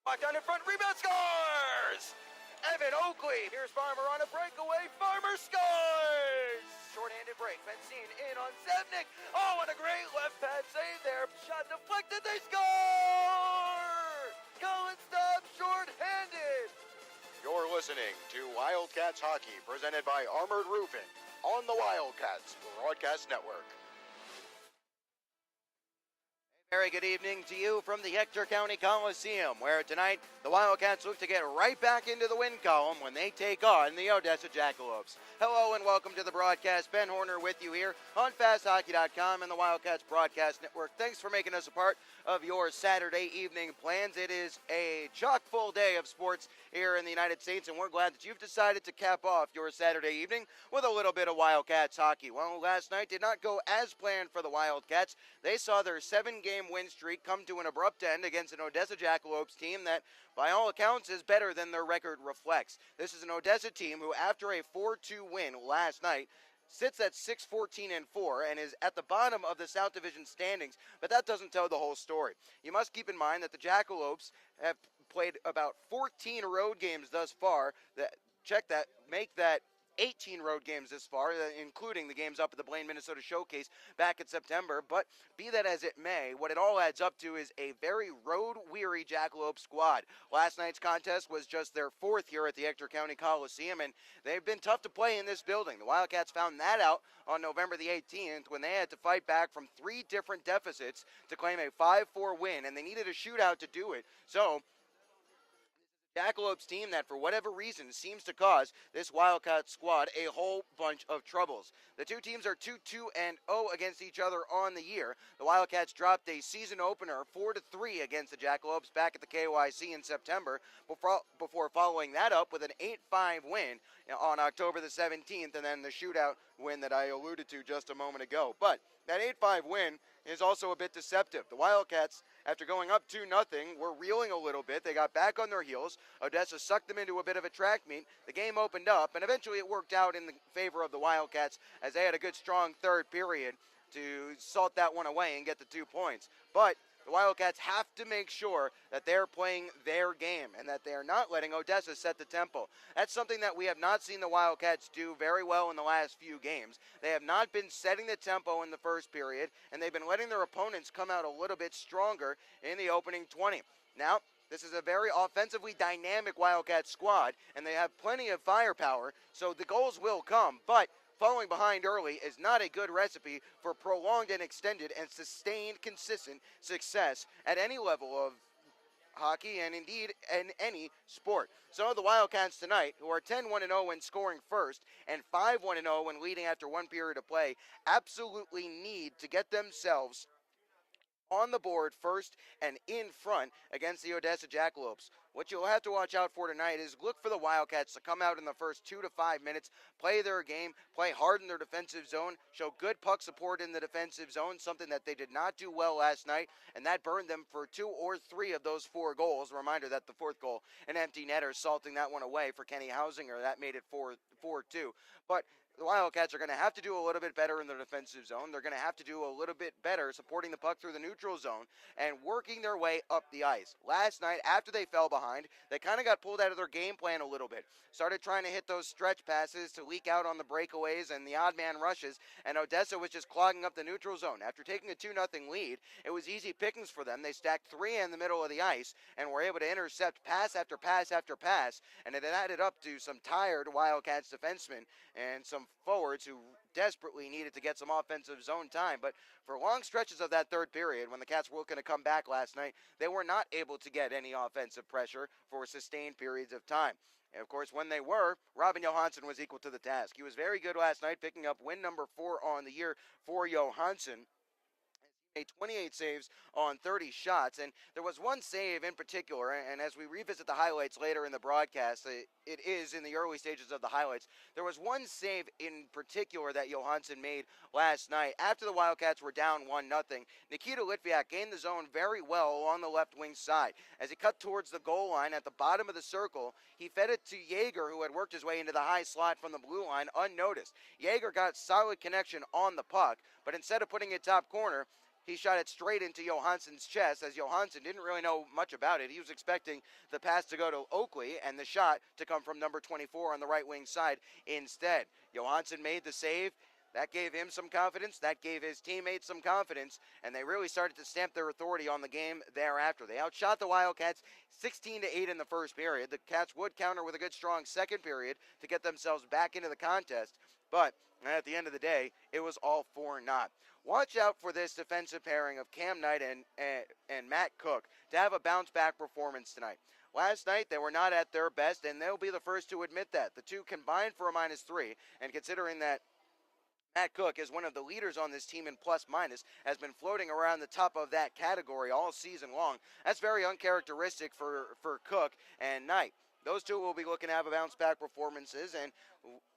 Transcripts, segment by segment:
Walk down in front, rebound, scores! Evan Oakley, here's Farmer on a breakaway, Farmer scores! Short-handed break, Benzine in on Zevnik. Oh, what a great left pad save there. Shot deflected, they score! Cullen stops short-handed. You're listening to Wildcats Hockey, presented by Armored Roofing on the Wildcats Broadcast Network. Very good evening to you from the Hector County Coliseum, where tonight the Wildcats look to get right back into the win column when they take on the Odessa Jackalopes. Hello and welcome to the broadcast. Ben Horner with you here on FastHockey.com and the Wildcats Broadcast Network. Thanks for making us a part of your Saturday evening plans. It is a chock-full day of sports here in the United States, and we're glad that you've decided to cap off your Saturday evening with a little bit of Wildcats hockey. Well, last night did not go as planned for the Wildcats. They saw their 7-game win streak come to an abrupt end against an Odessa Jackalopes team that, by all accounts, is better than their record reflects. This is an Odessa team who, after a 4-2 win last night, sits at 6-14-4 and is at the bottom of the South Division standings, but that doesn't tell the whole story. You must keep in mind that the Jackalopes have played about 14 road games thus far. Make that 18 road games this far, including the games up at the Blaine, Minnesota Showcase back in September. But be that as it may, what it all adds up to is a very road-weary Jackalope squad. Last night's contest was just their 4th here at the Hector County Coliseum, and they've been tough to play in this building. The Wildcats found that out on November the 18th when they had to fight back from 3 different deficits to claim a 5-4 win, and they needed a shootout to do it. So Jackalopes team that, for whatever reason, seems to cause this Wildcat squad a whole bunch of troubles. The two teams are 2-2-0 against each other on the year. The Wildcats dropped a season opener 4-3 against the Jackalopes back at the KYC in September before following that up with an 8-5 win on October the 17th, and then the shootout win that I alluded to just a moment ago. But that 8-5 win is also a bit deceptive. The Wildcats, after going up 2-0, were reeling a little bit. They got back on their heels. Odessa sucked them into a bit of a track meet. The game opened up, and eventually it worked out in the favor of the Wildcats as they had a good, strong third period to salt that one away and get the 2 points. But the Wildcats have to make sure that they're playing their game and that they are not letting Odessa set the tempo. That's something that we have not seen the Wildcats do very well in the last few games. They have not been setting the tempo in the first period, and they've been letting their opponents come out a little bit stronger in the opening 20. Now, this is a very offensively dynamic Wildcat squad, and they have plenty of firepower, so the goals will come, but falling behind early is not a good recipe for prolonged and extended and sustained consistent success at any level of hockey and indeed in any sport. So the Wildcats tonight, who are 10-1-0 when scoring first and 5-1-0 when leading after 1 period of play, absolutely need to get themselves on the board first and in front against the Odessa Jackalopes. What you'll have to watch out for tonight is look for the Wildcats to come out in the first 2 to 5 minutes, play their game, play hard in their defensive zone, show good puck support in the defensive zone, something that they did not do well last night, and that burned them for 2 or 3 of those 4 goals. A reminder that the 4th goal, an empty netter, salting that one away for Kenny Hausinger. That made it 4-2. But the Wildcats are going to have to do a little bit better in the defensive zone. They're going to have to do a little bit better supporting the puck through the neutral zone and working their way up the ice. Last night, after they fell behind, they kind of got pulled out of their game plan a little bit. Started trying to hit those stretch passes to leak out on the breakaways and the odd man rushes, and Odessa was just clogging up the neutral zone. After taking a 2-0 lead, it was easy pickings for them. They stacked 3 in the middle of the ice and were able to intercept pass after pass after pass, and it added up to some tired Wildcats defensemen and some forwards who desperately needed to get some offensive zone time. But for long stretches of that third period, when the Cats were looking to come back last night, they were not able to get any offensive pressure for sustained periods of time. And of course, when they were, Robin Johansson was equal to the task. He was very good last night, picking up win number 4 on the year for Johansson. Made 28 saves on 30 shots, and there was one save in particular, and as we revisit the highlights later in the broadcast, it is in the early stages of the highlights, there was one save in particular that Johansson made last night. After the Wildcats were down 1-0, Nikita Litviak gained the zone very well along the left wing side. As he cut towards the goal line at the bottom of the circle, he fed it to Yeager, who had worked his way into the high slot from the blue line unnoticed. Yeager got solid connection on the puck, but instead of putting it top corner, He shot it straight into Johansson's chest, as Johansson didn't really know much about it. He was expecting the pass to go to Oakley and the shot to come from number 24 on the right wing side instead. Johansson made the save. That gave him some confidence. That gave his teammates some confidence, and they really started to stamp their authority on the game thereafter. They outshot the Wildcats 16-8 in the first period. The Cats would counter with a good, strong second period to get themselves back into the contest, but at the end of the day, it was all for naught. Watch out for this defensive pairing of Cam Knight and Matt Cook to have a bounce-back performance tonight. Last night, they were not at their best, and they'll be the first to admit that. The two combined for a -3, and considering that Matt Cook is one of the leaders on this team in plus-minus, has been floating around the top of that category all season long. That's very uncharacteristic for Cook and Knight. Those two will be looking to have a bounce-back performances, and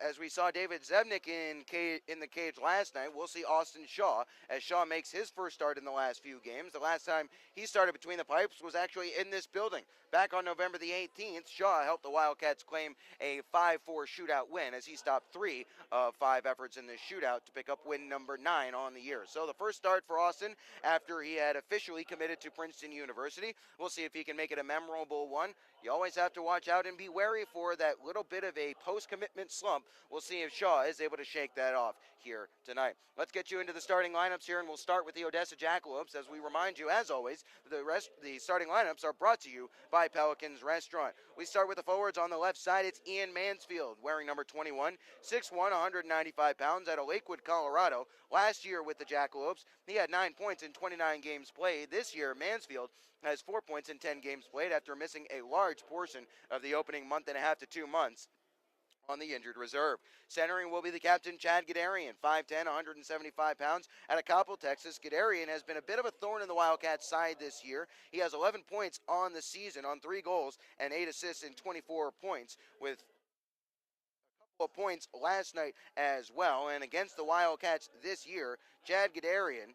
as we saw David Zebnik in the cage last night, we'll see Austin Shaw as Shaw makes his first start in the last few games. The last time he started between the pipes was actually in this building. Back on November the 18th, Shaw helped the Wildcats claim a 5-4 shootout win as he stopped 3 of 5 efforts in this shootout to pick up win number 9 on the year. So the first start for Austin after he had officially committed to Princeton University. We'll see if he can make it a memorable one. You always have to watch out and be wary for that little bit of a post-commitment slump. We'll see if Shaw is able to shake that off here tonight. Let's get you into the starting lineups here, and we'll start with the Odessa Jackalopes. As we remind you, as always, the starting lineups are brought to you by Pelicans Restaurant. We start with the forwards on the left side. It's Ian Mansfield, wearing number 21, 6'1", 195 pounds, out of Lakewood, Colorado. Last year with the Jackalopes, he had 9 points in 29 games played. This year, Mansfield has 4 points in 10 games played after missing a large portion of the opening month and a half to 2 months on the injured reserve. Centering will be the captain, Chad Guderian, 5'10", 175 pounds, out of Coppell, Texas. Guderian has been a bit of a thorn in the Wildcats' side this year. He has 11 points on the season on 3 goals and 8 assists in 24 points, with a couple of points last night as well. And against the Wildcats this year, Chad Guderian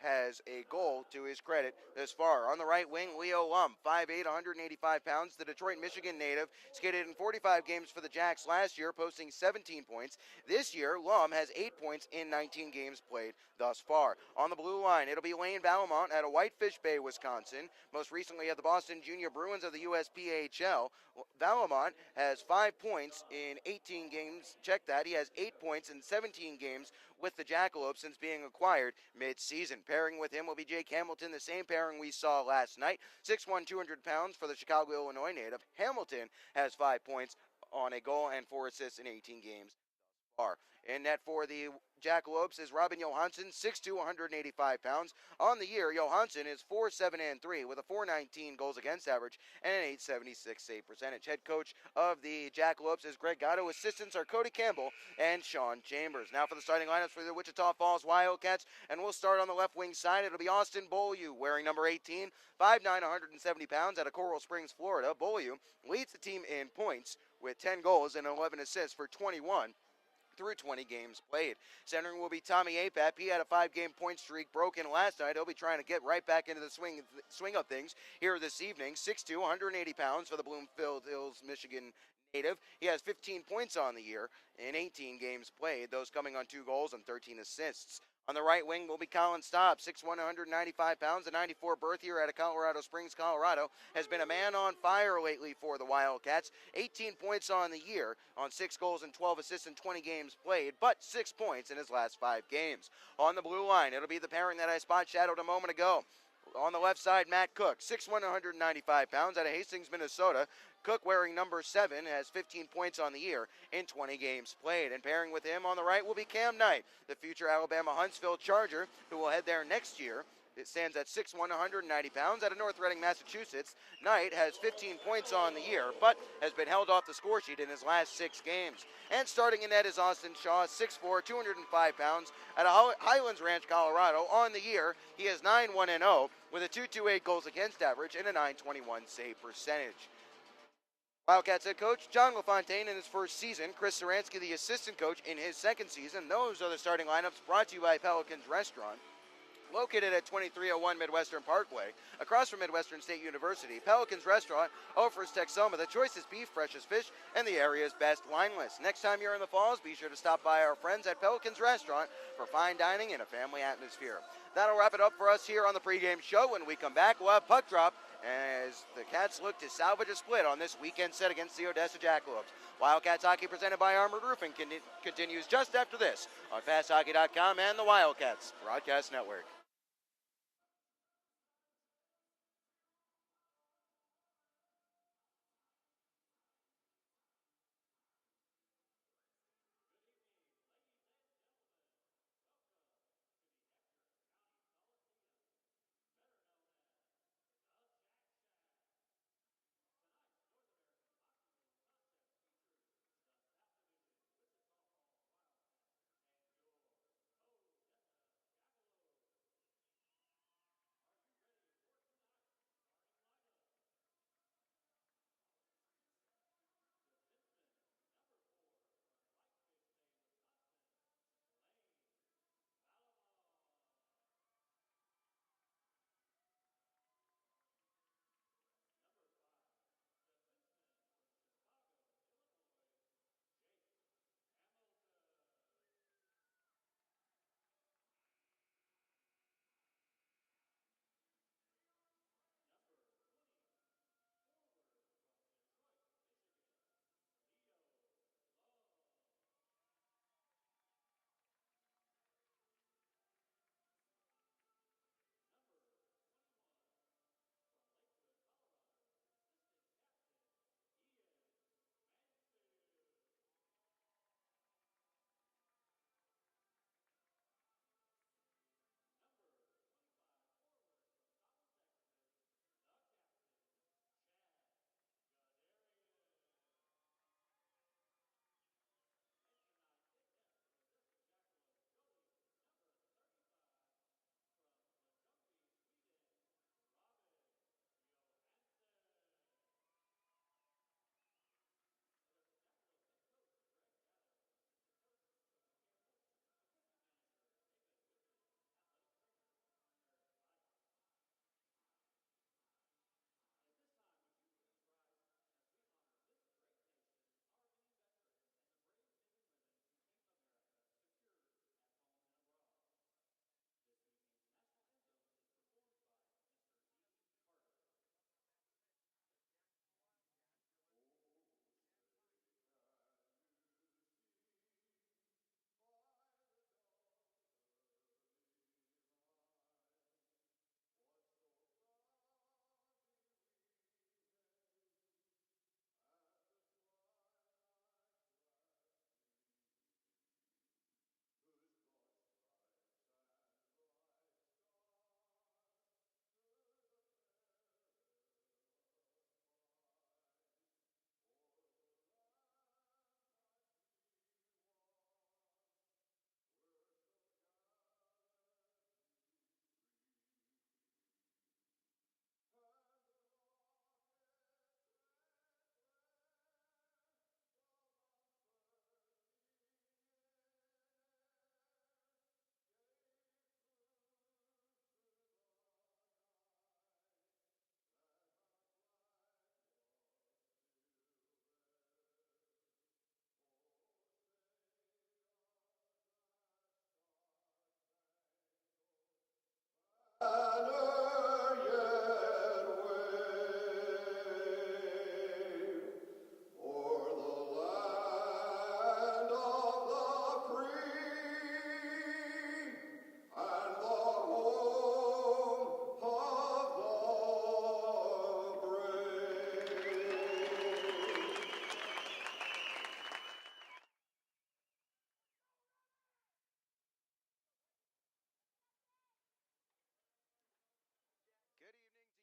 has a goal to his credit thus far. On the right wing, Leo Lum, 5'8", 185 pounds, the Detroit, Michigan native, skated in 45 games for the Jacks last year, posting 17 points. This year, Lum has 8 points in 19 games played thus far. On the blue line, it'll be Lane Valamont out of Whitefish Bay, Wisconsin. Most recently at the Boston Junior Bruins of the USPHL. Valamont has 5 points in 18 games. Check that. He has 8 points in 17 games with the Jackalopes since being acquired mid-season. Pairing with him will be Jake Hamilton, the same pairing we saw last night. 6'1", 200 pounds for the Chicago, Illinois native. Hamilton has 5 points on a goal and 4 assists in 18 games. In net for the Jackalopes is Robin Johansson, 6'2", 185 pounds. On the year, Johansson is 4'7", 3 with a .419 goals against average and an .876 save percentage. Head coach of the Jackalopes is Greg Gatto. Assistants are Cody Campbell and Sean Chambers. Now for the starting lineups for the Wichita Falls Wildcats, and we'll start on the left wing side. It'll be Austin Beaulieu, wearing number 18, 5'9", 170 pounds, out of Coral Springs, Florida. Beaulieu leads the team in points with 10 goals and 11 assists for 21 through 20 games played. Centering will be Tommy Apap. He had a 5-game point streak broken last night. He'll be trying to get right back into the swing of things here this evening. 6'2", 180 pounds for the Bloomfield Hills, Michigan native. He has 15 points on the year in 18 games played, those coming on 2 goals and 13 assists. On the right wing will be Colin Staub, 6'1", 195 pounds, a 94 birth year out of Colorado Springs, Colorado. Has been a man on fire lately for the Wildcats. 18 points on the year on 6 goals and 12 assists in 20 games played, but 6 points in his last 5 games. On the blue line, it'll be the pairing that I spot shadowed a moment ago. On the left side, Matt Cook, 6'1", 195 pounds, out of Hastings, Minnesota. Cook, wearing number 7, has 15 points on the year in 20 games played. And pairing with him on the right will be Cam Knight, the future Alabama Huntsville Charger, who will head there next year. It stands at 6'1", 190 pounds, out of North Reading, Massachusetts. Knight has 15 points on the year, but has been held off the score sheet in his last 6 games. And starting in net is Austin Shaw, 6'4", 205 pounds, out of Highlands Ranch, Colorado. On the year, he is 9-1-0 with a .228 goals against average and a .921 save percentage. Wildcats head coach John LaFontaine in his first season. Chris Saransky, the assistant coach, in his second season. Those are the starting lineups brought to you by Pelicans Restaurant. Located at 2301 Midwestern Parkway, across from Midwestern State University, Pelican's Restaurant offers Texoma the choicest beef, freshest fish, and the area's best wine list. Next time you're in the Falls, be sure to stop by our friends at Pelican's Restaurant for fine dining in a family atmosphere. That'll wrap it up for us here on the pregame show. When we come back, we'll have puck drop as the Cats look to salvage a split on this weekend set against the Odessa Jackalopes. Wildcats hockey presented by Armored Roofing continues just after this on FastHockey.com and the Wildcats Broadcast Network.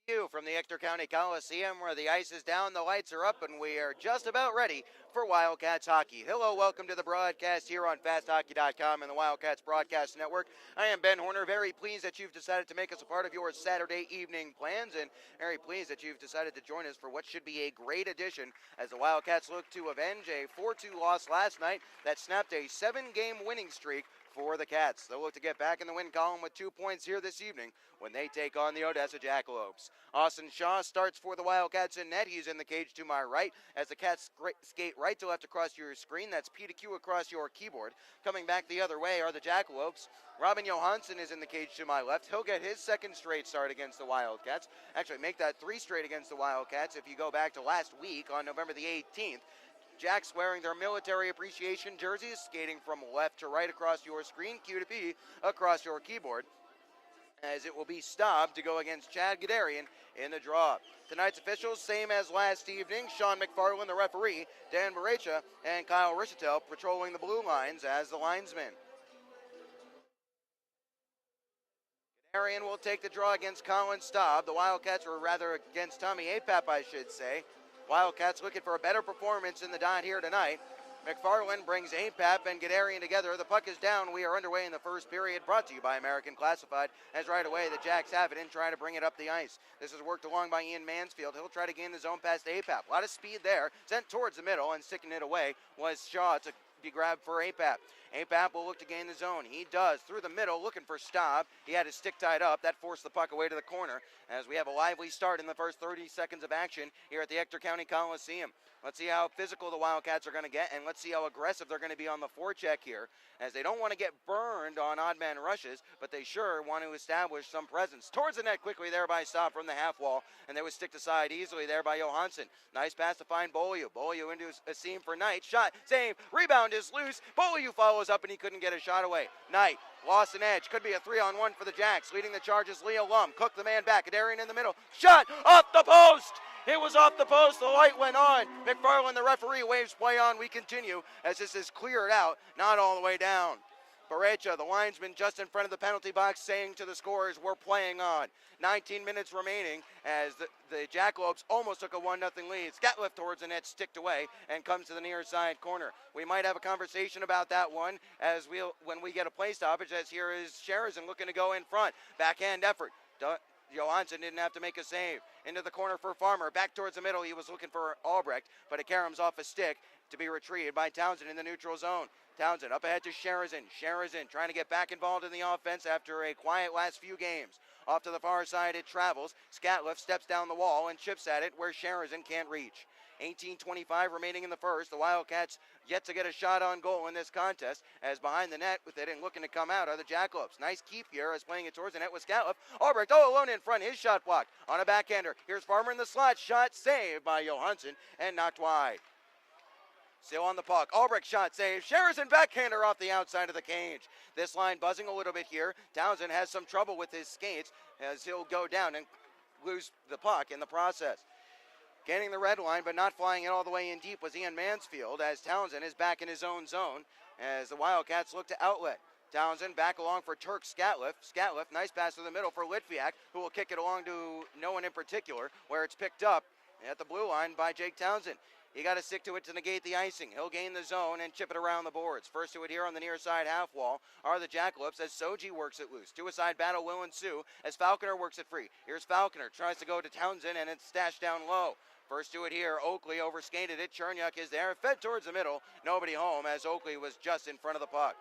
You from the Ector County Coliseum, where the ice is down, the lights are up, and we are just about ready for Wildcats hockey. Hello, welcome to the broadcast here on FastHockey.com and the Wildcats Broadcast Network. I am Ben Horner, very pleased that you've decided to make us a part of your Saturday evening plans, and very pleased that you've decided to join us for what should be a great edition as the Wildcats look to avenge a 4-2 loss last night that snapped a 7-game winning streak for the Cats. They'll look to get back in the win column with 2 points here this evening when they take on the Odessa Jackalopes. Austin Shaw starts for the Wildcats in net. He's in the cage to my right as the Cats skate right to left across your screen. That's P to Q across your keyboard. Coming back the other way are the Jackalopes. Robin Johansson is in the cage to my left. He'll get his second straight start against the Wildcats. Actually, make that 3 straight against the Wildcats if you go back to last week on November the 18th. Jacks wearing their military appreciation jerseys, skating from left to right across your screen, Q to P across your keyboard, as it will be stopped to go against Chad Gadarian in the draw. Tonight's officials, same as last evening. Sean McFarland, the referee, Dan Barecha, and Kyle Rishatel patrolling the blue lines as the linesmen. Gadarian will take the draw against Colin Staub. The Wildcats, or rather against Tommy Apap, I should say. Wildcats looking for a better performance in the dot here tonight. McFarland brings Apap and Gadarian together. The puck is down. We are underway in the first period, brought to you by American Classified, as right away the Jacks have it and try to bring it up the ice. This is worked along by Ian Mansfield. He'll try to gain the zone past Apap. A lot of speed there. Sent towards the middle and sticking it away was Shaw to be grabbed for Apap. Apap will look to gain the zone. He does through the middle, looking for Staub. He had his stick tied up. That forced the puck away to the corner as we have a lively start in the first 30 seconds of action here at the Ector County Coliseum. Let's see how physical the Wildcats are going to get, and let's see how aggressive they're going to be on the forecheck here, as they don't want to get burned on odd man rushes, but they sure want to establish some presence. Towards the net quickly there by Staub from the half wall, and they were sticked aside easily there by Johansson. Nice pass to find Beaulieu. Beaulieu into a seam for Knight. Shot, save, rebound is loose. Beaulieu follows up, and he couldn't get a shot away. Knight lost an edge. Could be a 3-on-1 for the Jacks. Leading the charge is Leo Lum. Cook the man back. Gadarian in the middle. Shot off the post. It was off the post. The light went on. McFarland, the referee, waves play on. We continue as this is cleared out, not all the way down. Barecha, the linesman, just in front of the penalty box, saying to the scorers, we're playing on. 19 minutes remaining as the Jackalopes almost took a 1-0 lead. Scatliff towards the net, sticked away, and comes to the near side corner. We might have a conversation about that one as when we get a play stoppage, as here is Sheridan looking to go in front. Backhand effort. Johansson didn't have to make a save. Into the corner for Farmer. Back towards the middle. He was looking for Albrecht, but it caroms off a stick to be retrieved by Townsend in the neutral zone. Townsend up ahead to Sheridan. Sheridan trying to get back involved in the offense after a quiet last few games. Off to the far side it travels. Scatliff steps down the wall and chips at it where Sheridan can't reach. 18:25 remaining in the first. The Wildcats yet to get a shot on goal in this contest, as behind the net with it and looking to come out are the Jackalopes. Nice keep here as playing it towards the net with Scatliff. Albrecht alone in front. His shot blocked on a backhander. Here's Farmer in the slot. Shot saved by Johansson and knocked wide. Still on the puck. Albrecht shot save. Sheridan backhander off the outside of the cage. This line buzzing a little bit here. Townsend has some trouble with his skates as he'll go down and lose the puck in the process. Gaining the red line but not flying it all the way in deep was Ian Mansfield, as Townsend is back in his own zone as the Wildcats look to outlet. Townsend back along for Turk Scatliff. Scatliff, nice pass to the middle for Litviak, who will kick it along to no one in particular, where it's picked up at the blue line by Jake Townsend. He got to stick to it to negate the icing. He'll gain the zone and chip it around the boards. First to it here on the near side half wall are the Jackalopes as Soji works it loose. Two-a-side battle will ensue as Falconer works it free. Here's Falconer, tries to go to Townsend, and it's stashed down low. First to it here, Oakley overskated it. Cherniuk is there, fed towards the middle. Nobody home as Oakley was just in front of the puck.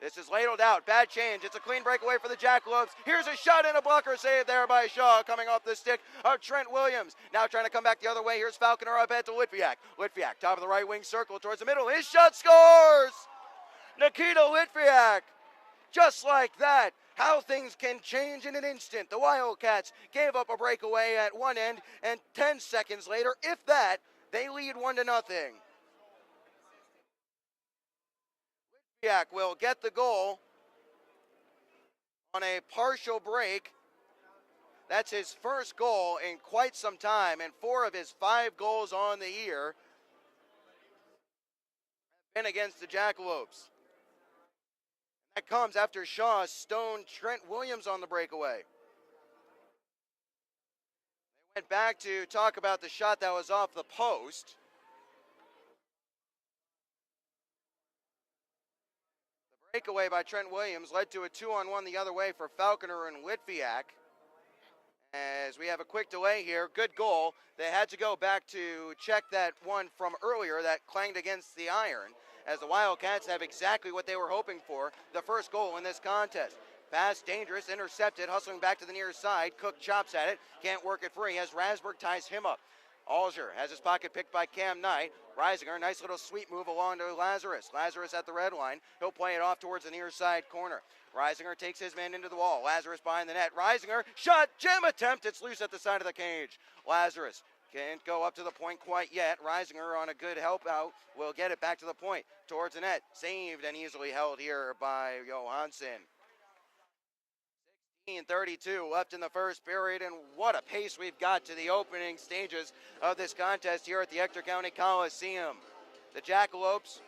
This is ladled out. Bad change. It's a clean breakaway for the Jackalopes. Here's a shot and a blocker save there by Shaw, coming off the stick of Trent Williams. Now trying to come back the other way. Here's Falconer up ahead to Litviak. Litviak, top of the right wing circle towards the middle. His shot scores! Nikita Litviak. Just like that. How things can change in an instant. The Wildcats gave up a breakaway at one end, and 10 seconds later, if that, they lead 1-0. Litviak will get the goal on a partial break. That's his first goal in quite some time, and 4 of his 5 goals on the year have been against the Jackalopes. That comes after Shaw stoned Trent Williams on the breakaway. They went back to talk about the shot that was off the post. The breakaway by Trent Williams led to a 2-on-1 the other way for Falconer and Litviak. As we have a quick delay here, good goal. They had to go back to check that one from earlier that clanged against the iron, as the Wildcats have exactly what they were hoping for, the first goal in this contest. Pass dangerous, intercepted, hustling back to the near side. Cook chops at it, can't work it free as Rasberg ties him up. Alger has his pocket picked by Cam Knight. Reisinger, nice little sweep move along to Lazarus. Lazarus at the red line. He'll play it off towards the near side corner. Reisinger takes his man into the wall. Lazarus behind the net. Reisinger, shot, jam attempt. It's loose at the side of the cage. Lazarus can't go up to the point quite yet. Reisinger on a good help out will get it back to the point towards the net. Saved and easily held here by Johansson. 32 left in the first period, and what a pace we've got to the opening stages of this contest here at the Ector County Coliseum. The Jackalopes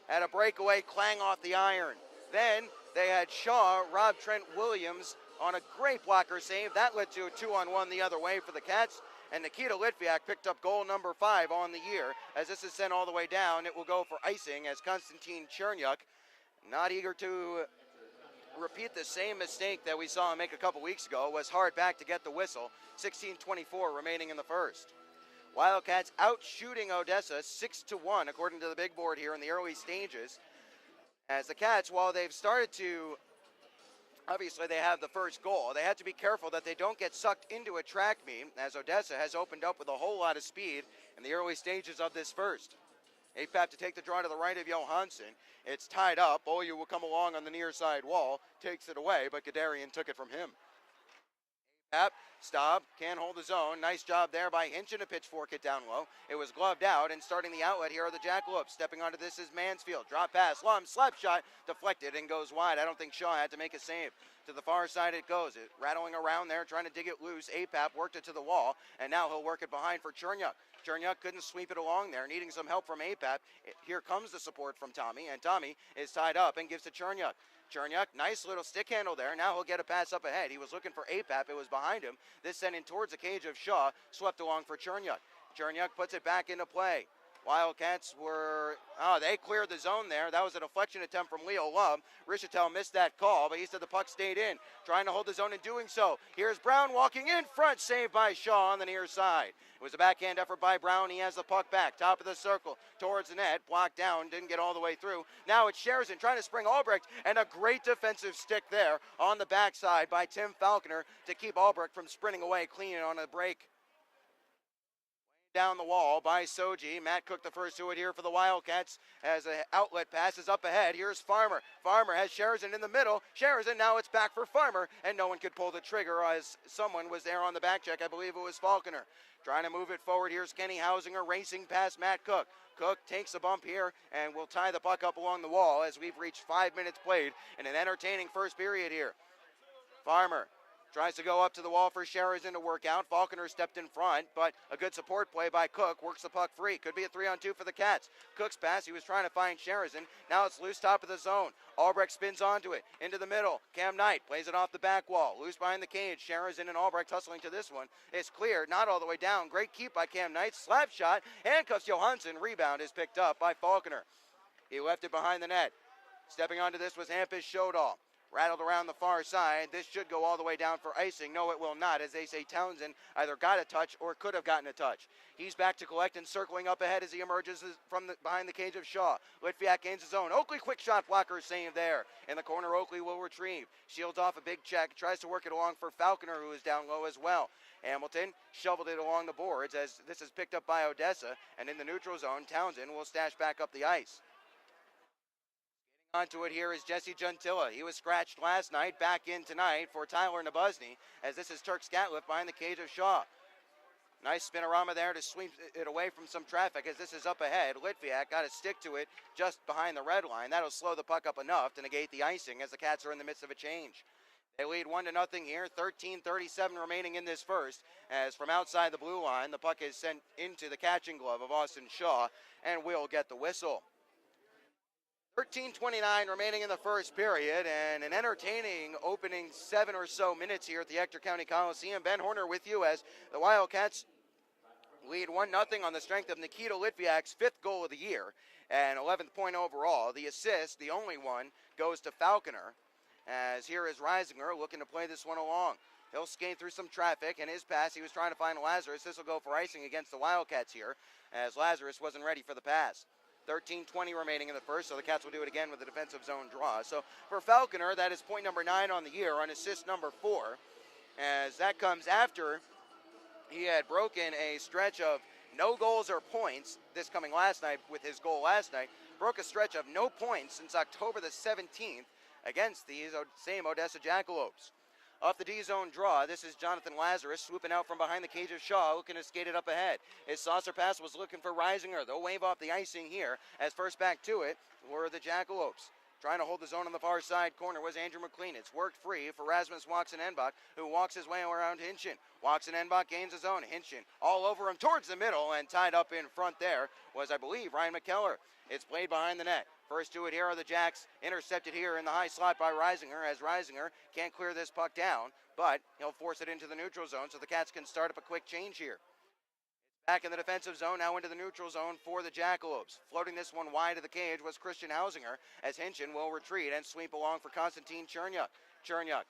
had a breakaway clang off the iron. Then they had Shaw rob Trent Williams on a great blocker save. That led to a 2-on-1 the other way for the Cats, and Nikita Litviak picked up goal number 5 on the year. As this is sent all the way down, it will go for icing as Konstantin Chernyuk, not eager to repeat the same mistake that we saw him make a couple weeks ago, was hard back to get the whistle. 16:24 remaining in the first. Wildcats out shooting Odessa 6-1 according to the big board here in the early stages. As the Cats, while they've started to, obviously they have the first goal, they have to be careful that they don't get sucked into a track meet, as Odessa has opened up with a whole lot of speed in the early stages of this first. APAP to take the draw to the right of Johansson. It's tied up. Oyu will come along on the near side wall, takes it away, but Gadarian took it from him. APAP, stop, can't hold his own. Nice job there by Hinchin to pitchfork it down low. It was gloved out, and starting the outlet here are the Jackalopes. Stepping onto this is Mansfield. Drop pass, Lum, slap shot, deflected and goes wide. I don't think Shaw had to make a save. To the far side it goes. It rattling around there, trying to dig it loose. APAP worked it to the wall, and now he'll work it behind for Chernyuk. Chernyuk couldn't sweep it along there, needing some help from APAP. Here comes the support from Tommy, and Tommy is tied up and gives to Chernyuk. Chernyuk, nice little stick handle there. Now he'll get a pass up ahead. He was looking for APAP. It was behind him. This sent in towards the cage of Shaw, swept along for Chernyuk. Chernyuk puts it back into play. Wildcats they cleared the zone there. That was a deflection attempt from Leo Love. Rishatel missed that call, but he said the puck stayed in, trying to hold the zone in doing so. Here's Brown walking in front, saved by Shaw on the near side. It was a backhand effort by Brown. He has the puck back, top of the circle, towards the net, blocked down, didn't get all the way through. Now it's Sherzin trying to spring Albrecht, and a great defensive stick there on the backside by Tim Falconer to keep Albrecht from sprinting away clean on a break. Down the wall by Soji. Matt Cook the first to it here for the Wildcats as an outlet pass is up ahead. Here's Farmer. Farmer has Sherzin in the middle. Sherzin, now it's back for Farmer, and no one could pull the trigger as someone was there on the back check. I believe it was Falconer. Trying to move it forward. Here's Kenny Hausinger racing past Matt Cook. Cook takes a bump here and will tie the puck up along the wall as we've reached 5 minutes played in an entertaining first period here. Farmer tries to go up to the wall for Sherzin to work out. Falconer stepped in front, but a good support play by Cook works the puck free. Could be a 3-on-2 for the Cats. Cook's pass, he was trying to find Sherzin. Now it's loose top of the zone. Albrecht spins onto it, into the middle. Cam Knight plays it off the back wall. Loose behind the cage. Sherzin and Albrecht hustling to this one. It's cleared, not all the way down. Great keep by Cam Knight. Slap shot, handcuffs Johansson. Rebound is picked up by Falconer. He left it behind the net. Stepping onto this was Hampus Shodal. Rattled around the far side. This should go all the way down for icing. No, it will not, as they say Townsend either got a touch or could have gotten a touch. He's back to collect and circling up ahead as he emerges from behind the cage of Shaw. Litviak gains his own. Oakley quick shot blocker save there. In the corner, Oakley will retrieve. Shields off a big check. Tries to work it along for Falconer, who is down low as well. Hamilton shoveled it along the boards as this is picked up by Odessa. And in the neutral zone, Townsend will stash back up the ice. Onto it here is Jesse Gentilla. He was scratched last night, back in tonight for Tyler Nabuzny, as this is Turk Scatliff behind the cage of Shaw. Nice spinorama there to sweep it away from some traffic as this is up ahead. Litviak got a stick to it just behind the red line. That'll slow the puck up enough to negate the icing as the Cats are in the midst of a change. They lead 1-0 here, 13:37 remaining in this first, as from outside the blue line, the puck is sent into the catching glove of Austin Shaw, and will get the whistle. 13:29 remaining in the first period, and an entertaining opening 7 or so minutes here at the Ector County Coliseum. Ben Horner with you as the Wildcats lead 1-0 on the strength of Nikita Litviak's 5th goal of the year and 11th point overall. The assist, the only one, goes to Falconer, as here is Reisinger looking to play this one along. He'll skate through some traffic, and his pass, he was trying to find Lazarus. This will go for icing against the Wildcats here, as Lazarus wasn't ready for the pass. 13:20 remaining in the first, so the Cats will do it again with the defensive zone draw. So for Falconer, that is point number 9 on the year on assist number 4, as that comes after he had broken a stretch of no goals or points this coming last night with his goal last night. Broke a stretch of no points since October the 17th against these same Odessa Jackalopes. Off the D-zone draw, this is Jonathan Lazarus swooping out from behind the cage of Shaw, looking to skate it up ahead. His saucer pass was looking for Reisinger. They'll wave off the icing here as first back to it were the Jackalopes. Trying to hold the zone on the far side corner was Andrew McLean. It's worked free for Rasmus Watson-Enbach, who walks his way around Hinchin. Watson-Enbach gains his own. Hinchin all over him towards the middle, and tied up in front there was, I believe, Ryan McKellar. It's played behind the net. First to it here are the Jacks, intercepted here in the high slot by Reisinger, as Reisinger can't clear this puck down, but he'll force it into the neutral zone so the Cats can start up a quick change here. Back in the defensive zone, now into the neutral zone for the Jackalopes. Floating this one wide of the cage was Christian Hausinger, as Hinchin will retreat and sweep along for Konstantin Chernyuk. Chernyuk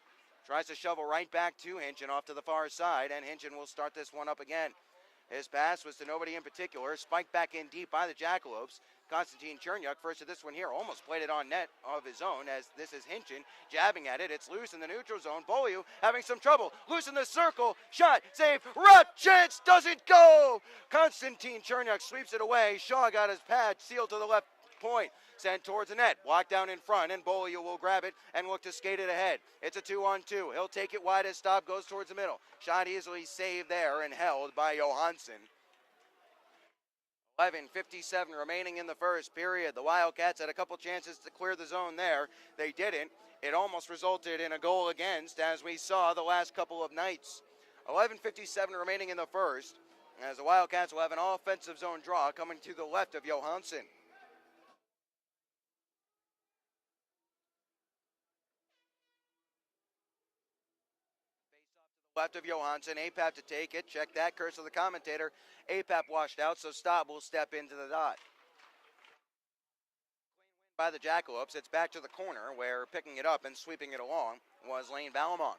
tries to shovel right back to Hinchin off to the far side, and Hinchin will start this one up again. His pass was to nobody in particular, spiked back in deep by the Jackalopes. Konstantin Chernyuk, first to this one here, almost played it on net of his own, as this is Hinchin jabbing at it. It's loose in the neutral zone. Beaulieu having some trouble. Loose in the circle. Shot, save, rut, chance, doesn't go! Konstantin Chernyuk sweeps it away. Shaw got his pad sealed to the left point. Sent towards the net. Blocked down in front, and Beaulieu will grab it and look to skate it ahead. It's a 2-on-2. He'll take it wide as stop goes towards the middle. Shot easily saved there and held by Johansson. 11:57 remaining in the first period. The Wildcats had a couple chances to clear the zone there. They didn't. It almost resulted in a goal against, as we saw the last couple of nights. 11:57 remaining in the first, as the Wildcats will have an offensive zone draw coming to the left of Johansson. Left of Johansson, Apap to take it. Check that, curse of the commentator. Apap washed out, so Staub will step into the dot. By the Jackalopes, it's back to the corner, where picking it up and sweeping it along was Lane Valamon.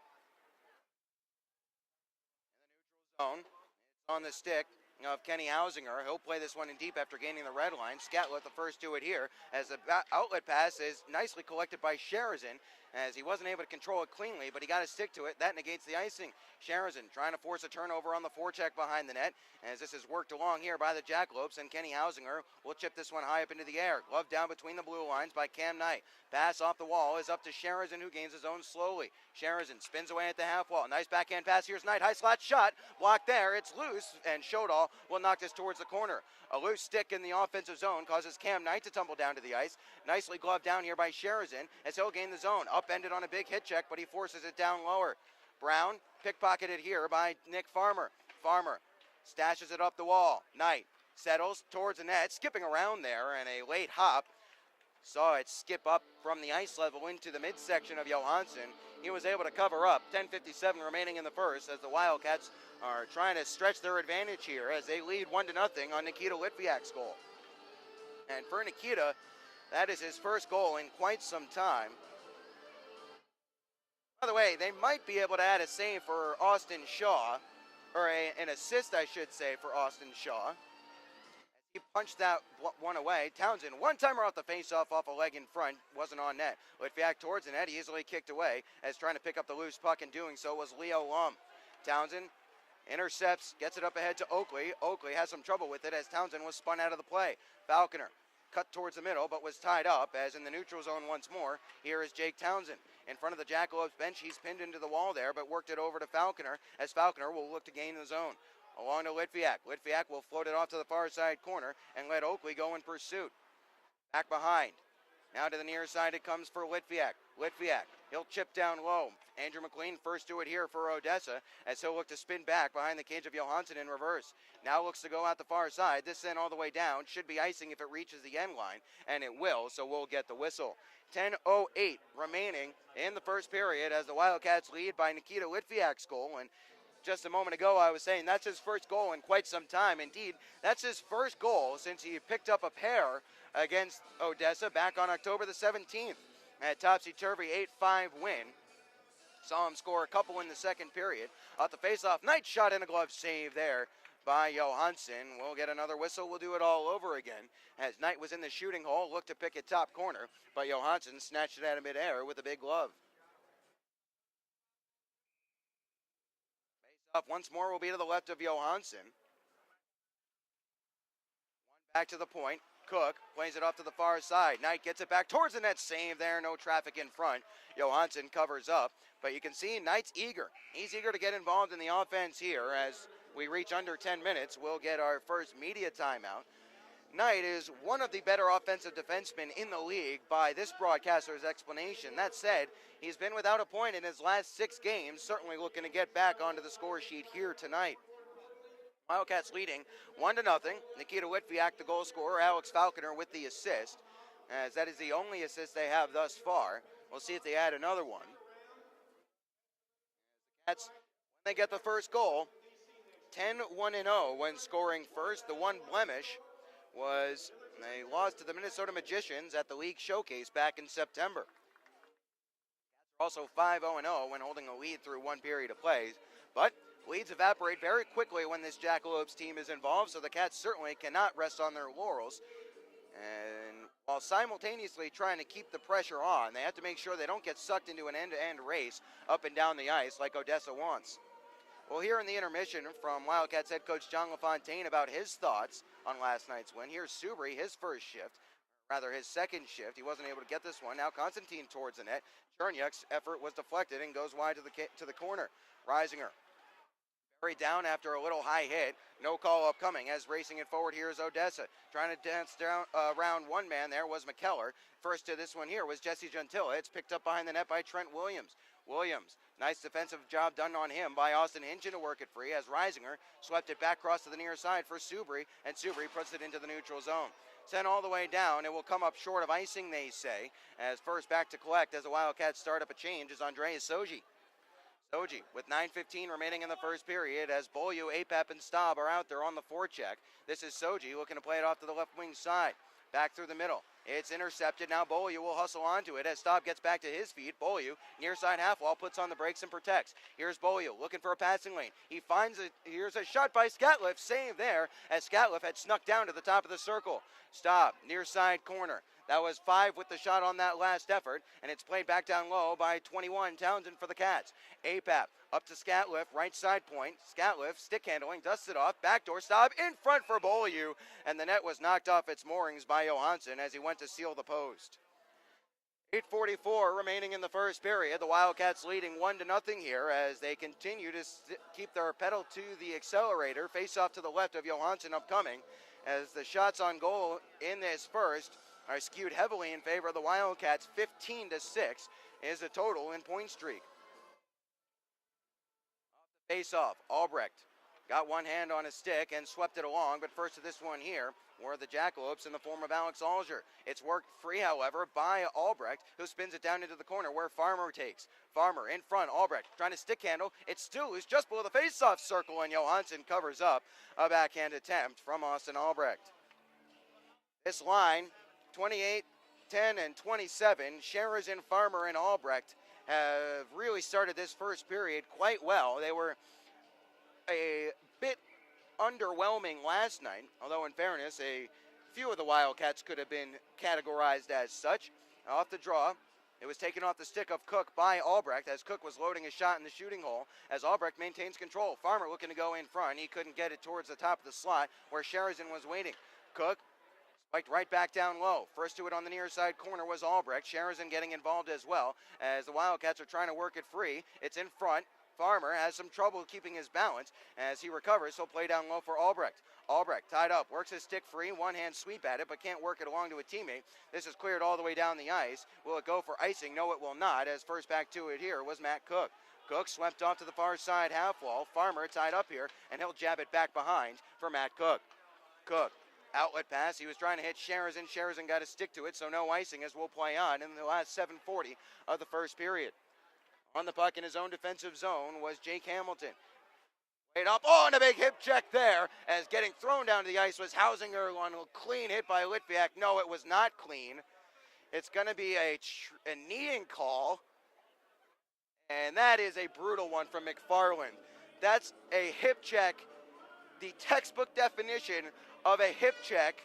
In the neutral zone, on the stick of Kenny Hausinger. He'll play this one in deep after gaining the red line. Scatlett the first to it here, as the outlet pass is nicely collected by Sherazin, as he wasn't able to control it cleanly, but he got to stick to it. That negates the icing. Sherazin trying to force a turnover on the forecheck behind the net, as this is worked along here by the Jackalopes, and Kenny Hausinger will chip this one high up into the air. Glove down between the blue lines by Cam Knight. Pass off the wall is up to Sherazin, who gains his own slowly. Sherazin spins away at the half wall. Nice backhand pass. Here's Knight. High slot shot. Blocked there. It's loose, and Shodal will knock this towards the corner. A loose stick in the offensive zone causes Cam Knight to tumble down to the ice. Nicely gloved down here by Sherazin, as he'll gain the zone. Upended on a big hit check, but he forces it down lower. Brown pickpocketed here by Nick Farmer. Farmer stashes it up the wall. Knight settles towards the net, skipping around there, and a late hop. Saw it skip up from the ice level into the midsection of Johansson. He was able to cover up. 10:57 remaining in the first, as the Wildcats are trying to stretch their advantage here as they lead 1-0 on Nikita Litviak's goal. And for Nikita, that is his first goal in quite some time. By the way, they might be able to add a save for Austin Shaw, or an assist, I should say, for Austin Shaw. He punched that one away. Townsend, one-timer off the face-off off a leg in front, wasn't on net. Litviak towards the net, he easily kicked away, as trying to pick up the loose puck in doing so was Leo Lum. Townsend intercepts, gets it up ahead to Oakley. Oakley has some trouble with it as Townsend was spun out of the play. Falconer cut towards the middle, but was tied up, as in the neutral zone once more. Here is Jake Townsend. In front of the Jackalopes bench, he's pinned into the wall there, but worked it over to Falconer, as Falconer will look to gain the zone. Along to Litviak. Litviak will float it off to the far side corner and let Oakley go in pursuit. Back behind. Now to the near side it comes for Litviak. Litviak, he'll chip down low. Andrew McLean first to it here for Odessa, as he'll look to spin back behind the cage of Johansson in reverse. Now looks to go out the far side. This sent all the way down. Should be icing if it reaches the end line, and it will, so we'll get the whistle. 10:08 remaining in the first period as the Wildcats lead by Nikita Litviak's goal. And just a moment ago, I was saying that's his first goal in quite some time. Indeed, that's his first goal since he picked up a pair against Odessa back on October the 17th. At topsy-turvy 8-5 win. Saw him score a couple in the second period. Off the face-off, Knight shot in a glove save there by Johansson. We'll get another whistle. We'll do it all over again. As Knight was in the shooting hole, looked to pick it top corner, but Johansson snatched it out of midair with a big glove. Face off once more will be to the left of Johansson. Back to the point. Cook plays it off to the far side. Knight gets it back towards the net. Save there. No traffic in front. Johansson covers up. But you can see Knight's eager. He's eager to get involved in the offense here. As we reach under 10 minutes, we'll get our first media timeout. Knight is one of the better offensive defensemen in the league by this broadcaster's explanation. That said, he's been without a point in his last 6 games. Certainly looking to get back onto the score sheet here tonight. Wildcats leading 1-0. Nikita Litviak, the goal scorer. Alex Falconer with the assist, as that is the only assist they have thus far. We'll see if they add another one. Cats, when they get the first goal, 10-1-0 when scoring first. The one blemish was they lost to the Minnesota Magicians at the league showcase back in September. Also 5-0-0 when holding a lead through one period of play. But leads evaporate very quickly when this Jackalopes team is involved, so the Cats certainly cannot rest on their laurels. And while simultaneously trying to keep the pressure on, they have to make sure they don't get sucked into an end-to-end race up and down the ice like Odessa wants. We'll hear in the intermission from Wildcats head coach John LaFontaine about his thoughts on last night's win. Here's Subri, his first shift, rather his second shift. He wasn't able to get this one. Now Constantine towards the net. Chernyuk's effort was deflected and goes wide to the corner. Reisinger buried down after a little high hit. No call up coming as racing it forward here is Odessa. Trying to dance down around one man there was McKellar. First to this one here was Jesse Gentilla. It's picked up behind the net by Trent Williams. Nice defensive job done on him by Austin Hinchen to work it free as Reisinger swept it back across to the near side for Subri, and Subri puts it into the neutral zone. Sent all the way down. It will come up short of icing, they say, as first back to collect as the Wildcats start up a change is Andreas Soji. Soji with 9:15 remaining in the first period as Beaulieu, Apap, and Staub are out there on the forecheck. This is Soji looking to play it off to the left wing side. Back through the middle. It's intercepted. Now Beaulieu will hustle onto it as Staub gets back to his feet. Beaulieu, near side half wall, puts on the brakes and protects. Here's Beaulieu looking for a passing lane. He finds it. Here's a shot by Scatliffe. Save there as Scatliffe had snuck down to the top of the circle. Staub, near side corner. That was 5 with the shot on that last effort, and it's played back down low by 21, Townsend for the Cats. Apap up to Scatliffe, right side point. Scatliffe, stick handling, dusts it off, backdoor Staub in front for Beaulieu, and the net was knocked off its moorings by Johansson as he went to seal the post. 8:44 remaining in the first period. The Wildcats leading 1-0 here as they continue to keep their pedal to the accelerator. Face off to the left of Johansson upcoming as the shots on goal in this first are skewed heavily in favor of the Wildcats. 15-6 is the total in point streak. Face off, Albrecht got one hand on his stick and swept it along, but first to this one here were the Jackalopes in the form of Alex Alger. It's worked free, however, by Albrecht, who spins it down into the corner where Farmer takes. Farmer in front, Albrecht trying to stick handle. It's still loose just below the face-off circle, and Johansson covers up a backhand attempt from Austin Albrecht. This line, 28, 10, and 27, Sherazin, Farmer, and Albrecht have really started this first period quite well. They were a bit underwhelming last night, although in fairness, a few of the Wildcats could have been categorized as such. Off the draw, it was taken off the stick of Cook by Albrecht as Cook was loading a shot in the shooting hole as Albrecht maintains control. Farmer looking to go in front. He couldn't get it towards the top of the slot where Sherazin was waiting. Cook spiked right back down low. First to it on the near side corner was Albrecht. Sherazin getting involved as well as the Wildcats are trying to work it free. It's in front. Farmer has some trouble keeping his balance as he recovers. He'll play down low for Albrecht. Albrecht tied up, works his stick free, one-hand sweep at it, but can't work it along to a teammate. This is cleared all the way down the ice. Will it go for icing? No, it will not, as first back to it here was Matt Cook. Cook swept off to the far side half wall. Farmer tied up here, and he'll jab it back behind for Matt Cook. Cook. Outlet pass. He was trying to hit Sherazin. Sherazin got to stick to it, so no icing as we'll play on in the last 7:40 of the first period. On the puck in his own defensive zone was Jake Hamilton. Played up. Oh, and a big hip check there as getting thrown down to the ice was Hausinger on a clean hit by Litviak. No, it was not clean. It's going to be a kneeing call, and that is a brutal one from McFarland. That's a hip check the textbook definition of a hip check.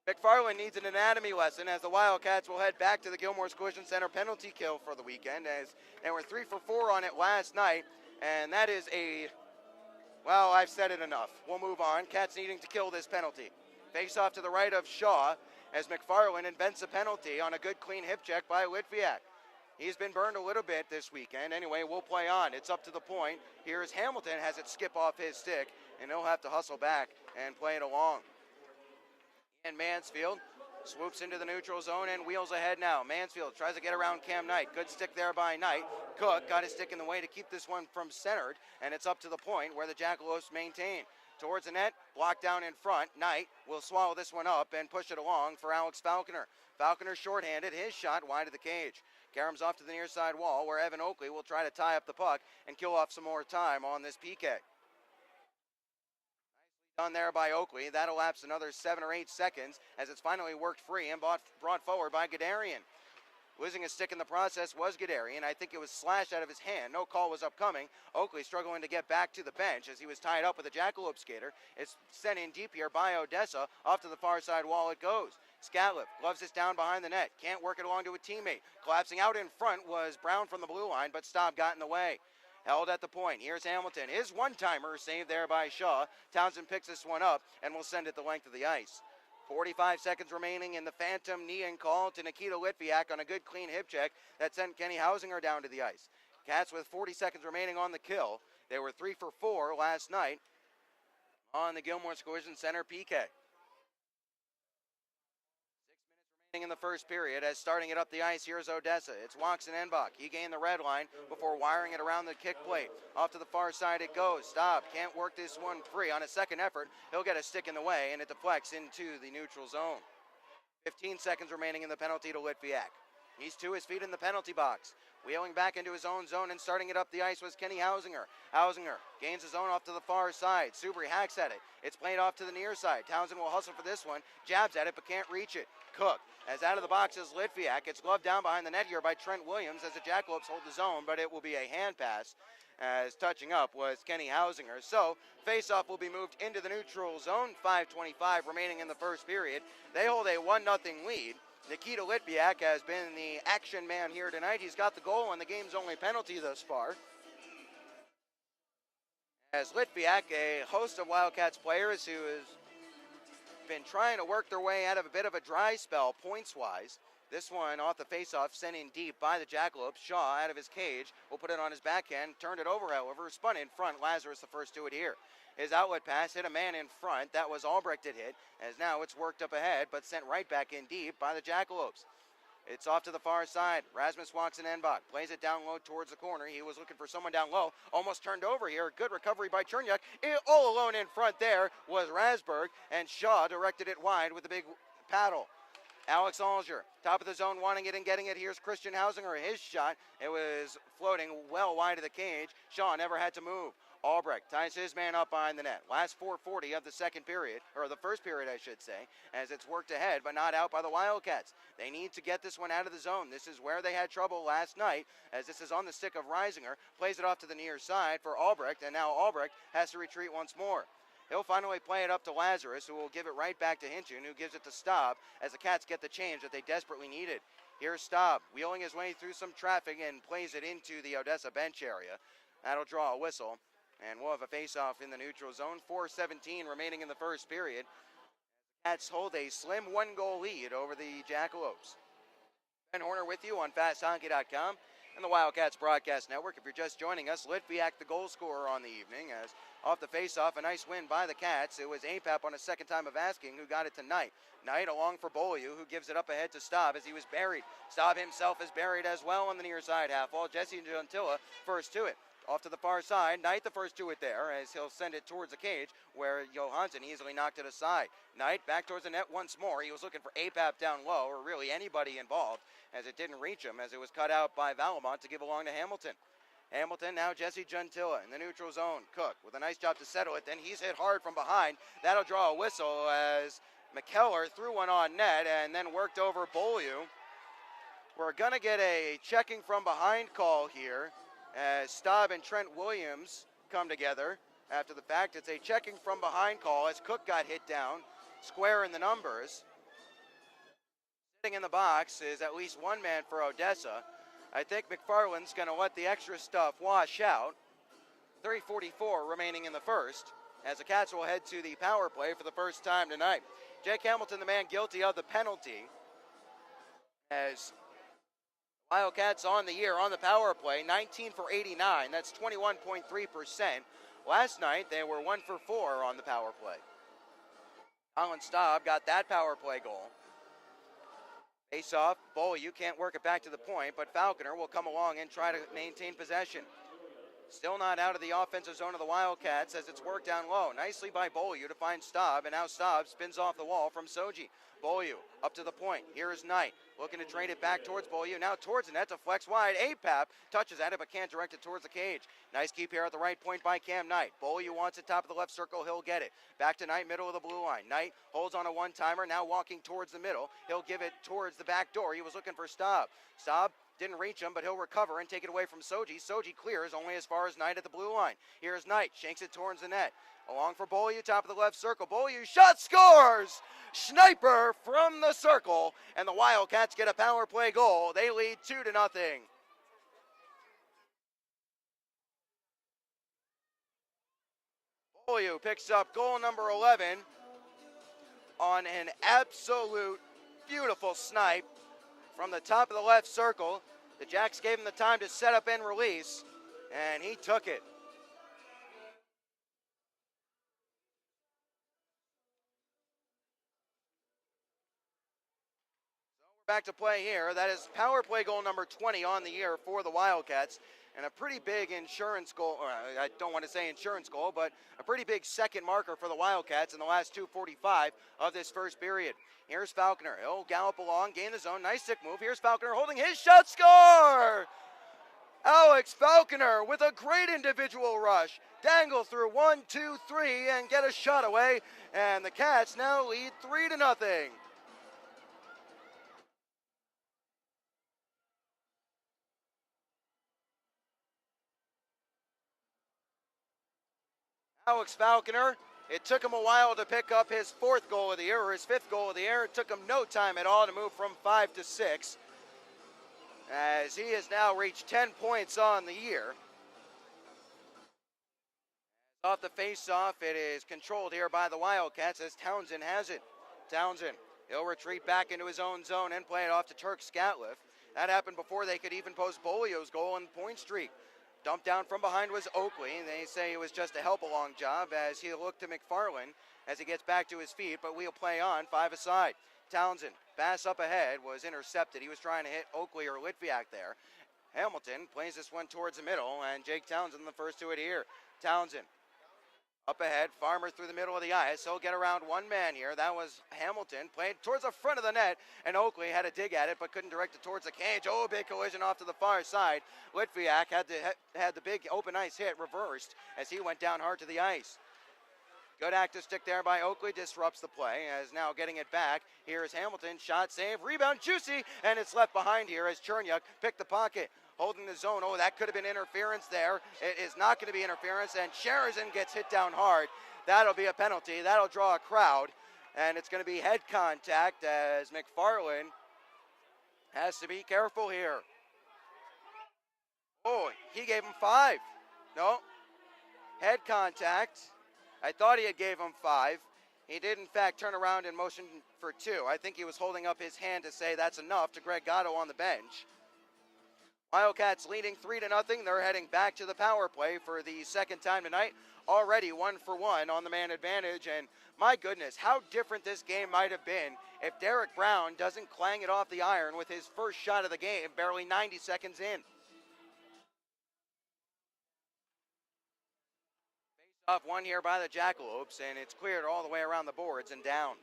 McFarland needs an anatomy lesson as the Wildcats will head back to the Gilmore's Collision Center penalty kill for the weekend, as they were 3 for 4 on it last night, and that is well, I've said it enough. We'll move on. Cats needing to kill this penalty. Face off to the right of Shaw as McFarland invents a penalty on a good clean hip check by Litviak. He's been burned a little bit this weekend. Anyway, we'll play on. It's up to the point. Here's Hamilton, has it skip off his stick, and he'll have to hustle back and play it along. And Mansfield swoops into the neutral zone and wheels ahead now. Mansfield tries to get around Cam Knight. Good stick there by Knight. Cook got his stick in the way to keep this one from centered, and it's up to the point where the Jackalopes maintain. Towards the net, blocked down in front. Knight will swallow this one up and push it along for Alex Falconer. Falconer shorthanded, his shot wide of the cage. Karam's off to the near side wall where Evan Oakley will try to tie up the puck and kill off some more time on this PK. Done there by Oakley. That elapsed another 7 or 8 seconds as it's finally worked free and brought forward by Gadarian. Losing a stick in the process was Gadarian. I think it was slashed out of his hand. No call was upcoming. Oakley struggling to get back to the bench as he was tied up with a Jackalope skater. It's sent in deep here by Odessa. Off to the far side wall it goes. Scatlip gloves this down behind the net. Can't work it along to a teammate. Collapsing out in front was Brown from the blue line, but Staub got in the way. Held at the point. Here's Hamilton. His one-timer saved there by Shaw. Townsend picks this one up and will send it the length of the ice. 45 seconds remaining in the phantom knee-in call to Nikita Litviak on a good clean hip check that sent Kenny Hausinger down to the ice. Cats with 40 seconds remaining on the kill. They were 3 for 4 last night on the Gilmore's Collision Center PK. In the first period, as starting it up the ice, here's Odessa. It's Watson Enbach. He gained the red line before wiring it around the kick plate. Off to the far side it goes. Stop. Can't work this one free. On a second effort, he'll get a stick in the way, and it deflects into the neutral zone. 15 seconds remaining in the penalty to Litviak. He's to his feet in the penalty box. Wheeling back into his own zone and starting it up the ice was Kenny Hausinger. Hausinger gains his own off to the far side. Subri hacks at it. It's played off to the near side. Townsend will hustle for this one. Jabs at it, but can't reach it. Cook, as out of the box is Litviak. It's gloved down behind the net here by Trent Williams as the Jackalopes hold the zone, but it will be a hand pass as touching up was Kenny Hausinger. So, face-off will be moved into the neutral zone. 5:25 remaining in the first period. They hold a 1-0 lead. Nikita Litviak has been the action man here tonight. He's got the goal and the game's only penalty thus far. As Litviak, a host of Wildcats players who has been trying to work their way out of a bit of a dry spell points-wise. This one off the face-off, sent in deep by the Jackalopes. Shaw out of his cage will put it on his backhand, turned it over, however, spun in front. Lazarus the first to it here. His outlet pass hit a man in front. That was Albrecht it hit, as now it's worked up ahead, but sent right back in deep by the Jackalopes. It's off to the far side. Rasmus Watson Enbach plays it down low towards the corner. He was looking for someone down low. Almost turned over here. Good recovery by Cherniak. All alone in front there was Rasberg, and Shaw directed it wide with a big paddle. Alex Alger, top of the zone, wanting it and getting it. Here's Christian Hausinger, his shot. It was floating well wide of the cage. Shaw never had to move. Albrecht ties his man up behind the net. Last 4:40 of the second period, or the first period, I should say, as it's worked ahead, but not out by the Wildcats. They need to get this one out of the zone. This is where they had trouble last night, as this is on the stick of Reisinger. Plays it off to the near side for Albrecht, and now Albrecht has to retreat once more. He'll finally play it up to Lazarus, who will give it right back to Hinton, who gives it to Staub, as the Cats get the change that they desperately needed. Here's Staub, wheeling his way through some traffic and plays it into the Odessa bench area. That'll draw a whistle, and we'll have a face-off in the neutral zone. 4:17 remaining in the first period. Cats hold a slim one-goal lead over the Jackalopes. Ben Horner with you on FastHockey.com and the Wildcats Broadcast Network. If you're just joining us, Litviak the goal scorer on the evening, as off the face-off, a nice win by the Cats. It was Apap on a second time of asking who got it to Knight. Knight along for Beaulieu, who gives it up ahead to Staub as he was buried. Staub himself is buried as well on the near side half wall. Jesse Gentilla first to it. Off to the far side, Knight the first to it there, as he'll send it towards the cage where Johansson easily knocked it aside. Knight back towards the net once more. He was looking for Apap down low, or really anybody involved, as it didn't reach him, as it was cut out by Valamont to give along to Hamilton. Hamilton, now Jesse Gentilla in the neutral zone. Cook with a nice job to settle it. Then he's hit hard from behind. That'll draw a whistle as McKellar threw one on net and then worked over Beaulieu. We're going to get a checking from behind call here as Staub and Trent Williams come together. after the fact. It's a checking from behind call as Cook got hit down, square in the numbers. Sitting in the box is at least one man for Odessa. I think McFarland's going to let the extra stuff wash out. 3:44 remaining in the first, as the Cats will head to the power play for the first time tonight. Jake Hamilton, the man guilty of the penalty, as Wildcats on the year on the power play, 19 for 89. That's 21.3%. Last night, they were 1 for 4 on the power play. Colin Staub got that power play goal. Face off, you can't work it back to the point, but Falconer will come along and try to maintain possession. Still not out of the offensive zone of the Wildcats as it's worked down low. Nicely by Beaulieu to find Staub, and now Staub spins off the wall from Soji. Beaulieu up to the point. Here is Knight looking to trade it back towards Beaulieu. Now towards the net to flex wide. Apap touches at it but can't direct it towards the cage. Nice keep here at the right point by Cam Knight. Beaulieu wants it top of the left circle. He'll get it. Back to Knight, middle of the blue line. Knight holds on a one-timer. Now walking towards the middle. He'll give it towards the back door. He was looking for Staub. Staub didn't reach him, but he'll recover and take it away from Soji. Soji clears only as far as Knight at the blue line. Here's Knight, shanks it towards the net. Along for Beaulieu, top of the left circle. Beaulieu shot, scores! Sniper from the circle, and the Wildcats get a power play goal. They lead 2-0. Beaulieu picks up goal number 11 on an absolute beautiful snipe from the top of the left circle. The Jacks gave him the time to set up and release, and he took it. So we're back to play here. That is power play goal number 20 on the year for the Wildcats, and a pretty big insurance goal, or I don't want to say insurance goal, but a pretty big second marker for the Wildcats in the last 2:45 of this first period. Here's Falconer. He'll gallop along, gain the zone. Nice stick move. Here's Falconer holding his shot. Score! Alex Falconer with a great individual rush. Dangle through 1, 2, 3 and get a shot away. And the Cats now lead 3-0. Alex Falconer, it took him a while to pick up his fourth goal of the year, or his fifth goal of the year. It took him no time at all to move from 5 to 6, as he has now reached 10 points on the year. Off the face-off, it is controlled here by the Wildcats as Townsend has it. Townsend, he'll retreat back into his own zone and play it off to Turk Scatliff. That happened before they could even post Beaulieu's goal in the point streak. Dumped down from behind was Oakley, and they say it was just a help-along job as he looked to McFarland as he gets back to his feet, but we'll play on 5 aside. Townsend, pass up ahead, was intercepted. He was trying to hit Oakley or Litviak there. Hamilton plays this one towards the middle, and Jake Townsend the first to it here. Townsend, up ahead, Farmer through the middle of the ice. He'll get around one man here. That was Hamilton. Played towards the front of the net, and Oakley had a dig at it, but couldn't direct it towards the cage. Oh, big collision off to the far side. Litviak had the big open ice hit reversed as he went down hard to the ice. Good active stick there by Oakley, disrupts the play, as now getting it back. Here is Hamilton, shot, save, rebound, juicy, and it's left behind here as Chernyuk picked the pocket. Holding the zone. Oh, that could have been interference there. It is not going to be interference, and Sherazin gets hit down hard. That'll be a penalty. That'll draw a crowd, and it's going to be head contact as McFarland has to be careful here. Oh, he gave him 5. No, head contact. I thought he had gave him 5. He did, in fact, turn around and motion for 2. I think he was holding up his hand to say that's enough to Greg Gatto on the bench. Wildcats leading 3-0. They're heading back to the power play for the second time tonight. Already 1 for 1 on the man advantage. And my goodness, how different this game might have been if Derek Brown doesn't clang it off the iron with his first shot of the game, barely 90 seconds in. Face off one here by the Jackalopes, and it's cleared all the way around the boards and down.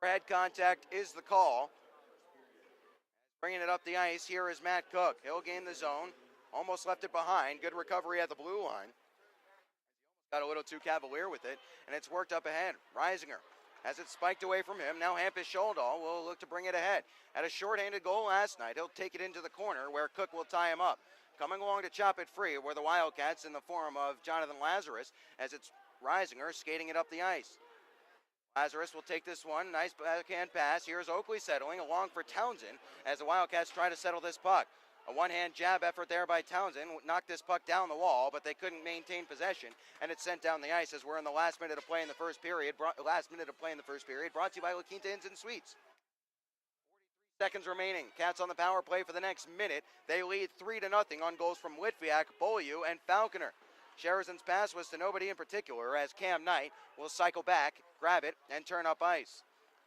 Head contact is the call. Bringing it up the ice, here is Matt Cook. He'll gain the zone. Almost left it behind. Good recovery at the blue line. Got a little too cavalier with it, and it's worked up ahead. Reisinger as it's spiked away from him. Now Hampus Scholdahl will look to bring it ahead. Had a shorthanded goal last night. He'll take it into the corner where Cook will tie him up. Coming along to chop it free were the Wildcats in the form of Jonathan Lazarus, as it's Reisinger skating it up the ice. Lazarus will take this one. Nice backhand pass. Here's Oakley settling along for Townsend as the Wildcats try to settle this puck. A one-hand jab effort there by Townsend knocked this puck down the wall, but they couldn't maintain possession, and it's sent down the ice as we're in the last minute of play in the first period. Brought to you by La Quinta Inns and Suites. 43 seconds remaining. Cats on the power play for the next minute. They lead 3-0 on goals from Litviak, Beaulieu, and Falconer. Sherizan's pass was to nobody in particular, as Cam Knight will cycle back, grab it, and turn up ice.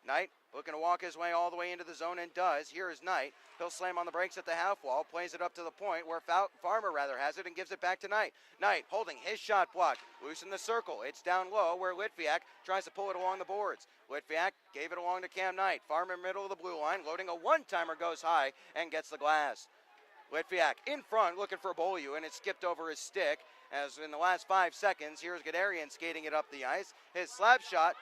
Knight looking to walk his way all the way into the zone, and does. Here is Knight. He'll slam on the brakes at the half wall, plays it up to the point where Farmer has it and gives it back to Knight. Knight holding his shot block, loose in the circle. It's down low where Litviak tries to pull it along the boards. Litviak gave it along to Cam Knight. Farmer middle of the blue line, loading a one-timer, goes high and gets the glass. Litviak in front looking for Beaulieu, and it skipped over his stick. As in the last 5 seconds, here's Gadarian skating it up the ice. His slap shot,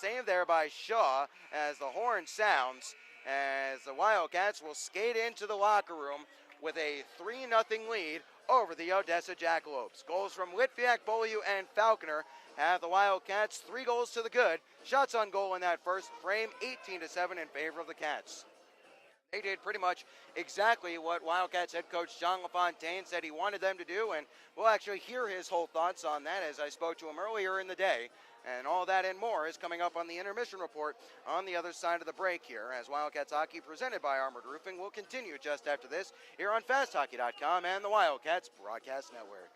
saved there by Shaw as the horn sounds, as the Wildcats will skate into the locker room with a 3-0 lead over the Odessa Jackalopes. Goals from Litviak, Beaulieu, and Falconer have the Wildcats 3 goals to the good. Shots on goal in that first frame, 18-7 in favor of the Cats. They did pretty much exactly what Wildcats head coach John LaFontaine said he wanted them to do, and we'll actually hear his whole thoughts on that as I spoke to him earlier in the day. And all that and more is coming up on the intermission report on the other side of the break here, as Wildcats hockey presented by Armored Roofing will continue just after this here on FastHockey.com and the Wildcats Broadcast Network.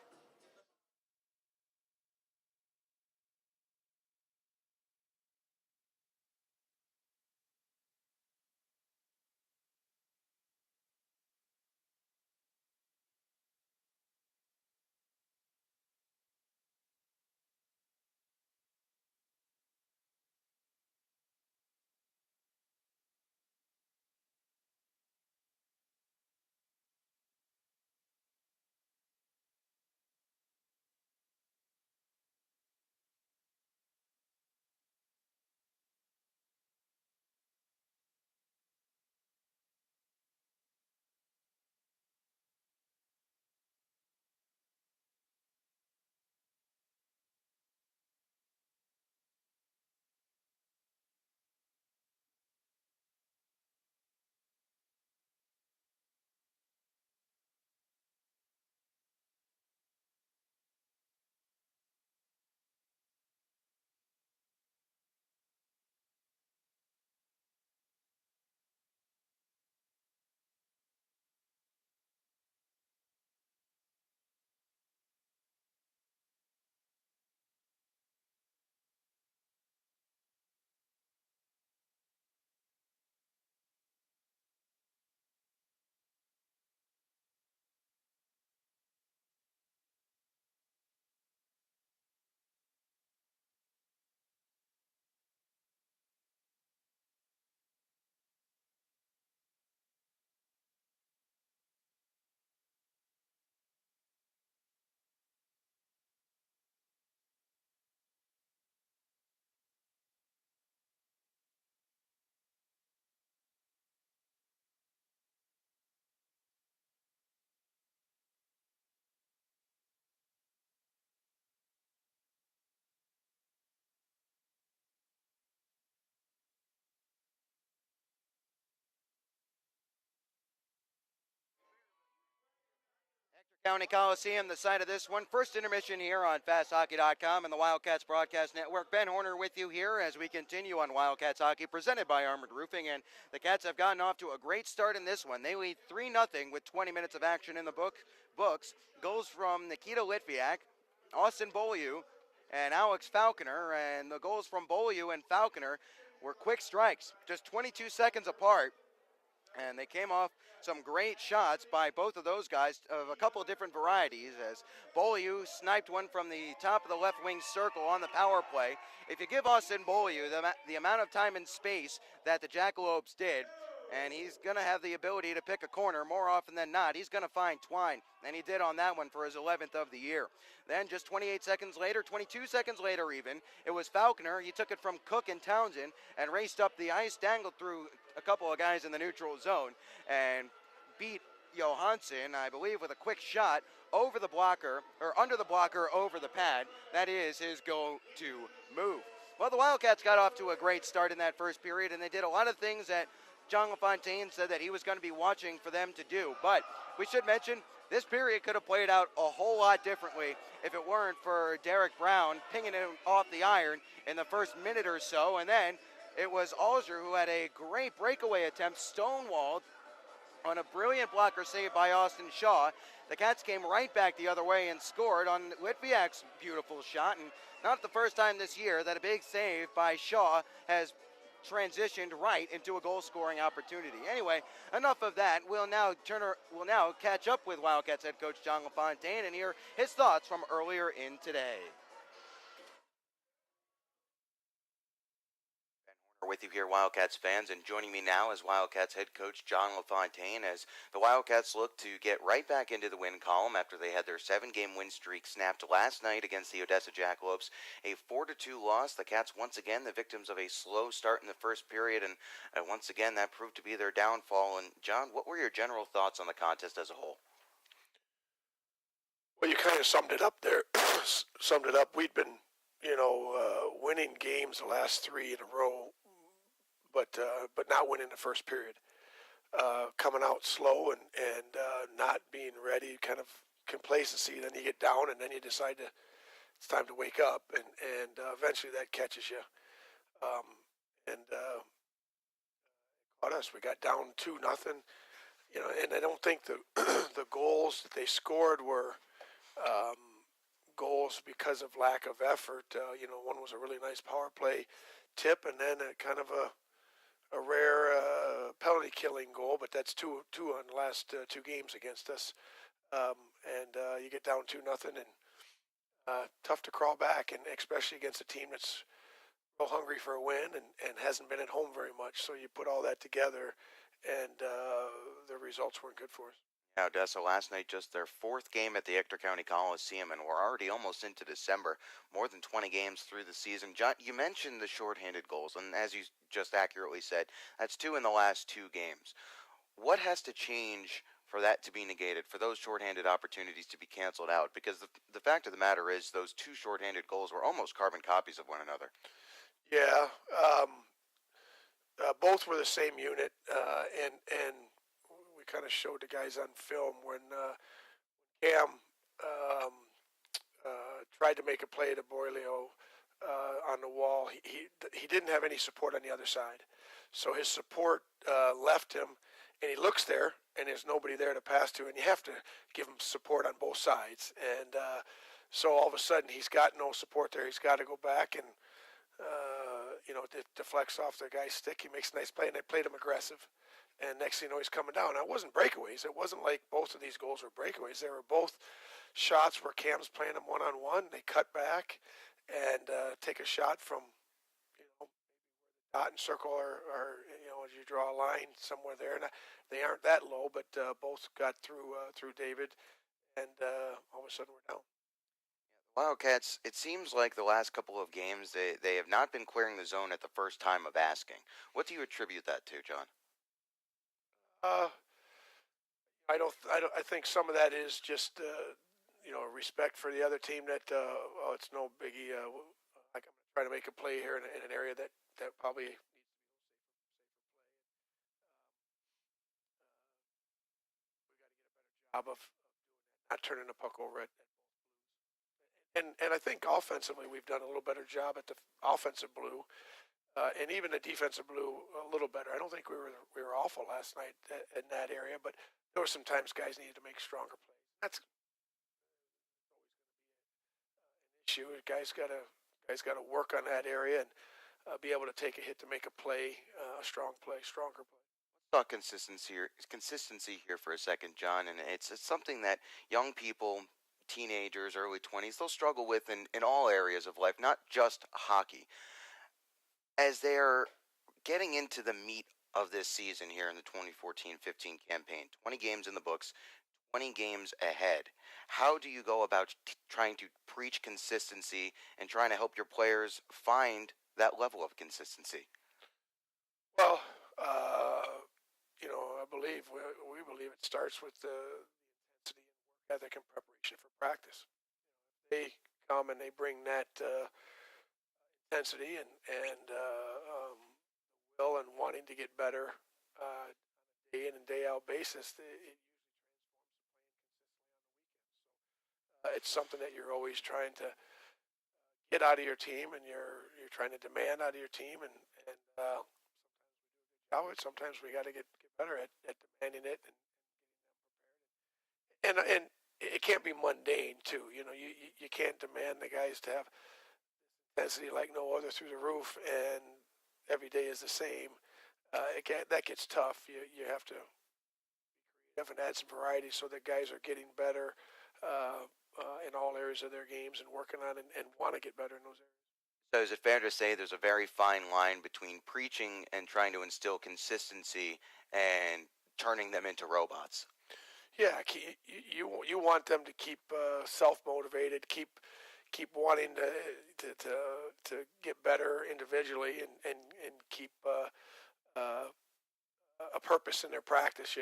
County Coliseum, the site of this one. First intermission here on FastHockey.com and the Wildcats Broadcast Network. Ben Horner with you here as we continue on Wildcats Hockey, presented by Armored Roofing. And the Cats have gotten off to a great start in this one. They lead 3-0 with 20 minutes of action in the books. Goals from Nikita Litviak, Austin Beaulieu, and Alex Falconer. And the goals from Beaulieu and Falconer were quick strikes, just 22 seconds apart. And they came off some great shots by both of those guys of a couple of different varieties, as Beaulieu sniped one from the top of the left wing circle on the power play. If you give Austin Beaulieu the amount of time and space that the Jackalopes did, and he's going to have the ability to pick a corner more often than not. He's going to find Twine, and he did on that one for his 11th of the year. Then just 28 seconds later, 22 seconds later even, it was Falconer. He took it from Cook and Townsend and raced up the ice, dangled through a couple of guys in the neutral zone, and beat Johansson, I believe, with a quick shot over the blocker, or under the blocker over the pad. That is his go-to move. Well, the Wildcats got off to a great start in that first period, and they did a lot of things that John LaFontaine said that he was going to be watching for them to do. But we should mention, this period could have played out a whole lot differently if it weren't for Derek Brown pinging him off the iron in the first minute or so. And then it was Alger who had a great breakaway attempt, stonewalled on a brilliant blocker save by Austin Shaw. The Cats came right back the other way and scored on Litviak's beautiful shot. And not the first time this year that a big save by Shaw has transitioned right into a goal-scoring opportunity. Anyway, enough of that. We'll now catch up with Wildcats head coach John LaFontaine and hear his thoughts from earlier in today. With you here, Wildcats fans, and joining me now is Wildcats head coach John LaFontaine as the Wildcats look to get right back into the win column after they had their 7-game win streak snapped last night against the Odessa Jackalopes. A 4-2 loss. The Cats once again the victims of a slow start in the first period, and once again that proved to be their downfall. And John, what were your general thoughts on the contest as a whole? Well, you kind of summed it up there. Summed it up. We'd been, winning games the last 3 in a row, but not winning the first period. Coming out slow and not being ready, kind of complacency. Then you get down, and then you decide it's time to wake up, and eventually that catches you. Caught us. We got down 2-0. And I don't think the the goals that they scored were goals because of lack of effort. One was a really nice power play tip, and then a kind of a rare penalty killing goal, but that's two on the last 2 games against us. You get down 2-0, and tough to crawl back, and especially against a team that's real hungry for a win and hasn't been at home very much. So you put all that together, and the results weren't good for us. Odessa last night, just their 4th game at the Ector County Coliseum, and we're already almost into December, more than 20 games through the season. John, you mentioned the shorthanded goals, and as you just accurately said, that's 2 in the last 2 games. What has to change for that to be negated, for those shorthanded opportunities to be canceled out? Because the fact of the matter is those 2 shorthanded goals were almost carbon copies of one another. Yeah, both were the same unit, and we kind of showed the guys on film when Cam tried to make a play to Boilio on the wall. He didn't have any support on the other side, so his support left him, and he looks there, and there's nobody there to pass to, and you have to give him support on both sides. And so all of a sudden he's got no support there. He's got to go back and it deflects off the guy's stick. He makes a nice play, and they played him aggressive. And next thing you know, he's coming down. Now, it wasn't breakaways. It wasn't like both of these goals were breakaways. They were both shots where Cam's playing them one-on-one. They cut back and take a shot from, dot and circle or as you draw a line somewhere there. And they aren't that low, but both got through David, and all of a sudden we're down. Wildcats, it seems like the last couple of games, they have not been clearing the zone at the first time of asking. What do you attribute that to, John? I think some of that is just respect for the other team. That it's no biggie. I'm trying to make a play here in an area that probably needs to be we got to get a better job of not turning the puck over at and I think offensively we've done a little better job at the offensive blue. And even the defensive blue a little better. I don't think we were awful last night in that area, but there were some times guys needed to make stronger plays. That's always going to be an issue. Guys got to work on that area and be able to take a hit to make a play, a strong play, stronger play. Let's talk consistency here for a second, John, and it's something that young people, teenagers, early 20s, they'll struggle with in all areas of life, not just hockey. As they're getting into the meat of this season here in the 2014-15 campaign. 20 games in the books, 20 games ahead. How do you go about trying to preach consistency and trying to help your players find that level of consistency? Well, I believe we believe it starts with the intensity and work ethic and preparation for practice. They come and they bring that intensity and will and wanting to get better on a day in and day out basis. It it's something that you're always trying to get out of your team, and you're trying to demand out of your team, and sometimes we got to get better at demanding it, and it can't be mundane too. You can't demand the guys to have intensity like no other through the roof, and every day is the same. That gets tough. You have to have and add some variety so that guys are getting better in all areas of their games and working on and want to get better in those areas. So is it fair to say there's a very fine line between preaching and trying to instill consistency and turning them into robots? Yeah, you want them to keep self motivated, keep wanting to get better individually, and keep a purpose in their practice.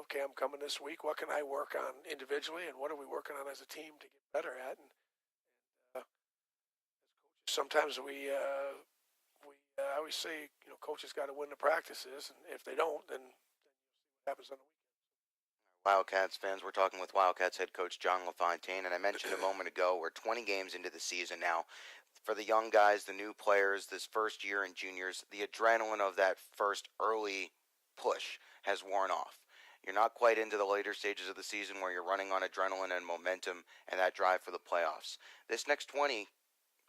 Okay, I'm coming this week. What can I work on individually, and what are we working on as a team to get better at? And sometimes I always say, coaches got to win the practices, and if they don't, then what happens on the weekend? Wildcats fans, we're talking with Wildcats head coach John LaFontaine, and I mentioned a moment ago we're 20 games into the season now. For the young guys, the new players, this first year in juniors, the adrenaline of that first early push has worn off. You're not quite into the later stages of the season where you're running on adrenaline and momentum and that drive for the playoffs. This next 20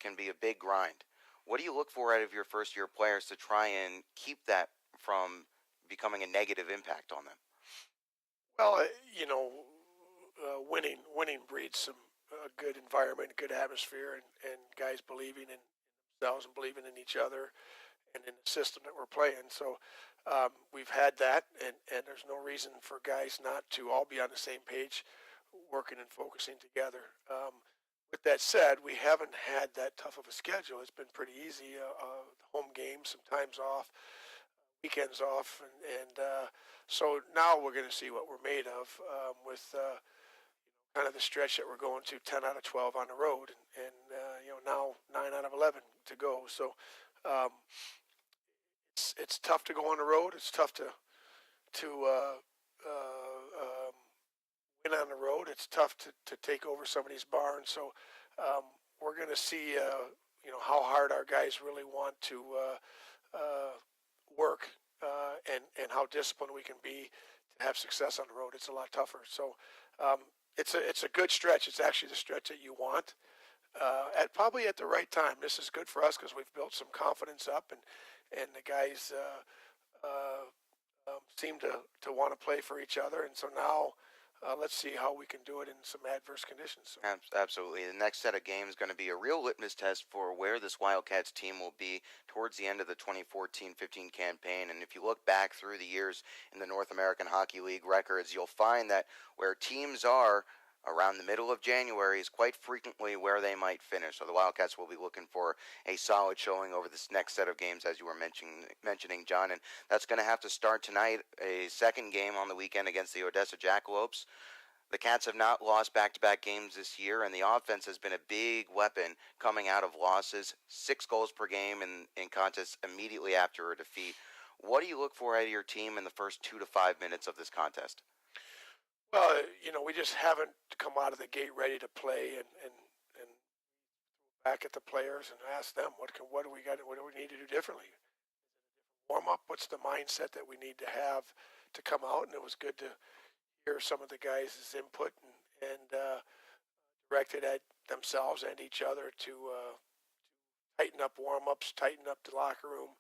can be a big grind. What do you look for out of your first year players to try and keep that from becoming a negative impact on them? Well, winning breeds some good environment, good atmosphere, and guys believing in themselves and believing in each other and in the system that we're playing. So we've had that, and there's no reason for guys not to all be on the same page, working and focusing together. With that said, we haven't had that tough of a schedule. It's been pretty easy. Home games, sometimes off, weekends off, and so now we're going to see what we're made of with kind of the stretch that we're going to 10 out of 12 on the road, and now 9 out of 11 to go. So it's tough to go on the road. It's tough to win on the road. It's tough to take over some of these barns. So we're going to see how hard our guys really want to work and how disciplined we can be to have success on the road. It's a lot tougher. So it's a good stretch. It's actually the stretch that you want probably at the right time. This is good for us because we've built some confidence up, and the guys seem to want to play for each other. And so now let's see how we can do it in some adverse conditions. So. Absolutely. The next set of games is going to be a real litmus test for where this Wildcats team will be towards the end of the 2014-15 campaign. And if you look back through the years in the North American Hockey League records, you'll find that where teams are around the middle of January is quite frequently where they might finish. So the Wildcats will be looking for a solid showing over this next set of games, as you were mentioning, John. And that's going to have to start tonight, a second game on the weekend against the Odessa Jackalopes. The Cats have not lost back-to-back games this year, and the offense has been a big weapon coming out of losses. 6 goals per game in contests immediately after a defeat. What do you look for out of your team in the first 2 to 5 minutes of this contest? Well, we just haven't come out of the gate ready to play, and back at the players and ask them what do we need to do differently. Warm up. What's the mindset that we need to have to come out? And it was good to hear some of the guys' input and directed at themselves and each other to tighten up warm-ups, tighten up the locker room,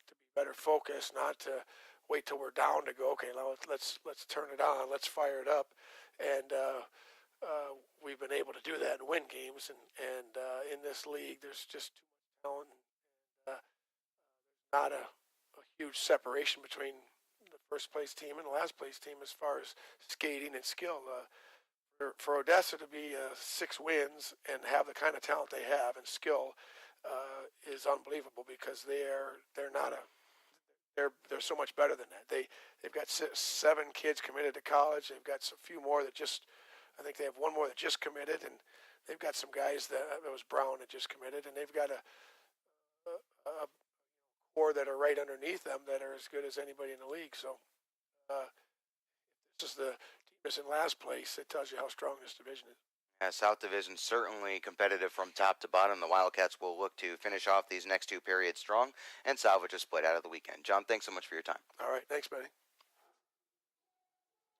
to be better focused, not to wait till we're down to go, okay, now let's turn it on, let's fire it up. And we've been able to do that and win games. And in this league, there's just too much talent. And, not a huge separation between the first place team and the last place team as far as skating and skill. For Odessa to be 6 wins and have the kind of talent they have and skill is unbelievable, because they're not a they're so much better than that. They've got 7 kids committed to college. They've got a few more that just, I think they have one more that just committed, and they've got some guys that was Brown that just committed, and they've got a core that are right underneath them that are as good as anybody in the league. So this is the team that's in last place. It tells you how strong this division is. South Division certainly competitive from top to bottom. The Wildcats will look to finish off these next 2 periods strong and salvage a split out of the weekend. John, thanks so much for your time. All right, thanks, Benny.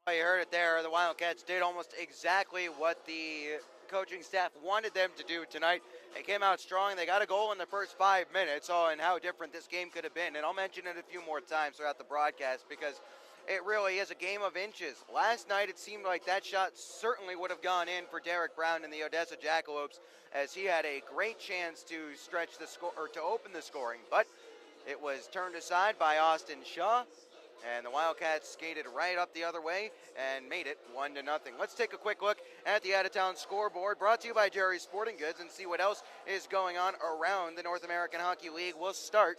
Well, you heard it there. The Wildcats did almost exactly what the coaching staff wanted them to do tonight. They came out strong. They got a goal in the first 5 minutes. Oh, and how different this game could have been. And I'll mention it a few more times throughout the broadcast, because it really is a game of inches. Last night, it seemed like that shot certainly would have gone in for Derek Brown and the Odessa Jackalopes, as he had a great chance to stretch the score, or to open the scoring, but it was turned aside by Austin Shaw, and the Wildcats skated right up the other way and made it 1-0. Let's take a quick look at the out-of-town scoreboard, brought to you by Jerry's Sporting Goods, and see what else is going on around the North American Hockey League. We'll start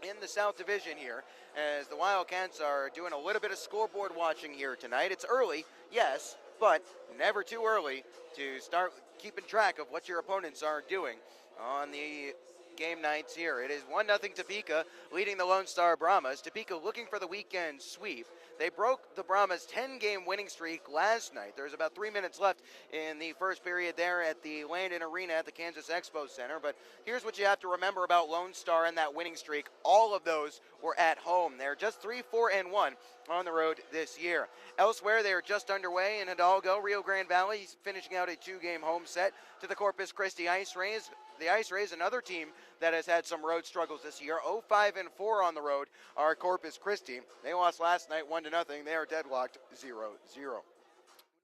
in the South Division here, as the Wildcats are doing a little bit of scoreboard watching here tonight. It's early, yes, but never too early to start keeping track of what your opponents are doing on the game nights here. It is 1-0 Topeka leading the Lone Star Brahmas. Topeka looking for the weekend sweep. They broke the Brahmas' 10-game winning streak last night. There's about 3 minutes left in the first period there at the Landon Arena at the Kansas Expo Center. But here's what you have to remember about Lone Star and that winning streak. All of those were at home. They're just 3-4-1 on the road this year. Elsewhere, they are just underway in Hidalgo. Rio Grande Valley finishing out a 2-game home set to the Corpus Christi Ice Rays. The Ice Rays, another team that has had some road struggles this year, 0-5-4 on the road, are Corpus Christi. They lost last night 1-0. They are deadlocked 0-0.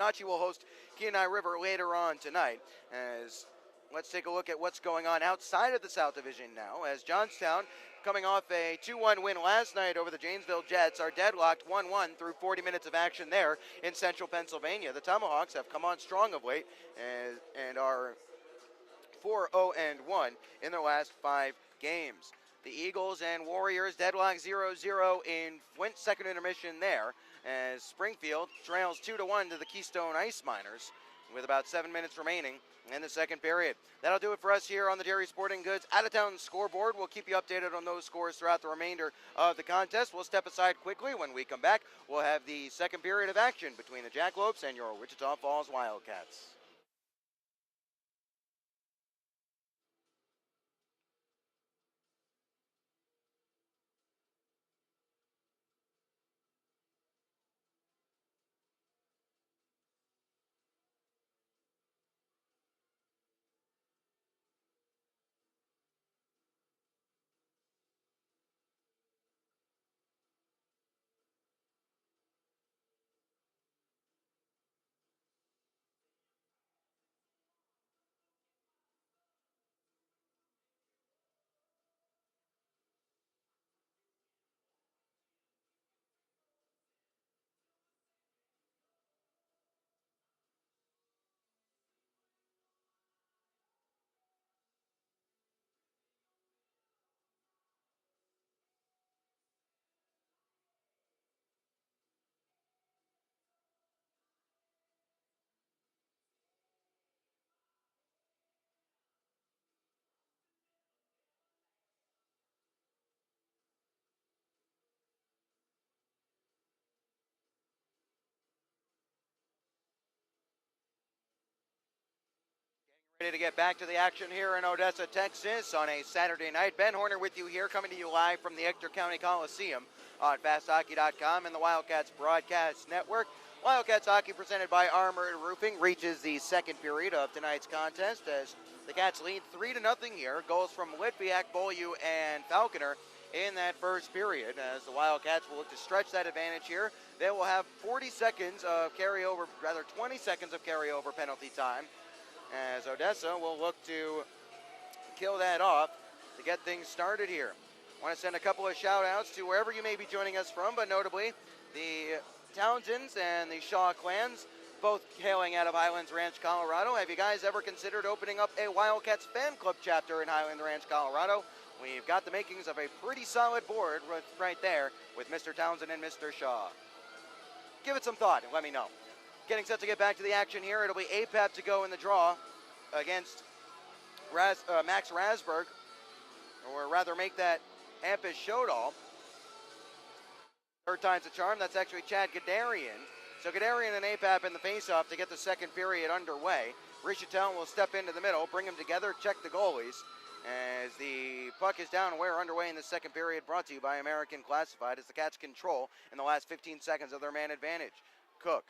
Nachi will host Kenai River later on tonight. As let's take a look at what's going on outside of the South Division now, as Johnstown, coming off a 2-1 win last night over the Janesville Jets, are deadlocked 1-1 through 40 minutes of action there in central Pennsylvania. The Tomahawks have come on strong of late and are 4-0-1 in their last 5 games. The Eagles and Warriors deadlock 0-0 in Flint's second intermission there, as Springfield trails 2-1 to the Keystone Ice Miners with about 7 minutes remaining in the second period. That'll do it for us here on the Dairy Sporting Goods out-of-town scoreboard. We'll keep you updated on those scores throughout the remainder of the contest. We'll step aside quickly. When we come back, we'll have the second period of action between the Jackalopes and your Wichita Falls Wildcats. Ready to get back to the action here in Odessa, Texas on a Saturday night. Ben Horner with you here, coming to you live from the Ector County Coliseum on FastHockey.com and the Wildcats Broadcast Network. Wildcats hockey presented by Armored Roofing reaches the second period of tonight's contest as the Cats lead 3-0 here. Goals from Litviak, Beaulieu, and Falconer in that first period. As the Wildcats will look to stretch that advantage here, they will have 20 seconds of carryover penalty time, as Odessa will look to kill that off to get things started here. Want to send a couple of shout-outs to wherever you may be joining us from, but notably the Townsends and the Shaw clans, both hailing out of Highlands Ranch, Colorado. Have you guys ever considered opening up a Wildcats fan club chapter in Highland Ranch, Colorado? We've got the makings of a pretty solid board right there with Mr. Townsend and Mr. Shaw. Give it some thought and let me know. Getting set to get back to the action here. It'll be APAP to go in the draw against Max Rasberg, or rather make that Hampus Shodal. Third time's a charm. That's actually Chad Gadarian. So Gadarian and APAP in the face-off to get the second period underway. Richetel will step into the middle, bring them together, check the goalies. As the puck is down, we're underway in the second period, brought to you by American Classified as the Cats control in the last 15 seconds of their man advantage. Cook.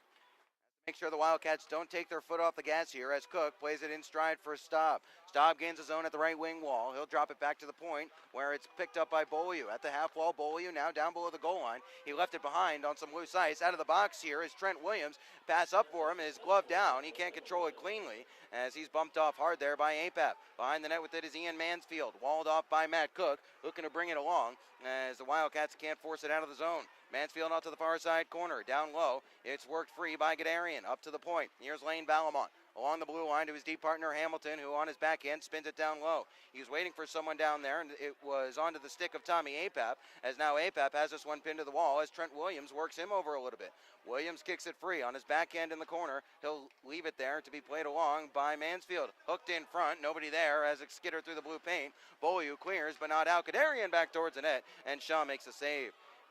Make sure the Wildcats don't take their foot off the gas here as Cook plays it in stride for Staub. Staub gains his own at the right wing wall. He'll drop it back to the point where it's picked up by Beaulieu. At the half wall, Beaulieu now down below the goal line. He left it behind on some loose ice. Out of the box here is Trent Williams. Pass up for him, his glove down. He can't control it cleanly as he's bumped off hard there by APAP. Behind the net with it is Ian Mansfield. Walled off by Matt Cook, looking to bring it along as the Wildcats can't force it out of the zone. Mansfield out to the far side corner, down low. It's worked free by Gadarian, up to the point. Here's Lane Balamont. Along the blue line to his deep partner Hamilton, who on his backhand spins it down low. He's waiting for someone down there, and it was onto the stick of Tommy APAP, as now APAP has this one pinned to the wall as Trent Williams works him over a little bit. Williams kicks it free on his backhand in the corner. He'll leave it there to be played along by Mansfield. Hooked in front, nobody there as it skittered through the blue paint. Beaulieu clears, but not out. Gadarian back towards the net, and Shaw makes a save.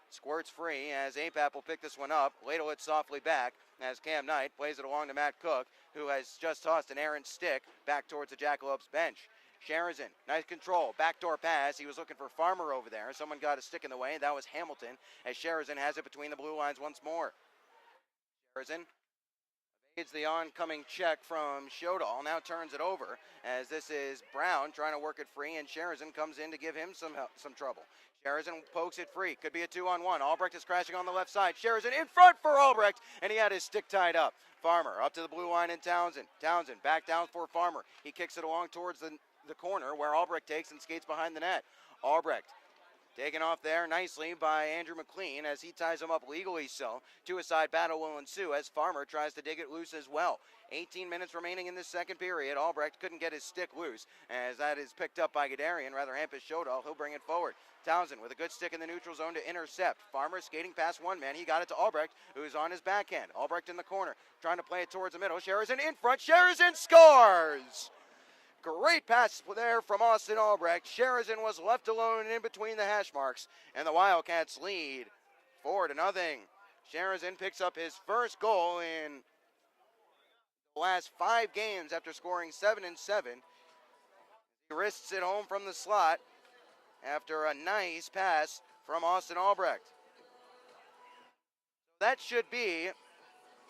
Squirts free as APAP will pick this one up, ladle it softly back as Cam Knight plays it along to Matt Cook, who has just tossed an errant stick back towards the Jackalopes bench. Sherazin, nice control, backdoor pass. He was looking for Farmer over there. Someone got a stick in the way. That was Hamilton as Sherazin has it between the blue lines once more. Sherazin evades the oncoming check from Shodal, now turns it over as this is Brown trying to work it free, and Sherazin comes in to give him some trouble. Sherazin pokes it free. Could be a 2-on-1. Albrecht is crashing on the left side. Sherazin in front for Albrecht, and he had his stick tied up. Farmer up to the blue line in Townsend. Townsend back down for Farmer. He kicks it along towards the corner where Albrecht takes and skates behind the net. Albrecht taken off there nicely by Andrew McLean as he ties him up legally so. Two-a-side battle will ensue as Farmer tries to dig it loose as well. 18 minutes remaining in this second period. Albrecht couldn't get his stick loose as that is picked up by Gadarian, rather Hampus Shodal. He'll bring it forward. Townsend with a good stick in the neutral zone to intercept. Farmer skating past one man. He got it to Albrecht, who's on his backhand. Albrecht in the corner, trying to play it towards the middle. Sherazin in front. Sherazin scores! Great pass there from Austin Albrecht. Sherazin was left alone in between the hash marks, and the Wildcats lead 4-0. Sherazin picks up his first goal in the last 5 games after scoring 7 and 7. He wrists it home from the slot after a nice pass from Austin Albrecht. That should be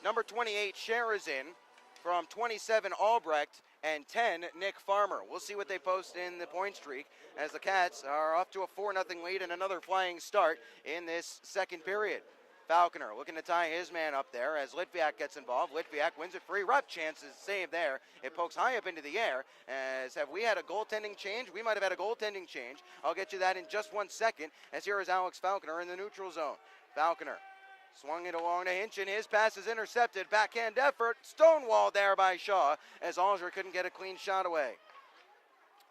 number 28 Sherazin from 27 Albrecht and 10 Nick Farmer. We'll see what they post in the point streak as the Cats are off to a 4-0 lead and another flying start in this second period. Falconer looking to tie his man up there as Litviak gets involved. Litviak wins it free. Rep chances save there. It pokes high up into the air. As have we had a goaltending change? We might have had a goaltending change. I'll get you that in just 1 second as here is Alex Falconer in the neutral zone. Falconer swung it along to Hinchin. His pass is intercepted. Backhand effort. Stonewalled there by Shaw as Alger couldn't get a clean shot away.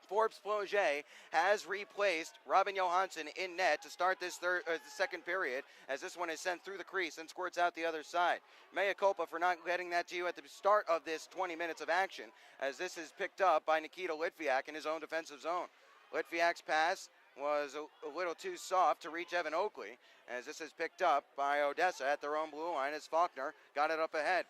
Forbes Ploget has replaced Robin Johansson in net to start this second period as this one is sent through the crease and squirts out the other side. Mea culpa for not getting that to you at the start of this 20 minutes of action as this is picked up by Nikita Litviak in his own defensive zone. Litviak's pass was a little too soft to reach Evan Oakley as this is picked up by Odessa at their own blue line as Faulkner got it up ahead.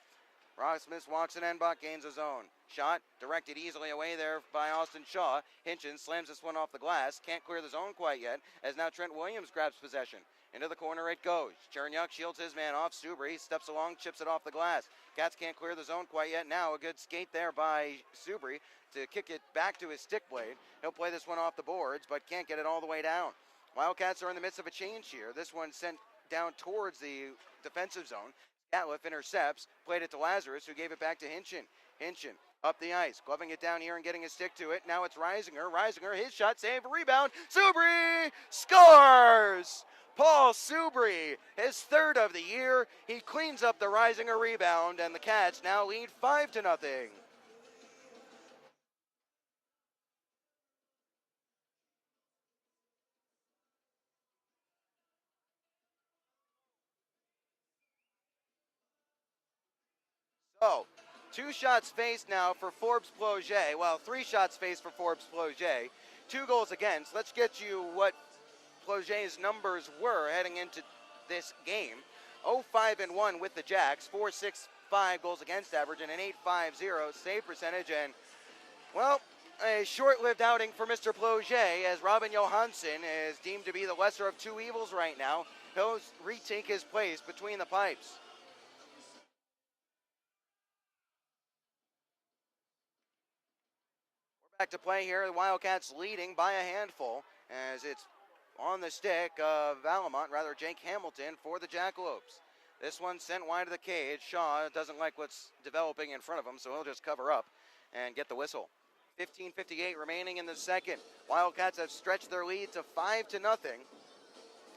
Rossmus walks in and Enbach gains his own. Shot directed easily away there by Austin Shaw. Hinchin slams this one off the glass. Can't clear the zone quite yet as now Trent Williams grabs possession. Into the corner it goes. Chernyuk shields his man off. Subri steps along, chips it off the glass. Cats can't clear the zone quite yet. Now a good skate there by Subri to kick it back to his stick blade. He'll play this one off the boards but can't get it all the way down. Wildcats are in the midst of a change here. This one sent down towards the defensive zone. Gatliff intercepts, played it to Lazarus, who gave it back to Hinchin. Hinchin up the ice, gloving it down here and getting a stick to it. Now it's Reisinger. Reisinger, his shot, save, rebound. Subri scores! Paul Subri, his third of the year. He cleans up the Reisinger rebound, and the Cats now lead 5-0. So, 2 shots faced now for Forbes Ploget. Well, 3 shots faced for Forbes Ploget. 2 goals against. Let's get you what Ploget's numbers were heading into this game. 0-5-1 with the Jacks, 4.65 goals against average, and an 8.50 save percentage. And, well, a short-lived outing for Mr. Ploget, as Robin Johansson is deemed to be the lesser of 2 evils right now. He'll retake his place between the pipes. Back to play here. The Wildcats leading by a handful as it's on the stick of Jake Hamilton for the Jackalopes. This one sent wide of the cage. Shaw doesn't like what's developing in front of him, so he'll just cover up and get the whistle. 15:58 remaining in the second. Wildcats have stretched their lead to 5-0.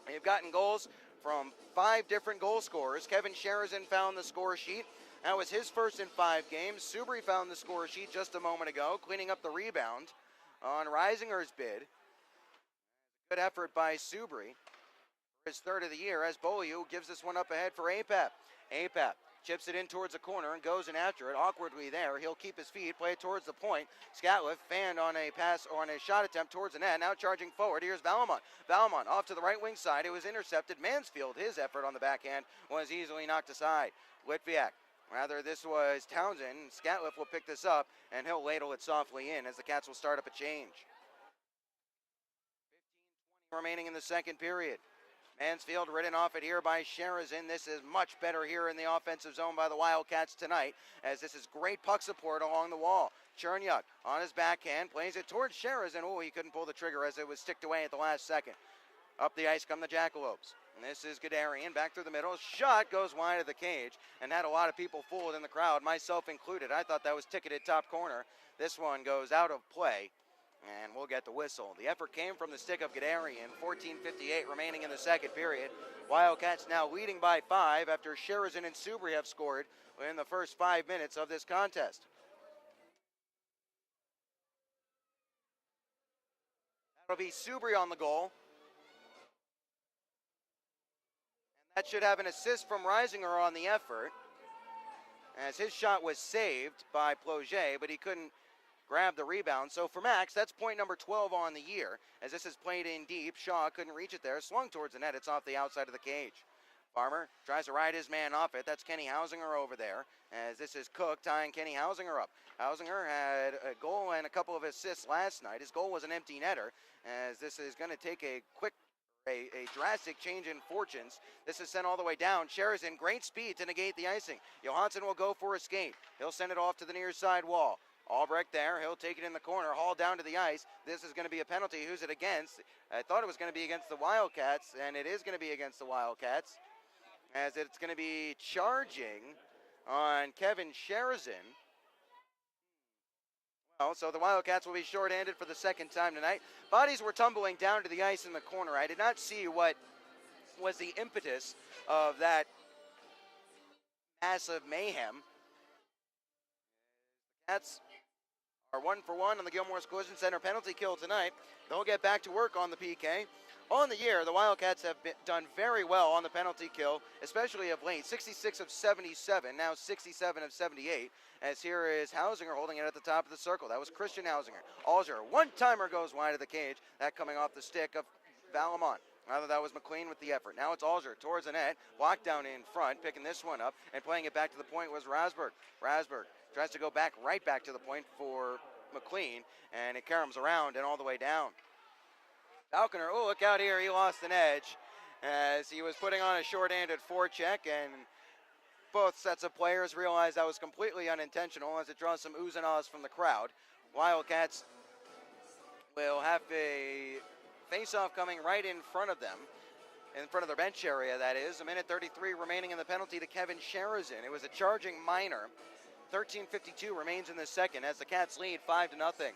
They've gotten goals from 5 different goal scorers. Kevin Sherazin found the score sheet. That was his first in 5 games. Subri found the score sheet just a moment ago, cleaning up the rebound on Reisinger's bid. Good effort by Subri for his third of the year, as Beaulieu gives this one up ahead for Apap. Apap chips it in towards the corner and goes in after it. Awkwardly there. He'll keep his feet, play it towards the point. Scatliff fanned on a pass or on a shot attempt towards the net. Now charging forward. Here's Valamont. Valamont off to the right wing side. It was intercepted. Mansfield, his effort on the backhand was easily knocked aside. Litviak. Rather, this was Townsend. Scatliff will pick this up, and he'll ladle it softly in as the Cats will start up a change. 15:20 remaining in the second period. Mansfield ridden off it here by Sherazin. This is much better here in the offensive zone by the Wildcats tonight, as this is great puck support along the wall. Chernyuk on his backhand, plays it towards Sherazin. Oh, he couldn't pull the trigger as it was sticked away at the last second. Up the ice come the Jackalopes. And this is Guderian back through the middle. Shot goes wide of the cage and had a lot of people fooled in the crowd, myself included. I thought that was ticketed top corner. This one goes out of play, and we'll get the whistle. The effort came from the stick of Guderian. 14:58 remaining in the second period. Wildcats now leading by 5 after Sherazin and Subri have scored in the first 5 minutes of this contest. That'll be Subri on the goal. That should have an assist from Reisinger on the effort, as his shot was saved by Ploget, but he couldn't grab the rebound. So for Max, that's point number 12 on the year, as this is played in deep. Shaw couldn't reach it there, swung towards the net. It's off the outside of the cage. Farmer tries to ride his man off it. That's Kenny Hausinger over there, as this is Cook tying Kenny Hausinger up. Hausinger had a goal and a couple of assists last night. His goal was an empty netter, as this is going to take a drastic change in fortunes. This is sent all the way down. Sherazin, great speed to negate the icing. Johansson will go for a skate. He'll send it off to the near side wall. Albrecht there. He'll take it in the corner, haul down to the ice. This is going to be a penalty. Who's it against? I thought it was going to be against the Wildcats, and it is going to be against the Wildcats, as it's going to be charging on Kevin Sherazin. So the Wildcats will be shorthanded for the second time tonight. Bodies were tumbling down to the ice in the corner. I did not see what was the impetus of that massive mayhem. The Cats are 1 for 1 on the Gilmore's Collision Center penalty kill tonight. They'll get back to work on the PK. On the year, the Wildcats have done very well on the penalty kill, especially of late. 66 of 77, now 67 of 78. As here is Hausinger holding it at the top of the circle. That was Christian Hausinger. Alger, one-timer goes wide of the cage. That coming off the stick of Valamont. Rather, that was McLean with the effort. Now it's Alger towards the net. Walk down in front, picking this one up, and playing it back to the point was Rasberg. Rasberg tries to go back, right back to the point for McLean, and it caroms around and all the way down. Falconer, oh, look out here. He lost an edge as he was putting on a short-handed forecheck, and both sets of players realized that was completely unintentional as it draws some oohs and ahs from the crowd. Wildcats will have a face-off coming right in front of them. in front of their bench area, that is. A minute 33 remaining in the penalty to Kevin Sherazin. It was a charging minor. 13:52 remains in the second as the Cats lead 5-0.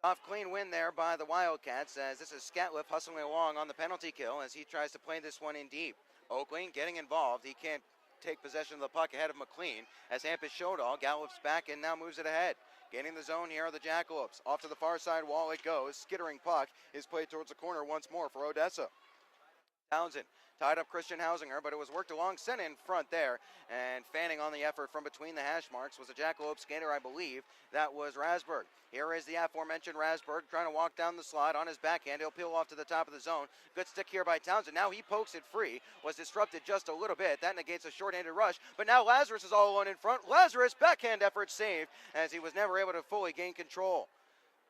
Off clean win there by the Wildcats, as this is Scatliffe hustling along on the penalty kill as he tries to play this one in deep. Oakley getting involved. He can't take possession of the puck ahead of McLean as Hampus Shodall gallops back and now moves it ahead. Gaining the zone here are the Jackalopes. Off to the far side wall it goes. Skittering puck is played towards the corner once more for Odessa. Townsend tied up Christian Hausinger, but it was worked along center in front there, and fanning on the effort from between the hash marks was a Jackalope skater, I believe. That was Rasberg. Here is the aforementioned Rasberg trying to walk down the slide on his backhand. He'll peel off to the top of the zone. Good stick here by Townsend. Now he pokes it free. Was disrupted just a little bit. That negates a shorthanded rush, but now Lazarus is all alone in front. Lazarus, backhand effort saved as he was never able to fully gain control.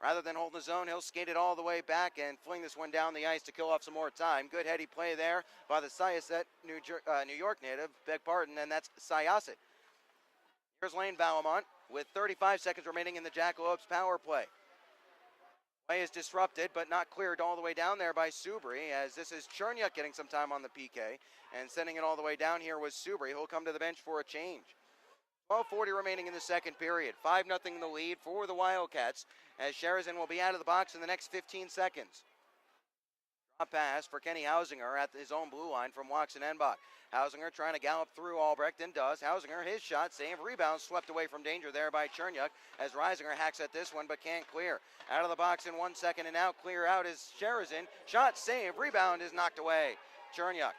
Rather than hold the zone, he'll skate it all the way back and fling this one down the ice to kill off some more time. Good heady play there by the Syosset, New York native, beg pardon, and that's Syosset. Here's Lane Valamont with 35 seconds remaining in the Jackalopes power play. Play is disrupted, but not cleared all the way down there by Subri, as this is Chernyuk getting some time on the PK, and sending it all the way down here was Subri. He'll come to the bench for a change. 12:40 remaining in the second period. 5-0 the lead for the Wildcats, as Sherazin will be out of the box in the next 15 seconds. Drop pass for Kenny Hausinger at his own blue line from Watson Enbach. Hausinger trying to gallop through Albrecht and does. Hausinger, his shot, save, rebound, swept away from danger there by Chernyuk as Reisinger hacks at this one but can't clear. Out of the box in 1 second and out, clear out is Sherazin. Shot, save, rebound is knocked away. Chernyuk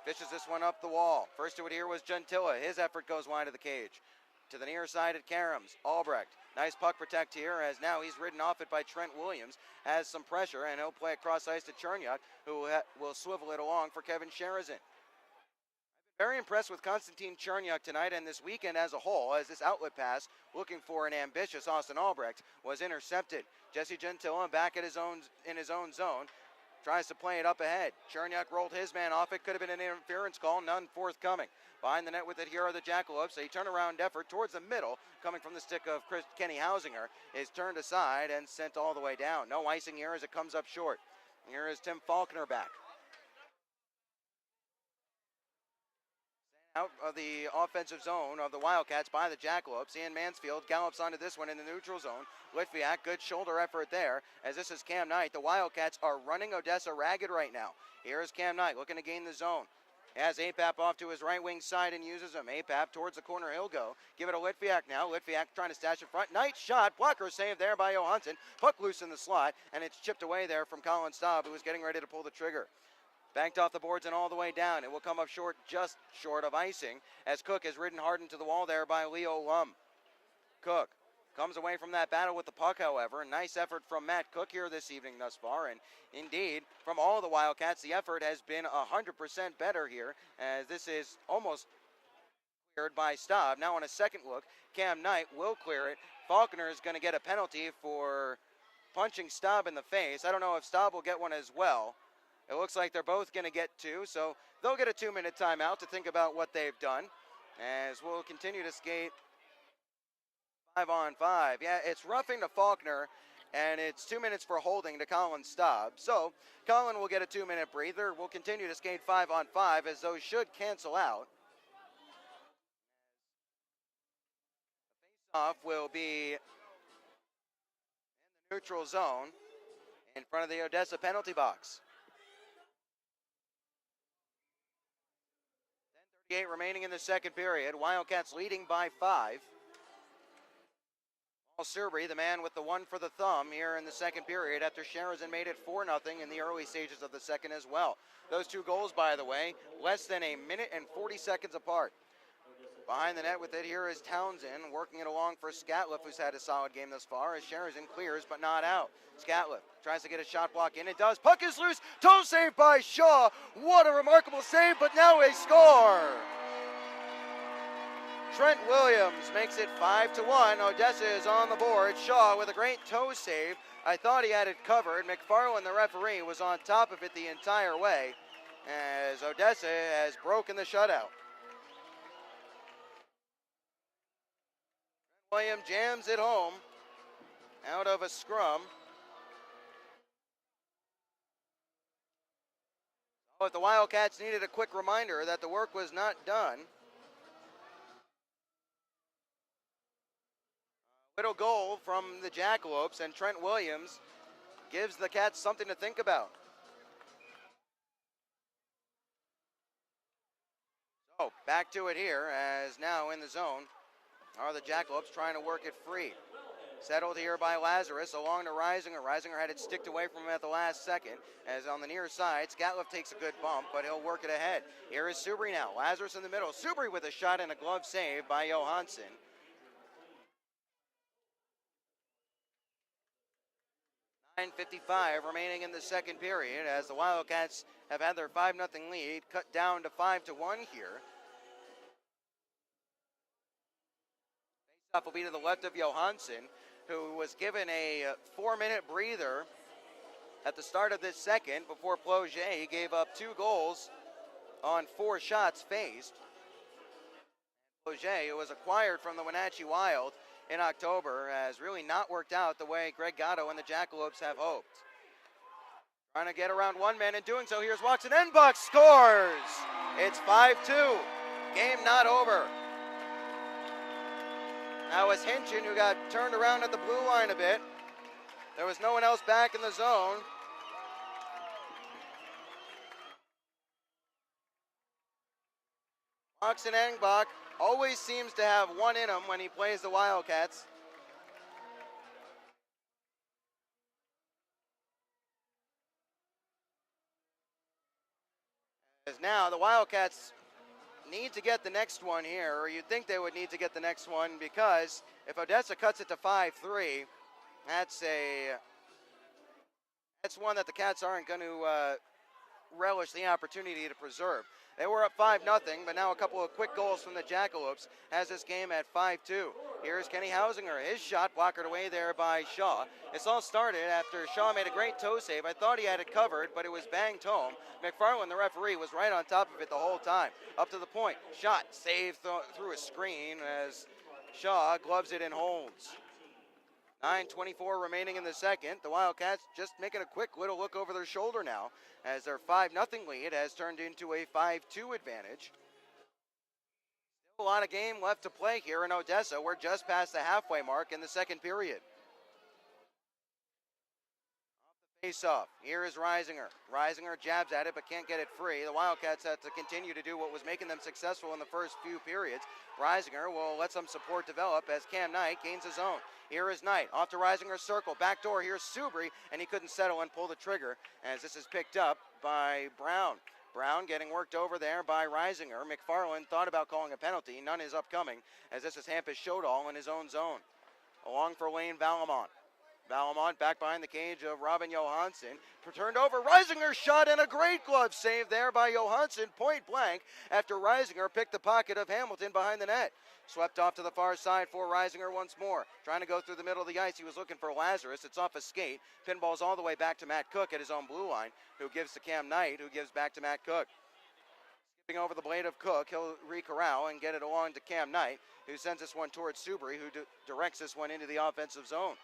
fishes this one up the wall. First to it here was Gentilla. His effort goes wide of the cage. To the near side at Karams. Albrecht. Nice puck protect here as now he's ridden off it by Trent Williams. Has some pressure and he'll play across ice to Chernyuk, who will swivel it along for Kevin Sherazin. Very impressed with Konstantin Chernyuk tonight and this weekend as a whole, as this outlet pass looking for an ambitious Austin Albrecht was intercepted. Jesse Gentilla back at in his own zone. Tries to play it up ahead. Chernyuk rolled his man off. It could have been an interference call, none forthcoming. Behind the net with it here are the Jackalopes. A turnaround effort towards the middle, coming from the stick of Kenny Hausinger, is turned aside and sent all the way down. No icing here as it comes up short. Here is Tim Faulkner back. Out of the offensive zone of the Wildcats by the Jackalopes. Ian Mansfield gallops onto this one in the neutral zone. Litviak, good shoulder effort there, as this is Cam Knight. The Wildcats are running Odessa ragged right now. Here is Cam Knight looking to gain the zone. Has Apap off to his right wing side and uses him. Apap towards the corner, he'll go. Give it to Litviak now. Litviak trying to stash in front. Knight shot, blocker saved there by Johansson. Puck loose in the slot, and it's chipped away there from Colin Staub, who was getting ready to pull the trigger. Banked off the boards and all the way down. It will come up short, just short of icing, as Cook is ridden hard into the wall there by Leo Lum. Cook comes away from that battle with the puck, however. Nice effort from Matt Cook here this evening thus far, and indeed, from all of the Wildcats, the effort has been 100% better here, as this is almost cleared by Staub. Now on a second look, Cam Knight will clear it. Faulkner is going to get a penalty for punching Staub in the face. I don't know if Staub will get one as well. It looks like they're both going to get two, so they'll get a 2-minute timeout to think about what they've done, as we'll continue to skate 5-on-5. Yeah, it's roughing to Faulkner, and it's 2 minutes for holding to Colin Staub. So Colin will get a 2-minute breather. We'll continue to skate 5-on-5, as those should cancel out. The face-off will be in the neutral zone in front of the Odessa penalty box. 10:38 remaining in the second period. Wildcats leading by 5. Paul Surbury, the man with the one for the thumb here in the second period, after Sherazin made it 4-0 in the early stages of the second as well. Those two goals, by the way, less than a minute and 40 seconds apart. Behind the net with it here is Townsend, working it along for Scatliffe, who's had a solid game thus far, as Sherazin clears but not out. Scatliffe tries to get a shot block in. It does. Puck is loose. Toe save by Shaw. What a remarkable save, but now a score. Trent Williams makes it 5-1. Odessa is on the board. Shaw with a great toe save. I thought he had it covered. McFarland, the referee, was on top of it the entire way, as Odessa has broken the shutout. Williams jams it home, out of a scrum. But the Wildcats needed a quick reminder that the work was not done. Little goal from the Jackalopes, and Trent Williams gives the Cats something to think about. So back to it here, as now in the zone are the Jackalopes trying to work it free. Settled here by Lazarus along to Reisinger. Reisinger had it sticked away from him at the last second. As on the near side, Scatliff takes a good bump, but he'll work it ahead. Here is Subri now. Lazarus in the middle. Subri with a shot and a glove save by Johansson. 9:55 remaining in the second period as the Wildcats have had their 5-0 lead cut down to 5-1 here. Faceoff will be to the left of Johansson, who was given a 4-minute breather at the start of this second before Ploget gave up 2 goals on 4 shots faced. Ploget, who was acquired from the Wenatchee Wild in October, has really not worked out the way Greg Gatto and the Jackalopes have hoped. Trying to get around one man, and doing so, here's Watson, and Buck scores! It's 5-2, game not over. Now it's Hinchin who got turned around at the blue line a bit. There was no one else back in the zone. Watson Engbach always seems to have one in him when he plays the Wildcats. As now the Wildcats need to get the next one here, or you'd think they would need to get the next one, because if Odessa cuts it to 5-3, that's one that the Cats aren't going to relish the opportunity to preserve. They were up 5-0, but now a couple of quick goals from the Jackalopes has this game at 5-2. Here's Kenny Hausinger. His shot blockered away there by Shaw. This all started after Shaw made a great toe save. I thought he had it covered, but it was banged home. McFarland, the referee, was right on top of it the whole time. Up to the point. Shot saved through a screen as Shaw gloves it and holds. 9:24 remaining in the second. The Wildcats just making a quick little look over their shoulder now, as their 5-0 lead has turned into a 5-2 advantage. Still a lot of game left to play here in Odessa. We're just past the halfway mark in the second period. Face-off. Here is Reisinger. Reisinger jabs at it but can't get it free. The Wildcats have to continue to do what was making them successful in the first few periods. Reisinger will let some support develop as Cam Knight gains his own. Here is Knight. Off to Reisinger's circle. Back door. Here's Subri, and he couldn't settle and pull the trigger as this is picked up by Brown. Brown getting worked over there by Reisinger. McFarland thought about calling a penalty. None is upcoming as this is Hampus Shodall in his own zone. Along for Lane Valamont. Valamont back behind the cage of Robin Johansson. Turned over. Reisinger's shot and a great glove save there by Johansson, point blank, after Reisinger picked the pocket of Hamilton behind the net. Swept off to the far side for Reisinger once more. Trying to go through the middle of the ice. He was looking for Lazarus. It's off a skate. Pinballs all the way back to Matt Cook at his own blue line, who gives to Cam Knight, who gives back to Matt Cook. Skipping over the blade of Cook, he'll re-corral and get it along to Cam Knight, who sends this one towards Subri, who directs this one into the offensive zone.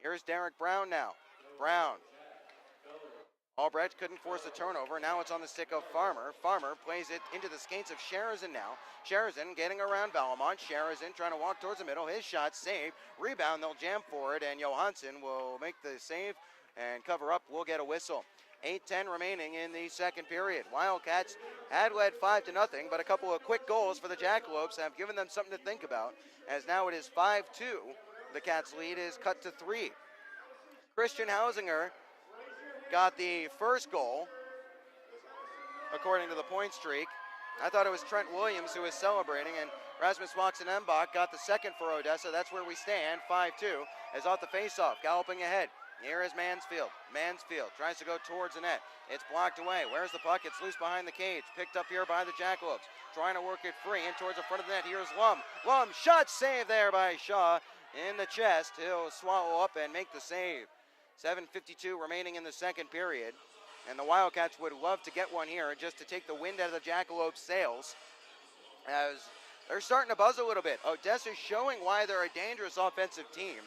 Here's Derek Brown now. Brown. Albrecht couldn't force the turnover. Now it's on the stick of Farmer. Farmer plays it into the skates of Sherazin now. Sherazin getting around Valamont. Sherazin trying to walk towards the middle. His shot saved. Rebound, they'll jam for it, and Johansson will make the save and cover up. We'll get a whistle. 8:10 remaining in the second period. Wildcats had led 5-0, but a couple of quick goals for the Jackalopes have given them something to think about, as now it is 5-2. The Cats' lead is cut to 3. Christian Hausinger got the first goal, according to the point streak. I thought it was Trent Williams who was celebrating, and Rasmus Watson-Embach got the second for Odessa. That's where we stand, 5-2, as off the faceoff, galloping ahead. Here is Mansfield. Mansfield tries to go towards the net. It's blocked away. Where's the puck? It's loose behind the cage. Picked up here by the Jackalopes. Trying to work it free and towards the front of the net. Here's Lum. Lum, shot saved there by Shaw in the chest. He'll swallow up and make the save. 7:52 remaining in the second period. And the Wildcats would love to get one here just to take the wind out of the Jackalopes' sails, as they're starting to buzz a little bit. Odessa's showing why they're a dangerous offensive team.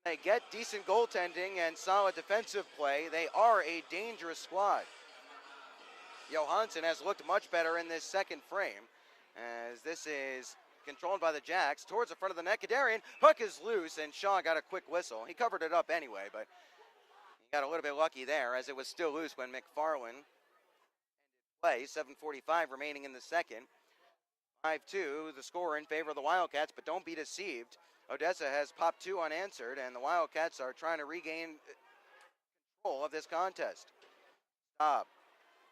They get decent goaltending and solid defensive play. They are a dangerous squad. Johansson has looked much better in this second frame, as this is controlled by the Jacks towards the front of the net. Kadarian, puck is loose, and Shaw got a quick whistle. He covered it up anyway, but he got a little bit lucky there, as it was still loose when McFarland play. 7:45 remaining in the second. 5-2, the score in favor of the Wildcats, but don't be deceived. Odessa has popped 2 unanswered, and the Wildcats are trying to regain control of this contest. Stop.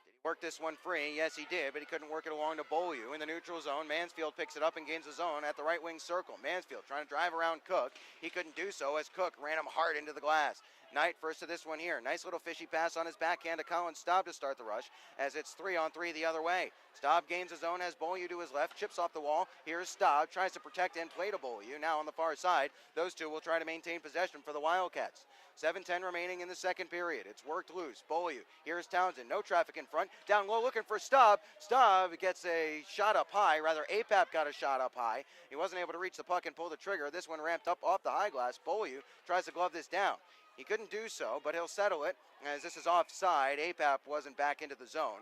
Did he work this one free? Yes, he did, but he couldn't work it along to Beaulieu in the neutral zone. Mansfield picks it up and gains the zone at the right wing circle. Mansfield trying to drive around Cook. He couldn't do so as Cook ran him hard into the glass. Knight first to this one here. Nice little fishy pass on his backhand to Colin Staub to start the rush, as it's 3-on-3 the other way. Staub gains his own, has Beaulieu to his left, chips off the wall. Here's Staub, tries to protect and play to Beaulieu. Now on the far side, those two will try to maintain possession for the Wildcats. 7:10 remaining in the second period. It's worked loose. Beaulieu. Here's Townsend. No traffic in front. Down low looking for Staub. Staub gets a shot up high. Rather, APAP got a shot up high. He wasn't able to reach the puck and pull the trigger. This one ramped up off the high glass. Beaulieu tries to glove this down. He couldn't do so, but he'll settle it, as this is offside. APAP wasn't back into the zone,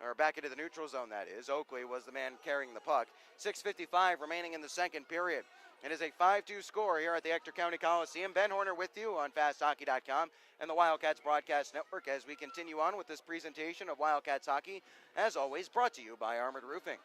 or back into the neutral zone, that is. Oakley was the man carrying the puck. 6:55 remaining in the second period. It is a 5-2 score here at the Ector County Coliseum. Ben Horner with you on FastHockey.com and the Wildcats Broadcast Network as we continue on with this presentation of Wildcats Hockey, as always brought to you by Armored Roofing.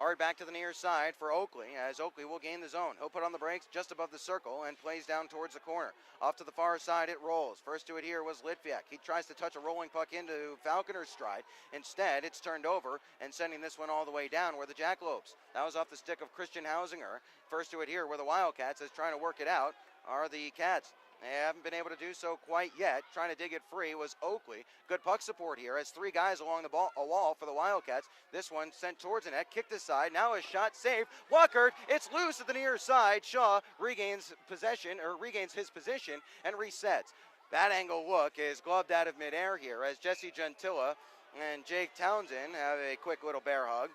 Hard back to the near side for Oakley, as Oakley will gain the zone. He'll put on the brakes just above the circle and plays down towards the corner. Off to the far side, it rolls. First to it here was Litviak. He tries to touch a rolling puck into Falconer's stride. Instead, it's turned over and sending this one all the way down where the Jackalopes. That was off the stick of Christian Hausinger. First to it here where the Wildcats is trying to work it out are the Cats. They haven't been able to do so quite yet. Trying to dig it free was Oakley. Good puck support here as 3 guys along the wall for the Wildcats. This one sent towards the net, kicked aside. Now a shot saved. Walker, it's loose at the near side. Shaw regains possession, or regains his position and resets. That angle look is gloved out of midair here as Jesse Gentilla and Jake Townsend have a quick little bear hug.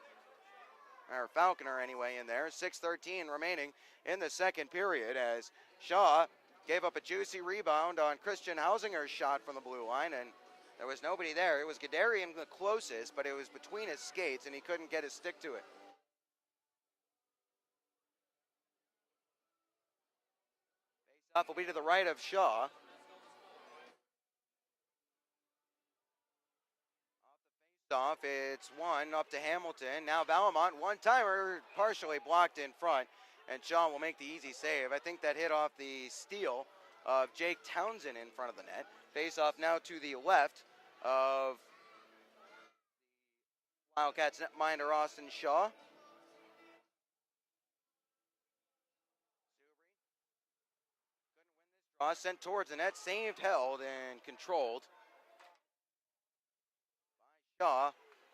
Or Falconer anyway in there. 6:13 remaining in the second period as Shaw gave up a juicy rebound on Christian Hausinger's shot from the blue line, and there was nobody there. It was Gadarian the closest, but it was between his skates, and he couldn't get his stick to it. Face-off will be to the right of Shaw. Off, it's one up to Hamilton. Now Valamont, one-timer, partially blocked in front. And Shaw will make the easy save. I think that hit off the steal of Jake Townsend in front of the net. Face off now to the left of Wildcats netminder Austin Shaw. Draw sent towards the net, saved, held, and controlled by Shaw,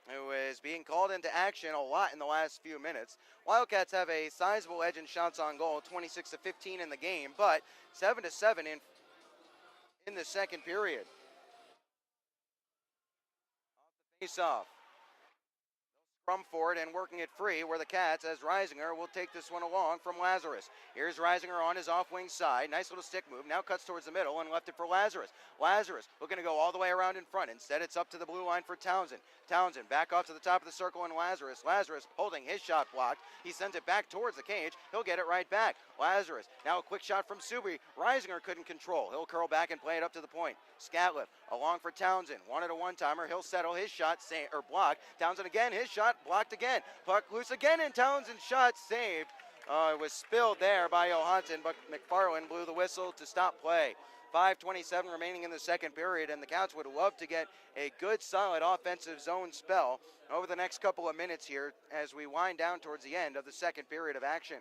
who is being called into action a lot in the last few minutes. Wildcats have a sizable edge in shots on goal, 26-15 in the game, but 7-7 in the second period. Face-off. From for it and working it free where the Cats, as Reisinger will take this one along from Lazarus. Here's Reisinger on his off-wing side. Nice little stick move. Now cuts towards the middle and left it for Lazarus. Lazarus looking to go all the way around in front. Instead, it's up to the blue line for Townsend. Townsend back off to the top of the circle and Lazarus. Lazarus holding his shot blocked. He sends it back towards the cage. He'll get it right back. Lazarus. Now a quick shot from Subi. Reisinger couldn't control. He'll curl back and play it up to the point. Scatliff along for Townsend. Wanted a one-timer. He'll settle his shot blocked. Townsend again. His shot blocked again. Puck loose again, and Townsend's shot saved. It was spilled there by Johansson, but McFarland blew the whistle to stop play. 5:27 remaining in the second period, and the Cats would love to get a good, solid offensive zone spell over the next couple of minutes here as we wind down towards the end of the second period of action.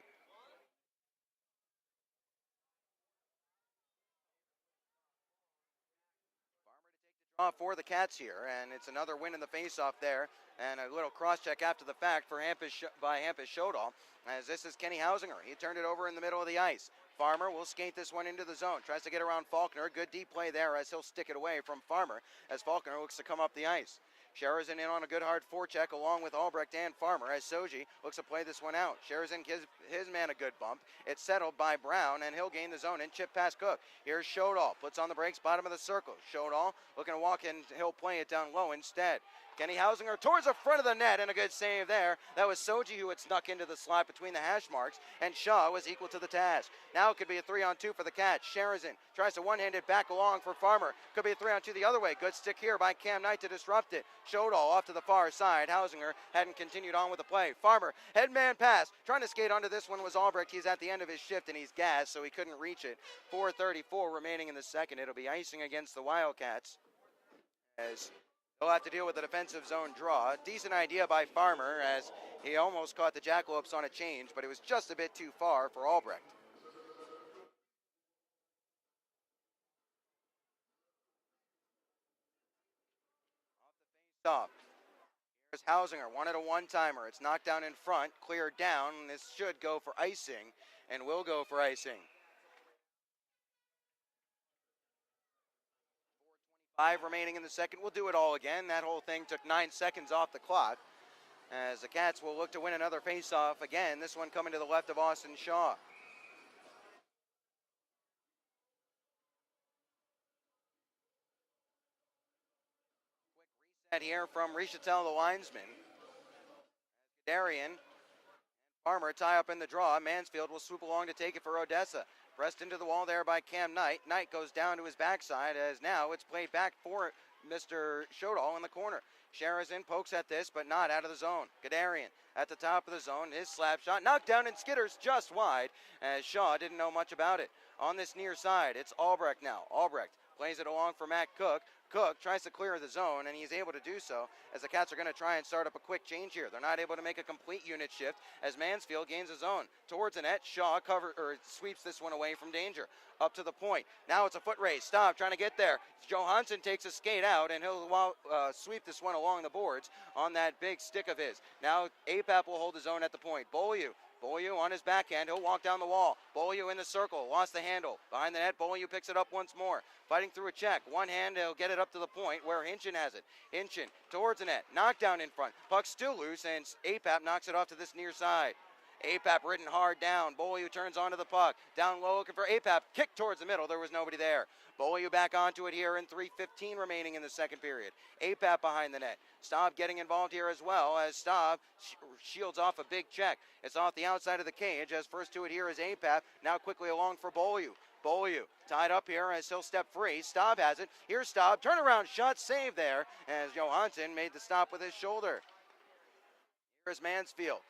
For the Cats here, and it's another win in the face-off there, and a little cross-check after the fact for by Hampus Shodal, as this is Kenny Hausinger. He turned it over in the middle of the ice. Farmer will skate this one into the zone, tries to get around Faulkner. Good deep play there as he'll stick it away from Farmer as Faulkner looks to come up the ice. Sherazin in on a good hard forecheck along with Albrecht and Farmer as Soji looks to play this one out. Sherazin gives his man a good bump. It's settled by Brown, and he'll gain the zone and chip past Cook. Here's Shodall, puts on the brakes, bottom of the circle. Shodall looking to walk in, he'll play it down low instead. Kenny Hausinger towards the front of the net, and a good save there. That was Soji who had snuck into the slot between the hash marks, and Shaw was equal to the task. Now it could be a 3-on-2 for the Cats. Sherazin tries to one-handed back along for Farmer. Could be a 3-on-2 the other way. Good stick here by Cam Knight to disrupt it. Shodall off to the far side. Hausinger hadn't continued on with the play. Farmer, headman pass. Trying to skate onto this one was Albrecht. He's at the end of his shift, and he's gassed, so he couldn't reach it. 4:34 remaining in the second. It'll be icing against the Wildcats, as he'll have to deal with the defensive zone draw. Decent idea by Farmer, as he almost caught the Jackalopes on a change, but it was just a bit too far for Albrecht. Off. Here's Hausinger, wanted a one-timer. It's knocked down in front, cleared down. This should go for icing, and will go for icing. 4:25 remaining in the second. We'll do it all again. That whole thing took 9 seconds off the clock, as the Cats will look to win another face-off again. This one coming to the left of Austin Shaw. Here from Richetel, the linesman. Darian, Farmer tie up in the draw. Mansfield will swoop along to take it for Odessa. Pressed into the wall there by Cam Knight. Knight goes down to his backside, as now it's played back for Mr. Shodall in the corner. Sherazin pokes at this, but not out of the zone. Gadarian at the top of the zone. His slap shot knocked down and skitters just wide, as Shaw didn't know much about it. On this near side, it's Albrecht now. Albrecht plays it along for Matt Cook. Cook tries to clear the zone, and he's able to do so, as the Cats are going to try and start up a quick change here. They're not able to make a complete unit shift, as Mansfield gains a zone. Towards the net, Shaw sweeps this one away from danger. Up to the point. Now it's a foot race. Stop trying to get there. Johansson takes a skate out, and he'll sweep this one along the boards on that big stick of his. Now APAP will hold his own at the point. Beaulieu on his backhand. He'll walk down the wall. Beaulieu in the circle. Lost the handle. Behind the net, Beaulieu picks it up once more. Fighting through a check. One hand, he'll get it up to the point where Hinchin has it. Hinchin towards the net. Knockdown in front. Puck still loose, and APAP knocks it off to this near side. APAP ridden hard down. Beaulieu turns onto the puck. Down low looking for APAP. Kick towards the middle. There was nobody there. Beaulieu back onto it here in 3:15 remaining in the second period. APAP behind the net. Staub getting involved here as well, as Staub shields off a big check. It's off the outside of the cage, as first to it here is APAP. Now quickly along for Beaulieu. Beaulieu tied up here as he'll step free. Staub has it. Here's Staub. Turnaround shot save there, as Johansson made the stop with his shoulder. Here's Mansfield.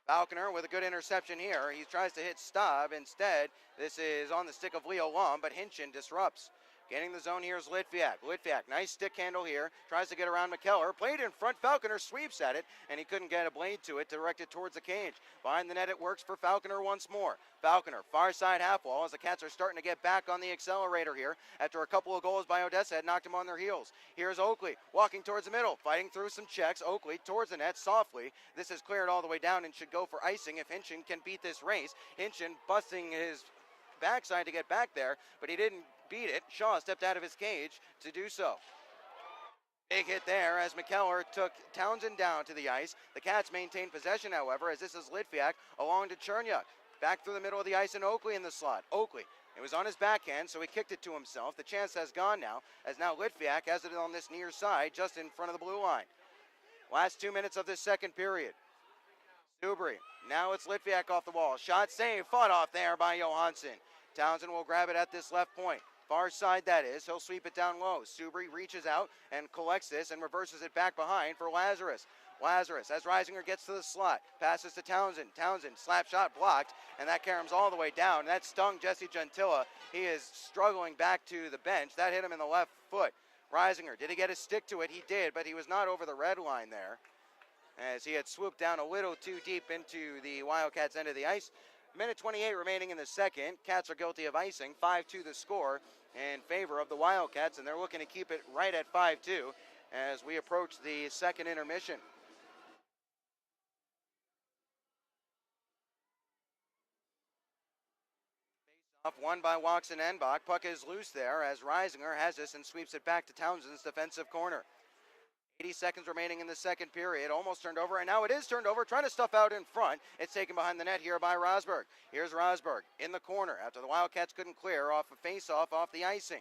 Falconer with a good interception here. He tries to hit Staub. Instead, this is on the stick of Leo Lum, but Hinchin disrupts. Getting the zone here is Litviak. Litviak, nice stick handle here. Tries to get around McKellar. Played in front. Falconer sweeps at it, and he couldn't get a blade to it, directed towards the cage. Behind the net, it works for Falconer once more. Falconer, far side half wall, as the Cats are starting to get back on the accelerator here after a couple of goals by Odessa had knocked them on their heels. Here's Oakley walking towards the middle, fighting through some checks. Oakley towards the net softly. This is cleared all the way down and should go for icing if Hinchin can beat this race. Hinchin busting his backside to get back there, but he didn't beat it. Shaw stepped out of his cage to do so. Big hit there as McKellar took Townsend down to the ice. The Cats maintain possession, however, as this is Litviak along to Chernyuk. Back through the middle of the ice, and Oakley in the slot. Oakley, it was on his backhand, so he kicked it to himself. The chance has gone now, as now Litviak has it on this near side, just in front of the blue line. Last 2 minutes of this second period. Subri, now it's Litviak off the wall. Shot saved, fought off there by Johansson. Townsend will grab it at this left point. Far side that is. He'll sweep it down low. Subri reaches out and collects this and reverses it back behind for Lazarus. Lazarus, as Reisinger gets to the slot, passes to Townsend. Townsend, slap shot blocked, and that caroms all the way down. That stung Jesse Gentilla. He is struggling back to the bench. That hit him in the left foot. Reisinger, did he get a stick to it? He did, but he was not over the red line there, as he had swooped down a little too deep into the Wildcats' end of the ice. Minute 28 remaining in the second. Cats are guilty of icing. 5-2 the score in favor of the Wildcats, and they're looking to keep it right at 5-2 as we approach the second intermission. Off won by Watson Enbach. Puck is loose there as Reisinger has this and sweeps it back to Townsend's defensive corner. 80 seconds remaining in the second period. Almost turned over, and now it is turned over. Trying to stuff out in front. It's taken behind the net here by Rosberg. Here's Rosberg in the corner after the Wildcats couldn't clear off a face-off off the icing.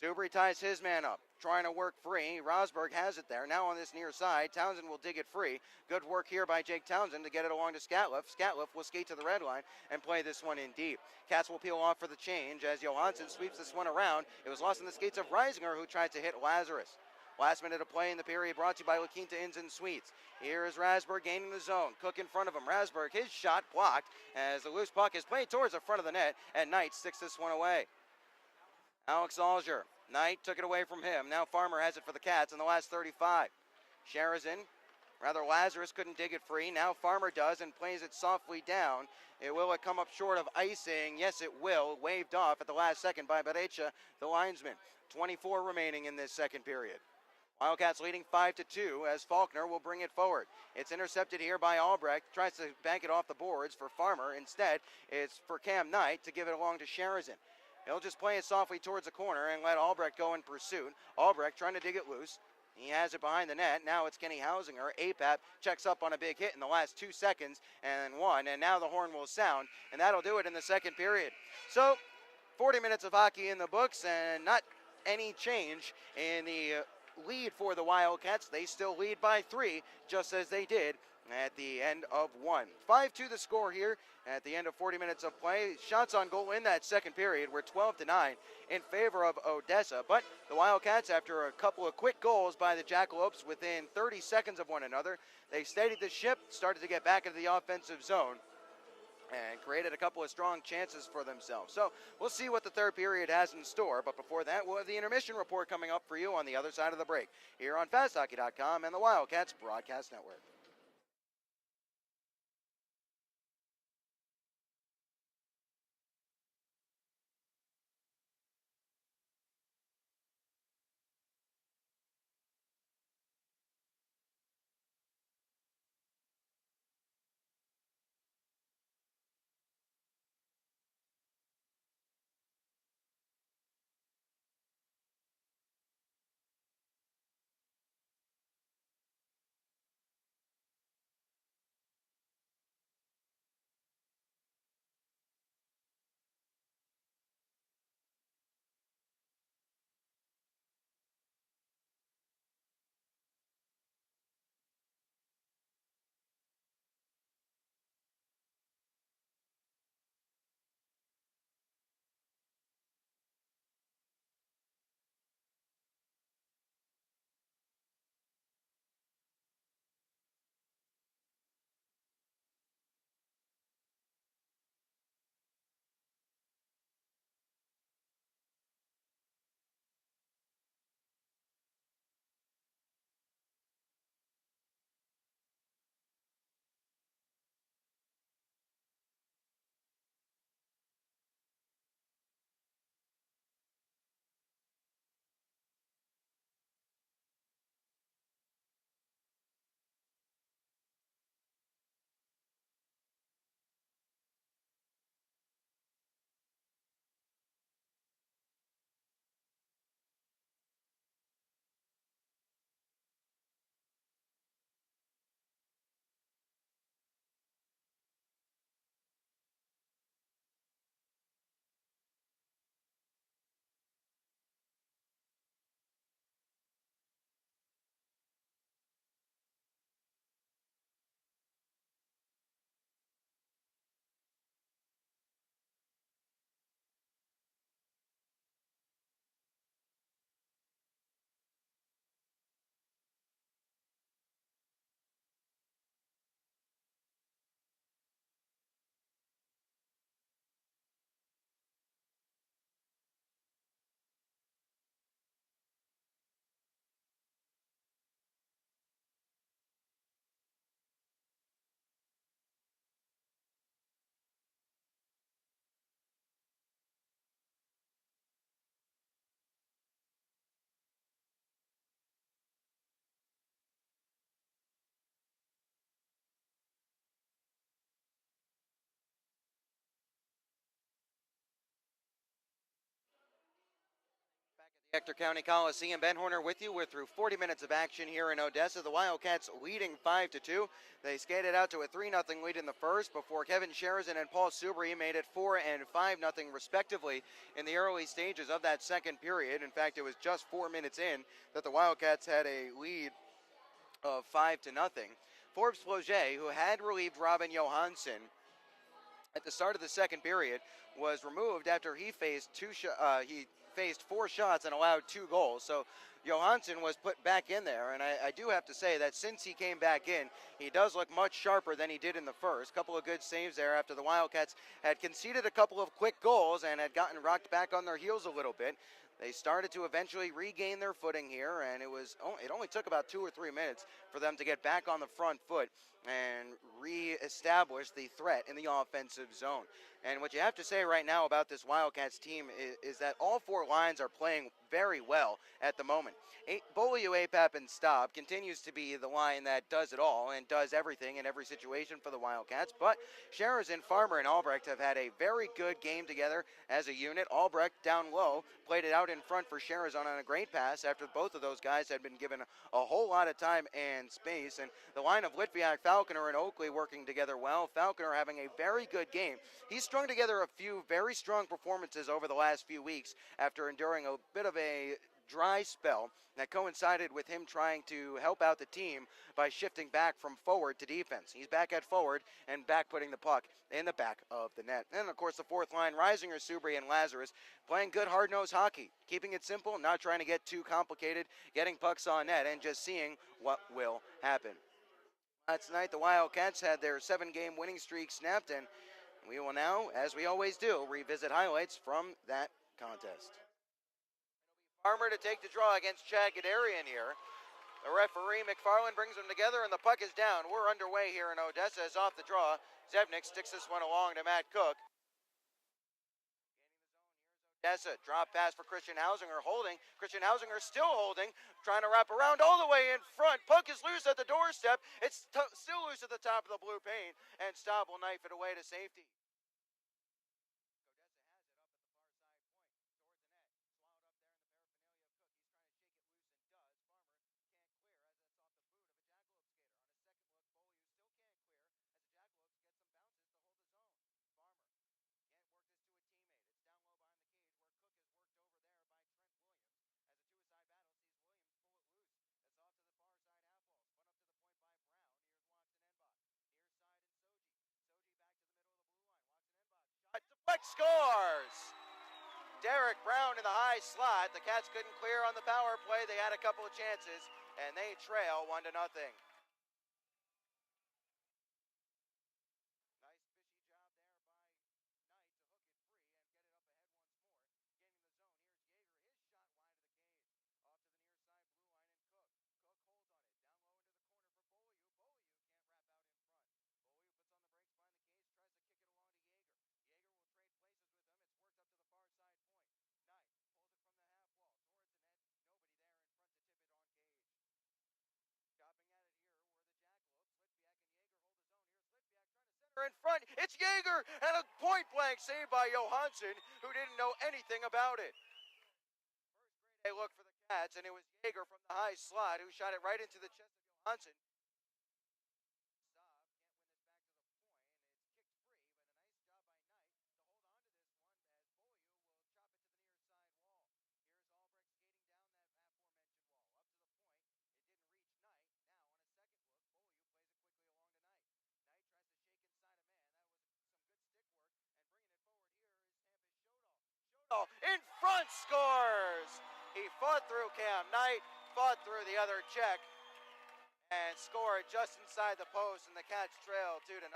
Subri ties his man up, trying to work free. Rosberg has it there. Now on this near side, Townsend will dig it free. Good work here by Jake Townsend to get it along to Scatliffe. Scatliffe will skate to the red line and play this one in deep. Cats will peel off for the change as Johansson sweeps this one around. It was lost in the skates of Reisinger, who tried to hit Lazarus. Last minute of play in the period brought to you by La Quinta Inns and Suites. Here is Rasberg gaining the zone. Cook in front of him. Rasberg, his shot blocked as the loose puck is played towards the front of the net, and Knight sticks this one away. Alex Alger. Knight took it away from him. Now Farmer has it for the Cats in the last 35. Lazarus couldn't dig it free. Now Farmer does and plays it softly down. Will it come up short of icing? Yes, it will. Waved off at the last second by Berecha, the linesman. 24 remaining in this second period. Wildcats leading 5-2 as Faulkner will bring it forward. It's intercepted here by Albrecht. Tries to bank it off the boards for Farmer. Instead, it's for Cam Knight to give it along to Sharazin. He'll just play it softly towards the corner and let Albrecht go in pursuit. Albrecht trying to dig it loose. He has it behind the net. Now it's Kenny Hausinger. APAP checks up on a big hit in the last 2 seconds and one. And now the horn will sound. And that'll do it in the second period. So 40 minutes of hockey in the books and not any change in the lead for the Wildcats. They still lead by 3, just as they did at the end of 1. 5-2 the score here at the end of 40 minutes of play. Shots on goal in that second period were 12-9 in favor of Odessa, but the Wildcats, after a couple of quick goals by the Jackalopes within 30 seconds of one another, they steadied the ship, started to get back into the offensive zone, and created a couple of strong chances for themselves. So we'll see what the third period has in store, but before that, we'll have the intermission report coming up for you on the other side of the break here on FastHockey.com and the Wildcats Broadcast Network. Ector County Coliseum. Ben Horner with you. We're through 40 minutes of action here in Odessa. The Wildcats leading 5-2. They skated out to a 3-0 lead in the first before Kevin Sherzan and Paul Subri made it 4 and 5-0 respectively in the early stages of that second period. In fact, it was just 4 minutes in that the Wildcats had a lead of 5-0. Forbes Ploget, who had relieved Robin Johansson at the start of the second period, was removed after he faced faced 4 shots and allowed 2 goals. So Johansson was put back in there, and I do have to say that since he came back in, he does look much sharper than he did in the first. Couple of good saves there after the Wildcats had conceded a couple of quick goals and had gotten rocked back on their heels a little bit. They started to eventually regain their footing here, and it only took about 2 or 3 minutes for them to get back on the front foot and reestablish the threat in the offensive zone. And what you have to say right now about this Wildcats team is that all 4 lines are playing very well at the moment. Beaulieu, Apap, and Staub continues to be the line that does it all and does everything in every situation for the Wildcats. But Sherzan, Farmer, and Albrecht have had a very good game together as a unit. Albrecht down low played it out in front for Sherzan on a great pass after both of those guys had been given a whole lot of time and space. And the line of Litviak, Falconer, and Oakley working together well. Falconer having a very good game. He's strung together a few very strong performances over the last few weeks after enduring a bit of a dry spell that coincided with him trying to help out the team by shifting back from forward to defense. He's back at forward and back putting the puck in the back of the net. And of course the fourth line, Reisinger, Subri, and Lazarus playing good hard-nosed hockey, keeping it simple, not trying to get too complicated, getting pucks on net and just seeing what will happen. Last night the Wildcats had their 7-game winning streak snapped, and we will now, as we always do, revisit highlights from that contest. Farmer to take the draw against Chad Gadarian here. The referee, McFarland, brings them together, and the puck is down. We're underway here in Odessa. Is off the draw. Zebnik sticks this one along to Matt Cook. Odessa, drop pass for Christian Hausinger, holding. Christian Hausinger still holding, trying to wrap around all the way in front. Puck is loose at the doorstep. It's still loose at the top of the blue paint, and Staub will knife it away to safety. Deflect scores! Derek Brown in the high slot. The Cats couldn't clear on the power play. They had a couple of chances, and they trail 1-0. In front, it's Jaeger, and a point-blank save by Johansson, who didn't know anything about it. First grade look for the Cats, and it was Jaeger from the high slot who shot it right into the chest of Johansson. In front, scores! He fought through Cam Knight, fought through the other check, and scored just inside the post, and the Cats trail 2-0.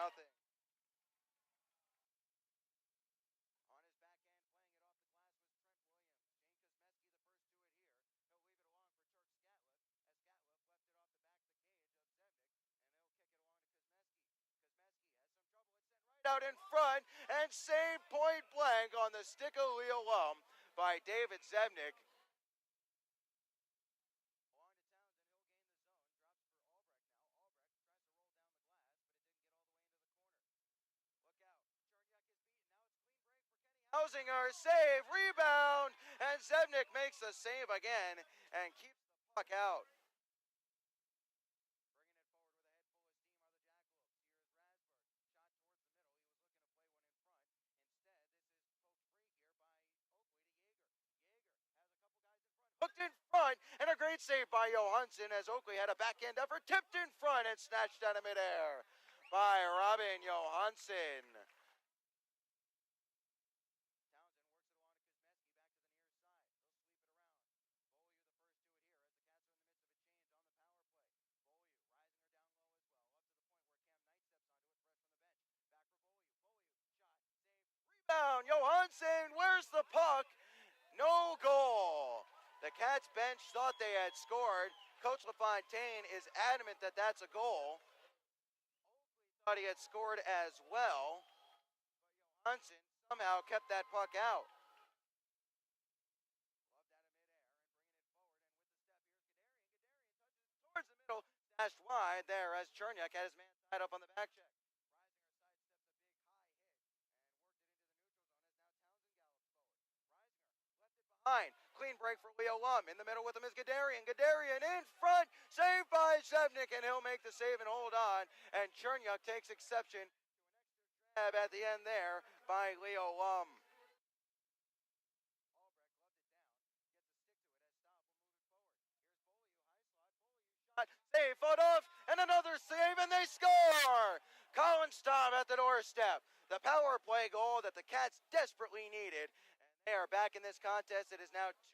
Out in front and saved point blank on the stick of Leo Lum by David Zebnik. Hausinger, save, rebound, and Zebnik makes the save again and keeps the puck out. Hooked in front, and a great save by Johansson as Oakley had a backhand effort, tipped in front and snatched out of midair by Robin Johansson. Rebound, Johansson, where's the puck? No goal. The Cats bench thought they had scored. Coach LaFontaine is adamant that that's a goal. Thought he had scored as well. Johansson somehow kept that puck out. Towards the middle, dashed wide there as Cherniak had his man tied up on the back check. Behind. Clean break for Leo Lum. In the middle with him is Gadarian. Gadarian in front. Saved by Zebnik, and he'll make the save and hold on. And Cherniak takes exception to an extra grab at the end there by Leo Lum. Save, foot off, and another save, and they score! Colin Staub at the doorstep. The power play goal that the Cats desperately needed. They are back in this contest. It is now 2-1.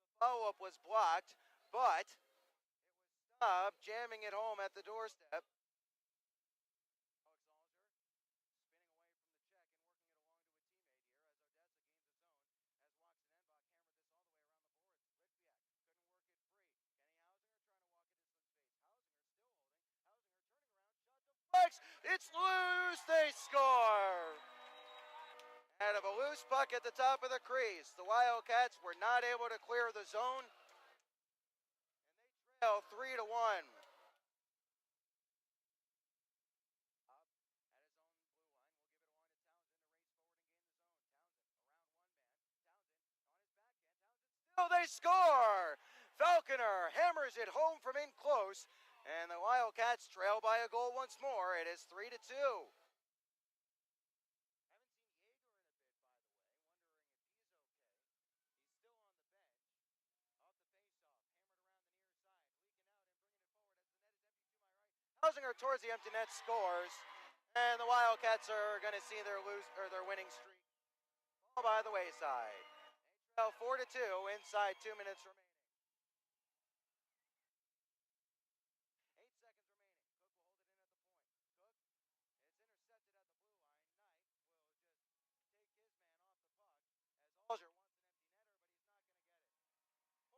The follow-up was blocked, but it was Staub jamming it home at the doorstep. Spinning away from the check and working it along to a teammate here as Odessa gains its own. As Watson Enbach hammered this all the way around the boards. Litviak couldn't work it free. Kenny Hausinger trying to walk into some space. Hausinger still holding. Hausinger turning around. Shot deflects. It's loose. They score. Out of a loose puck at the top of the crease. The Wildcats were not able to clear the zone. And they trail 3-1. At his own blue line, we'll give it along to Townsend to race forward and gain the zone. Townsend around one man. Townsend on his backhand. Townsend still, they score! Falconer hammers it home from in close. And the Wildcats trail by a goal once more. It is 3-2. Hausinger towards the empty net scores, and the Wildcats are going to see their winning streak fall by the wayside. They trail 4-2 inside 2 minutes remaining. 8 seconds remaining. Cook will hold it in at the point. Cook, it's intercepted at the blue line. Knight will just take his man off the puck as Alger wants an empty netter, but he's not going to get it.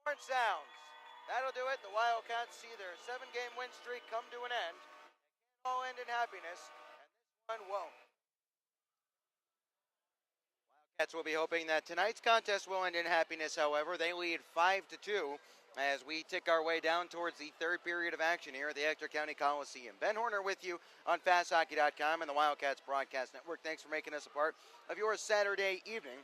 Horn sounds. That'll do it. The Wildcats see their 7-game win streak come to an end. It can't all end in happiness, and this one won't. Wildcats will be hoping that tonight's contest will end in happiness, however. They lead 5-2 as we tick our way down towards the third period of action here at the Ector County Coliseum. Ben Horner with you on FastHockey.com and the Wildcats Broadcast Network. Thanks for making us a part of your Saturday evening.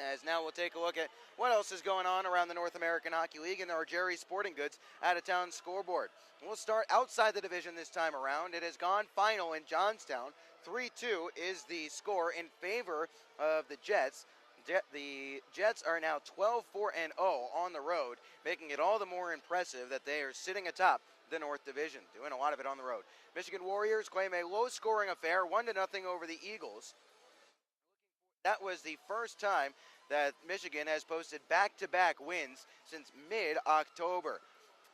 As now we'll take a look at what else is going on around the North American Hockey League and our Jerry Sporting Goods out-of-town scoreboard. We'll start outside the division this time around. It has gone final in Johnstown. 3-2 is the score in favor of the Jets. The Jets are now 12-4-0 on the road, making it all the more impressive that they are sitting atop the North Division, doing a lot of it on the road. Michigan Warriors claim a low-scoring affair, 1-0 over the Eagles. That was the first time that Michigan has posted back-to-back wins since mid-October.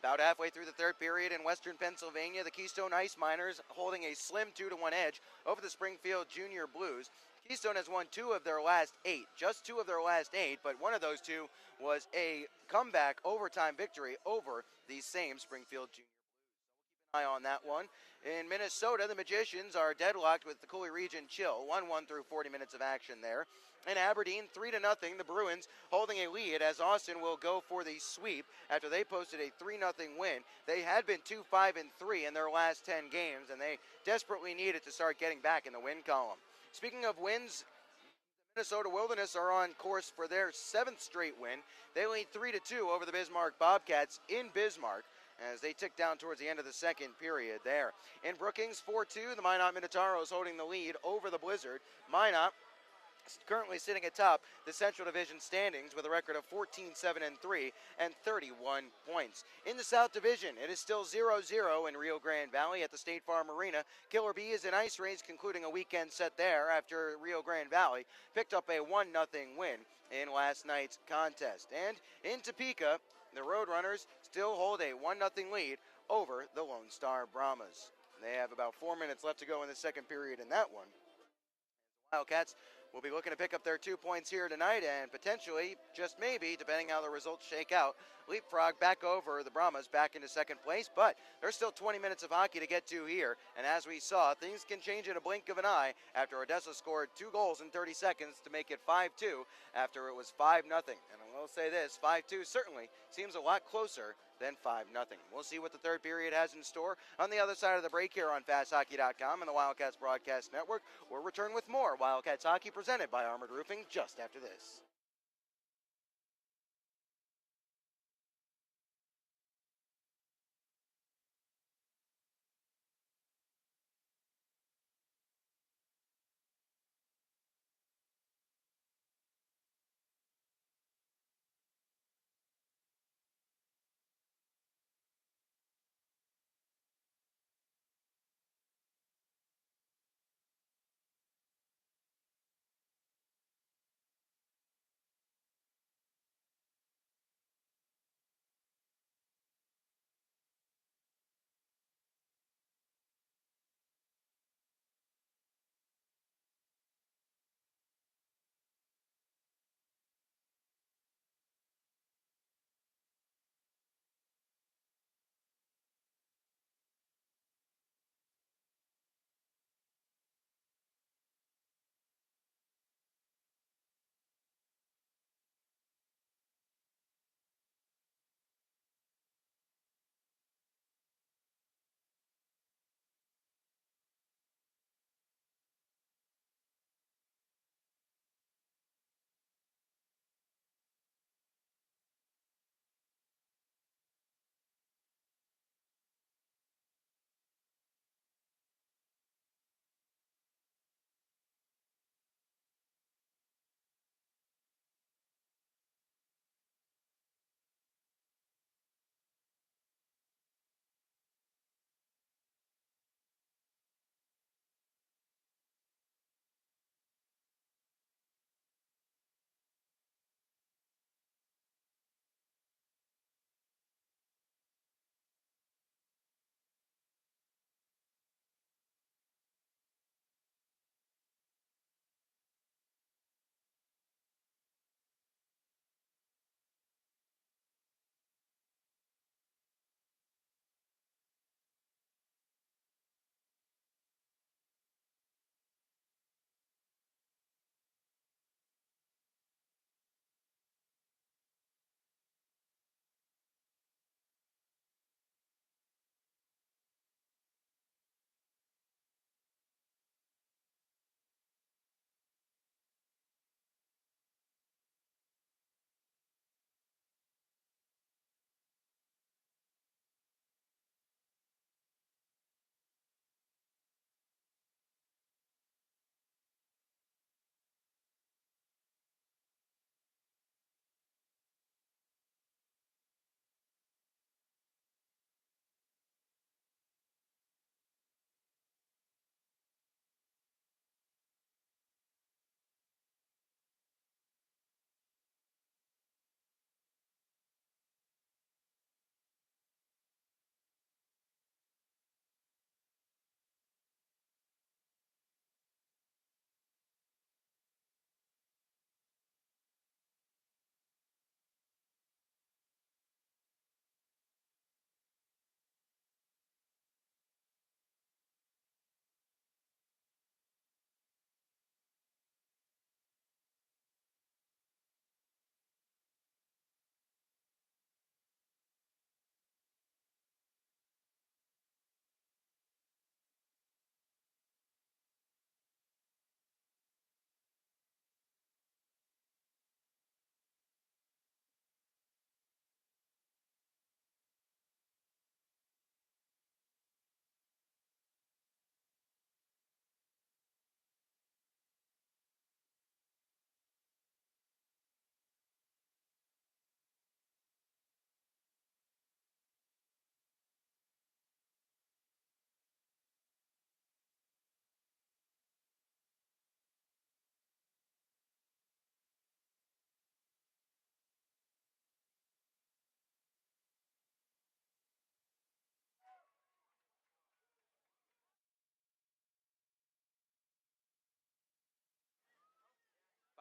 About halfway through the third period in Western Pennsylvania, the Keystone Ice Miners holding a slim 2-1 edge over the Springfield Junior Blues. Keystone has won 2 of their last 8, just 2 of their last 8, but one of those 2 was a comeback overtime victory over the same Springfield Junior. On that one. In Minnesota, the Magicians are deadlocked with the Cooley Region Chill, 1-1 through 40 minutes of action there. In Aberdeen, 3-0, the Bruins holding a lead as Austin will go for the sweep after they posted a 3-0 win. They had been 2-5-3 in their last 10 games, and they desperately needed to start getting back in the win column. Speaking of wins, Minnesota Wilderness are on course for their 7th straight win. They lead 3-2 over the Bismarck Bobcats in Bismarck as they tick down towards the end of the second period there. In Brookings, 4-2, the Minot Minotauros holding the lead over the Blizzard. Minot currently sitting atop the Central Division standings with a record of 14-7-3 and 31 points. In the South Division, it is still 0-0 in Rio Grande Valley at the State Farm Arena. Killer B is in ice race, concluding a weekend set there after Rio Grande Valley picked up a 1-0 win in last night's contest. And in Topeka, the Roadrunners still hold a 1-0 lead over the Lone Star Brahmas. They have about 4 minutes left to go in the second period in that one. Wildcats will be looking to pick up their 2 points here tonight and potentially, just maybe, depending how the results shake out, leapfrog back over the Brahmas back into second place. But there's still 20 minutes of hockey to get to here. And as we saw, things can change in a blink of an eye after Odessa scored 2 goals in 30 seconds to make it 5-2 after it was 5-0. And I will say this, 5-2 certainly seems a lot closer than 5-0. We'll see what the third period has in store on the other side of the break here on FastHockey.com and the Wildcats Broadcast Network. We'll return with more Wildcats hockey presented by Armored Roofing just after this.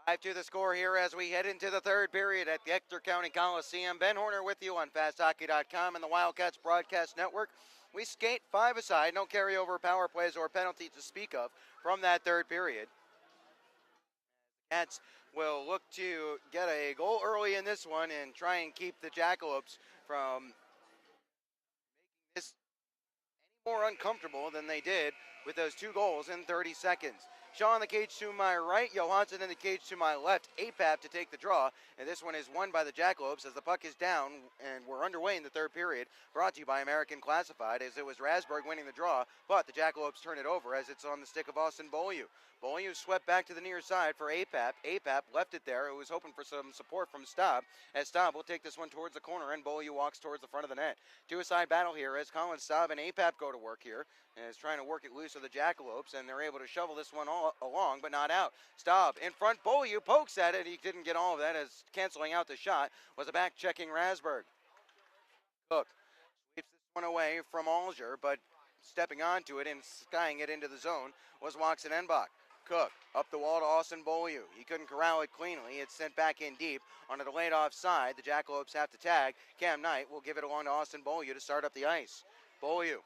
5 to the score here as we head into the third period at the Ector County Coliseum. Ben Horner with you on FastHockey.com and the Wildcats Broadcast Network. We skate 5-a-side, no carryover power plays or penalties to speak of from that third period. Cats will look to get a goal early in this one and try and keep the Jackalopes from making this any more uncomfortable than they did with those 2 goals in 30 seconds. Shaw in the cage to my right, Johansson in the cage to my left, APAP to take the draw, and this one is won by the Jackalopes as the puck is down and we're underway in the third period, brought to you by American Classified as it was Rasberg winning the draw, but the Jackalopes turn it over as it's on the stick of Austin Beaulieu. Beaulieu swept back to the near side for APAP. APAP left it there. It was hoping for some support from Staub, as Staub will take this one towards the corner and Beaulieu walks towards the front of the net. Two-a-side battle here as Colin Staub and APAP go to work here and is trying to work it loose with the Jackalopes, and they're able to shovel this one all along, but not out. Staub in front, Beaulieu pokes at it. He didn't get all of that as canceling out the shot was a back-checking Rasberg. Cook sweeps this one away from Alger, but stepping onto it and skying it into the zone was Watson Enbach. Cook up the wall to Austin Beaulieu. He couldn't corral it cleanly. It's sent back in deep on a delayed offside. The Jackalopes have to tag. Cam Knight will give it along to Austin Beaulieu to start up the ice. Beaulieu,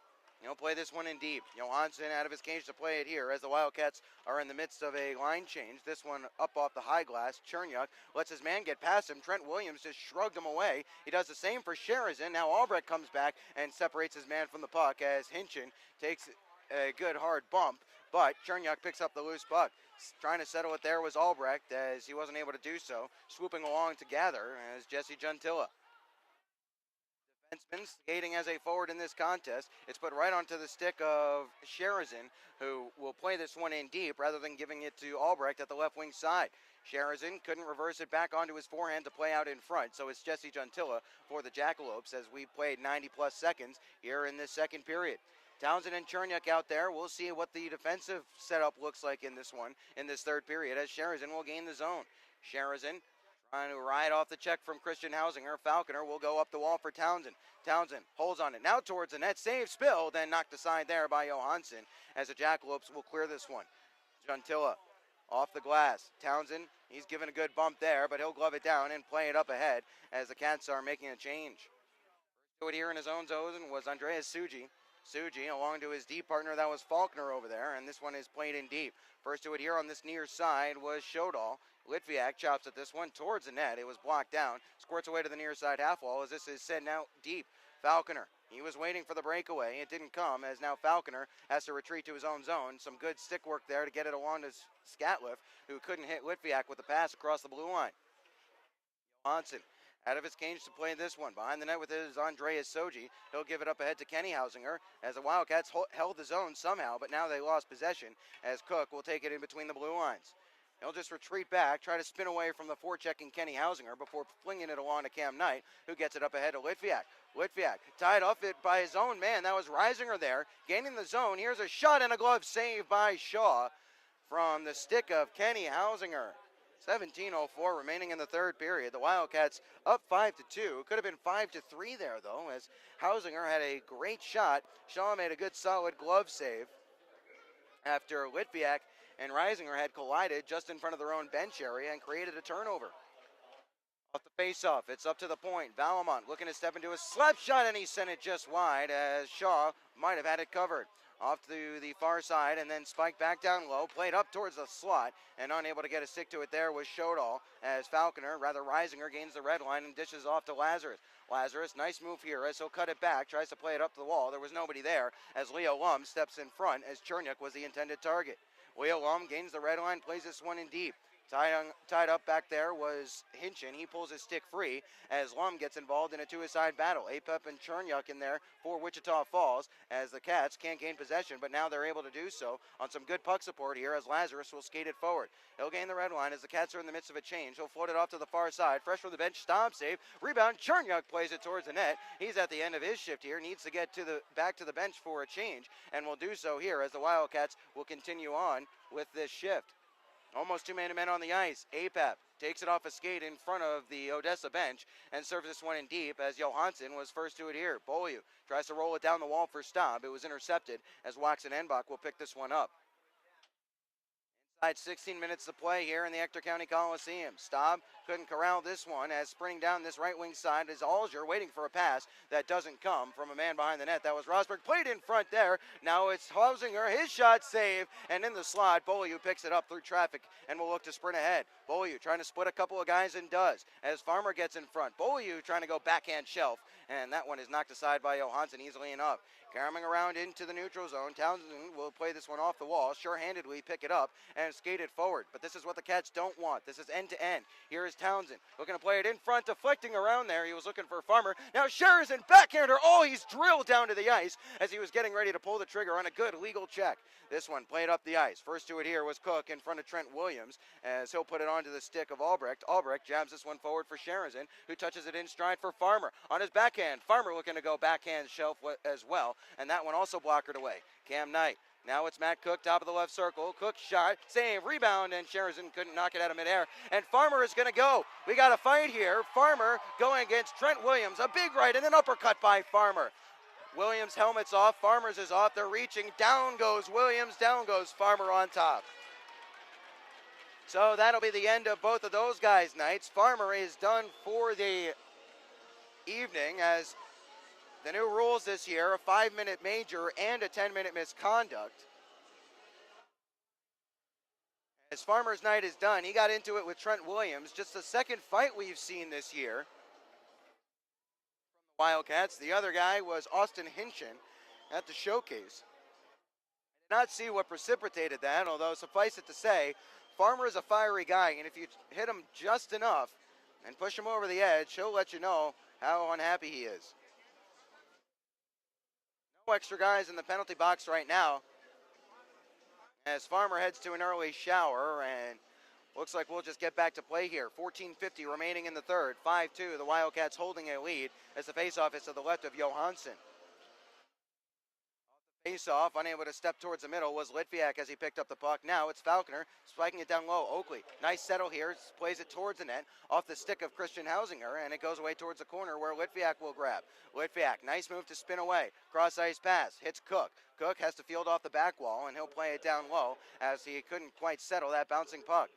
he'll play this one in deep. Johansson out of his cage to play it here as the Wildcats are in the midst of a line change. This one up off the high glass. Chernyuk lets his man get past him. Trent Williams just shrugged him away. He does the same for Sherazin. Now Albrecht comes back and separates his man from the puck as Hinchin takes a good hard bump, but Chernyuk picks up the loose puck. Trying to settle it there was Albrecht as he wasn't able to do so. Swooping along to gather as Jesse Gentilla. Defenseman skating as a forward in this contest. It's put right onto the stick of Sherazin, who will play this one in deep rather than giving it to Albrecht at the left wing side. Sherazin couldn't reverse it back onto his forehand to play out in front, so it's Jesse Gentilla for the Jackalopes as we played 90-plus seconds here in this second period. Townsend and Chernyuk out there. We'll see what the defensive setup looks like in this one, in this third period, as Sherazin will gain the zone. Sherazin trying to ride off the check from Christian Hausinger. Falconer will go up the wall for Townsend. Townsend holds on it now towards the net. Save, spill, then knocked aside there by Johansson as the Jackalopes will clear this one. Gentilla off the glass. Townsend, he's given a good bump there, but he'll glove it down and play it up ahead as the Cats are making a change. First to it here in his own zone was Andreas Suji. Suji along to his deep partner, that was Faulkner over there, and this one is played in deep. First to it here on this near side was Shodal. Litviak chops at this one towards the net. It was blocked down. Squirts away to the near side half wall as this is sent out deep. Falconer, he was waiting for the breakaway. It didn't come as now Falconer has to retreat to his own zone. Some good stick work there to get it along to Skatliff, who couldn't hit Litviak with the pass across the blue line. Johansson out of his cage to play this one. Behind the net with his Andreas Soji. He'll give it up ahead to Kenny Hausinger as the Wildcats held the zone somehow, but now they lost possession as Cook will take it in between the blue lines. He'll just retreat back, try to spin away from the forechecking Kenny Hausinger before flinging it along to Cam Knight, who gets it up ahead to Litviak. Litviak tied off it by his own man. That was Reisinger there, gaining the zone. Here's a shot and a glove save by Shaw from the stick of Kenny Hausinger. 17:04 remaining in the third period. The Wildcats up 5-2. Could have been 5-3 there though, as Hausinger had a great shot. Shaw made a good solid glove save after Litviak and Reisinger had collided just in front of their own bench area and created a turnover. Off the face-off, it's up to the point. Valamont looking to step into a slap shot, and he sent it just wide as Shaw might have had it covered. Off to the far side and then spiked back down low, played up towards the slot, and unable to get a stick to it there was Shodal as Reisinger gains the red line and dishes off to Lazarus. Lazarus, nice move here as he'll cut it back, tries to play it up the wall. There was nobody there as Leo Lum steps in front as Chernyuk was the intended target. Leo Lum gains the red line, plays this one in deep. Tied up back there was Hinchin. He pulls his stick free as Lum gets involved in a two-a-side battle. Apep and Chernyuk in there for Wichita Falls as the Cats can't gain possession, but now they're able to do so on some good puck support here as Lazarus will skate it forward. He'll gain the red line as the Cats are in the midst of a change. He'll float it off to the far side. Fresh from the bench, stop save. Rebound, Chernyuk plays it towards the net. He's at the end of his shift here. Needs to get back to the bench for a change, and will do so here as the Wildcats will continue on with this shift. Almost two men on the ice. Apep takes it off a skate in front of the Odessa bench and serves this one in deep as Johansson was first to it here. Beaulieu tries to roll it down the wall for Staub. It was intercepted as Watson Enbach will pick this one up. Inside 16 minutes to play here in the Ector County Coliseum. Staub couldn't corral this one as sprinting down this right wing side is Alger waiting for a pass that doesn't come from a man behind the net. That was Rosberg. Played in front there. Now it's Hausinger. His shot save. And in the slot, Beaulieu picks it up through traffic and will look to sprint ahead. Beaulieu trying to split a couple of guys and does as Farmer gets in front. Beaulieu trying to go backhand shelf. And that one is knocked aside by Johansson easily enough. Caroming around into the neutral zone. Townsend will play this one off the wall. Sure-handedly pick it up and skate it forward. But this is what the Cats don't want. This is end-to-end. Here is Townsend looking to play it in front, deflecting around there. He was looking for Farmer. Now Sheridan, backhander. Oh, he's drilled down to the ice as he was getting ready to pull the trigger on a good legal check. This one played up the ice. First to it here was Cook in front of Trent Williams as he'll put it onto the stick of Albrecht. Albrecht jabs this one forward for Sheridan, who touches it in stride for Farmer. On his backhand, Farmer looking to go backhand shelf as well, and that one also blockered away. Cam Knight. Now it's Matt Cook, top of the left circle. Cook shot, save, rebound, and Sheridan couldn't knock it out of midair. And Farmer is going to go. We got a fight here. Farmer going against Trent Williams. A big right and an uppercut by Farmer. Williams' helmet's off. Farmer's is off. They're reaching. Down goes Williams. Down goes Farmer on top. So that'll be the end of both of those guys' nights. Farmer is done for the evening as the new rules this year, a 5-minute major and a 10-minute misconduct. As Farmer's night is done, he got into it with Trent Williams. Just the second fight we've seen this year from the Wildcats. The other guy was Austin Hinchin at the showcase. I did not see what precipitated that, although suffice it to say, Farmer is a fiery guy, and if you hit him just enough and push him over the edge, he'll let you know how unhappy he is. No extra guys in the penalty box right now as Farmer heads to an early shower, and looks like we'll just get back to play here. 14:50 remaining in the third. 5-2, the Wildcats holding a lead as the faceoff is to the left of Johansson. Face-off, unable to step towards the middle, was Litviak as he picked up the puck. Now it's Falconer spiking it down low. Oakley, nice settle here, plays it towards the net, off the stick of Christian Hausinger, and it goes away towards the corner where Litviak will grab. Litviak, nice move to spin away. Cross-ice pass, hits Cook. Cook has to field off the back wall, and he'll play it down low as he couldn't quite settle that bouncing puck.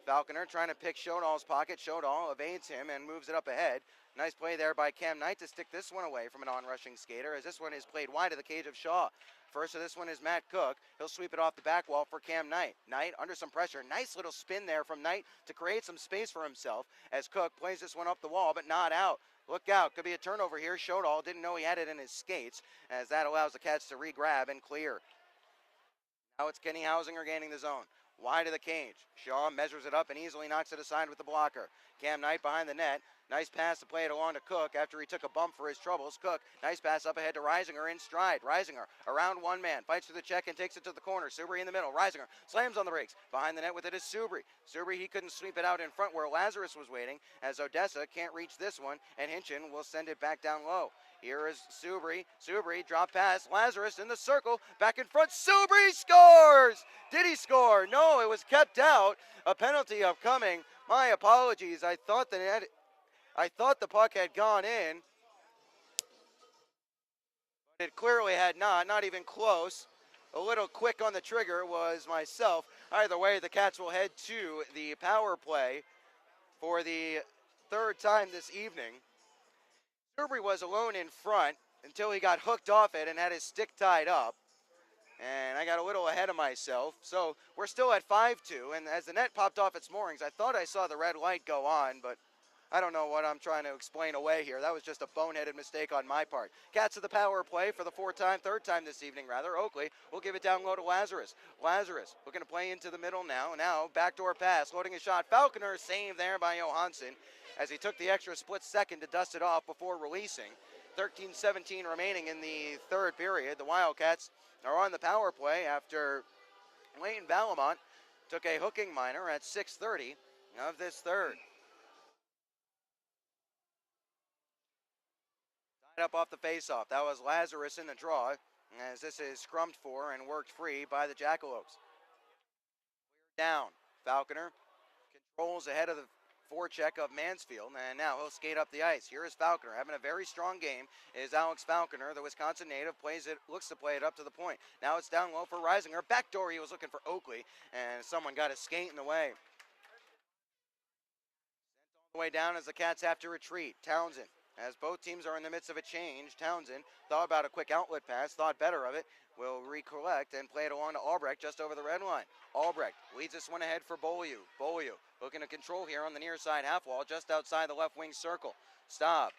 Falconer trying to pick Shodall's pocket. Shodall evades him and moves it up ahead. Nice play there by Cam Knight to stick this one away from an on-rushing skater as this one is played wide of the cage of Shaw. First of this one is Matt Cook. He'll sweep it off the back wall for Cam Knight. Knight under some pressure. Nice little spin there from Knight to create some space for himself as Cook plays this one up the wall but not out. Look out. Could be a turnover here. Shodall didn't know he had it in his skates as that allows the Cats to re-grab and clear. Now it's Kenny Hausinger gaining the zone. Wide of the cage. Shaw measures it up and easily knocks it aside with the blocker. Cam Knight behind the net. Nice pass to play it along to Cook after he took a bump for his troubles. Cook, nice pass up ahead to Reisinger in stride. Reisinger around one man, fights through the check and takes it to the corner. Subri in the middle. Reisinger slams on the brakes. Behind the net with it is Subri. Subri, he couldn't sweep it out in front where Lazarus was waiting as Odessa can't reach this one and Hinchin will send it back down low. Here is Subri. Subri, drop pass. Lazarus in the circle. Back in front. Subri scores! Did he score? No, it was kept out. A penalty upcoming. My apologies. I thought the puck had gone in. But it clearly had not even close. A little quick on the trigger was myself. Either way, the Cats will head to the power play for the third time this evening. Subri was alone in front until he got hooked off it and had his stick tied up. And I got a little ahead of myself. So we're still at 5-2. And as the net popped off its moorings, I thought I saw the red light go on, but I don't know what I'm trying to explain away here. That was just a boneheaded mistake on my part. Cats of the power play for the third time this evening rather. Oakley will give it down low to Lazarus. Lazarus looking to play into the middle now. Now backdoor pass, loading a shot. Falconer saved there by Johansson as he took the extra split second to dust it off before releasing. 13-17 remaining in the third period. The Wildcats are on the power play after Leighton Valamont took a hooking minor at 6:30 of this third. Tied up off the faceoff. That was Lazarus in the draw as this is scrummed for and worked free by the Jackalopes. Down. Falconer controls ahead of the forecheck of Mansfield, and now he'll skate up the ice. Here is Falconer having a very strong game. Is Alex Falconer, the Wisconsin native, looks to play it up to the point. Now it's down low for Reisinger. Backdoor, he was looking for Oakley, and someone got his skate in the way. The way down as the Cats have to retreat. Townsend, as both teams are in the midst of a change, Townsend thought about a quick outlet pass, thought better of it, will recollect and play it along to Albrecht just over the red line. Albrecht leads this one ahead for Beaulieu. Beaulieu looking to control here on the near side half wall, just outside the left wing circle. Stop.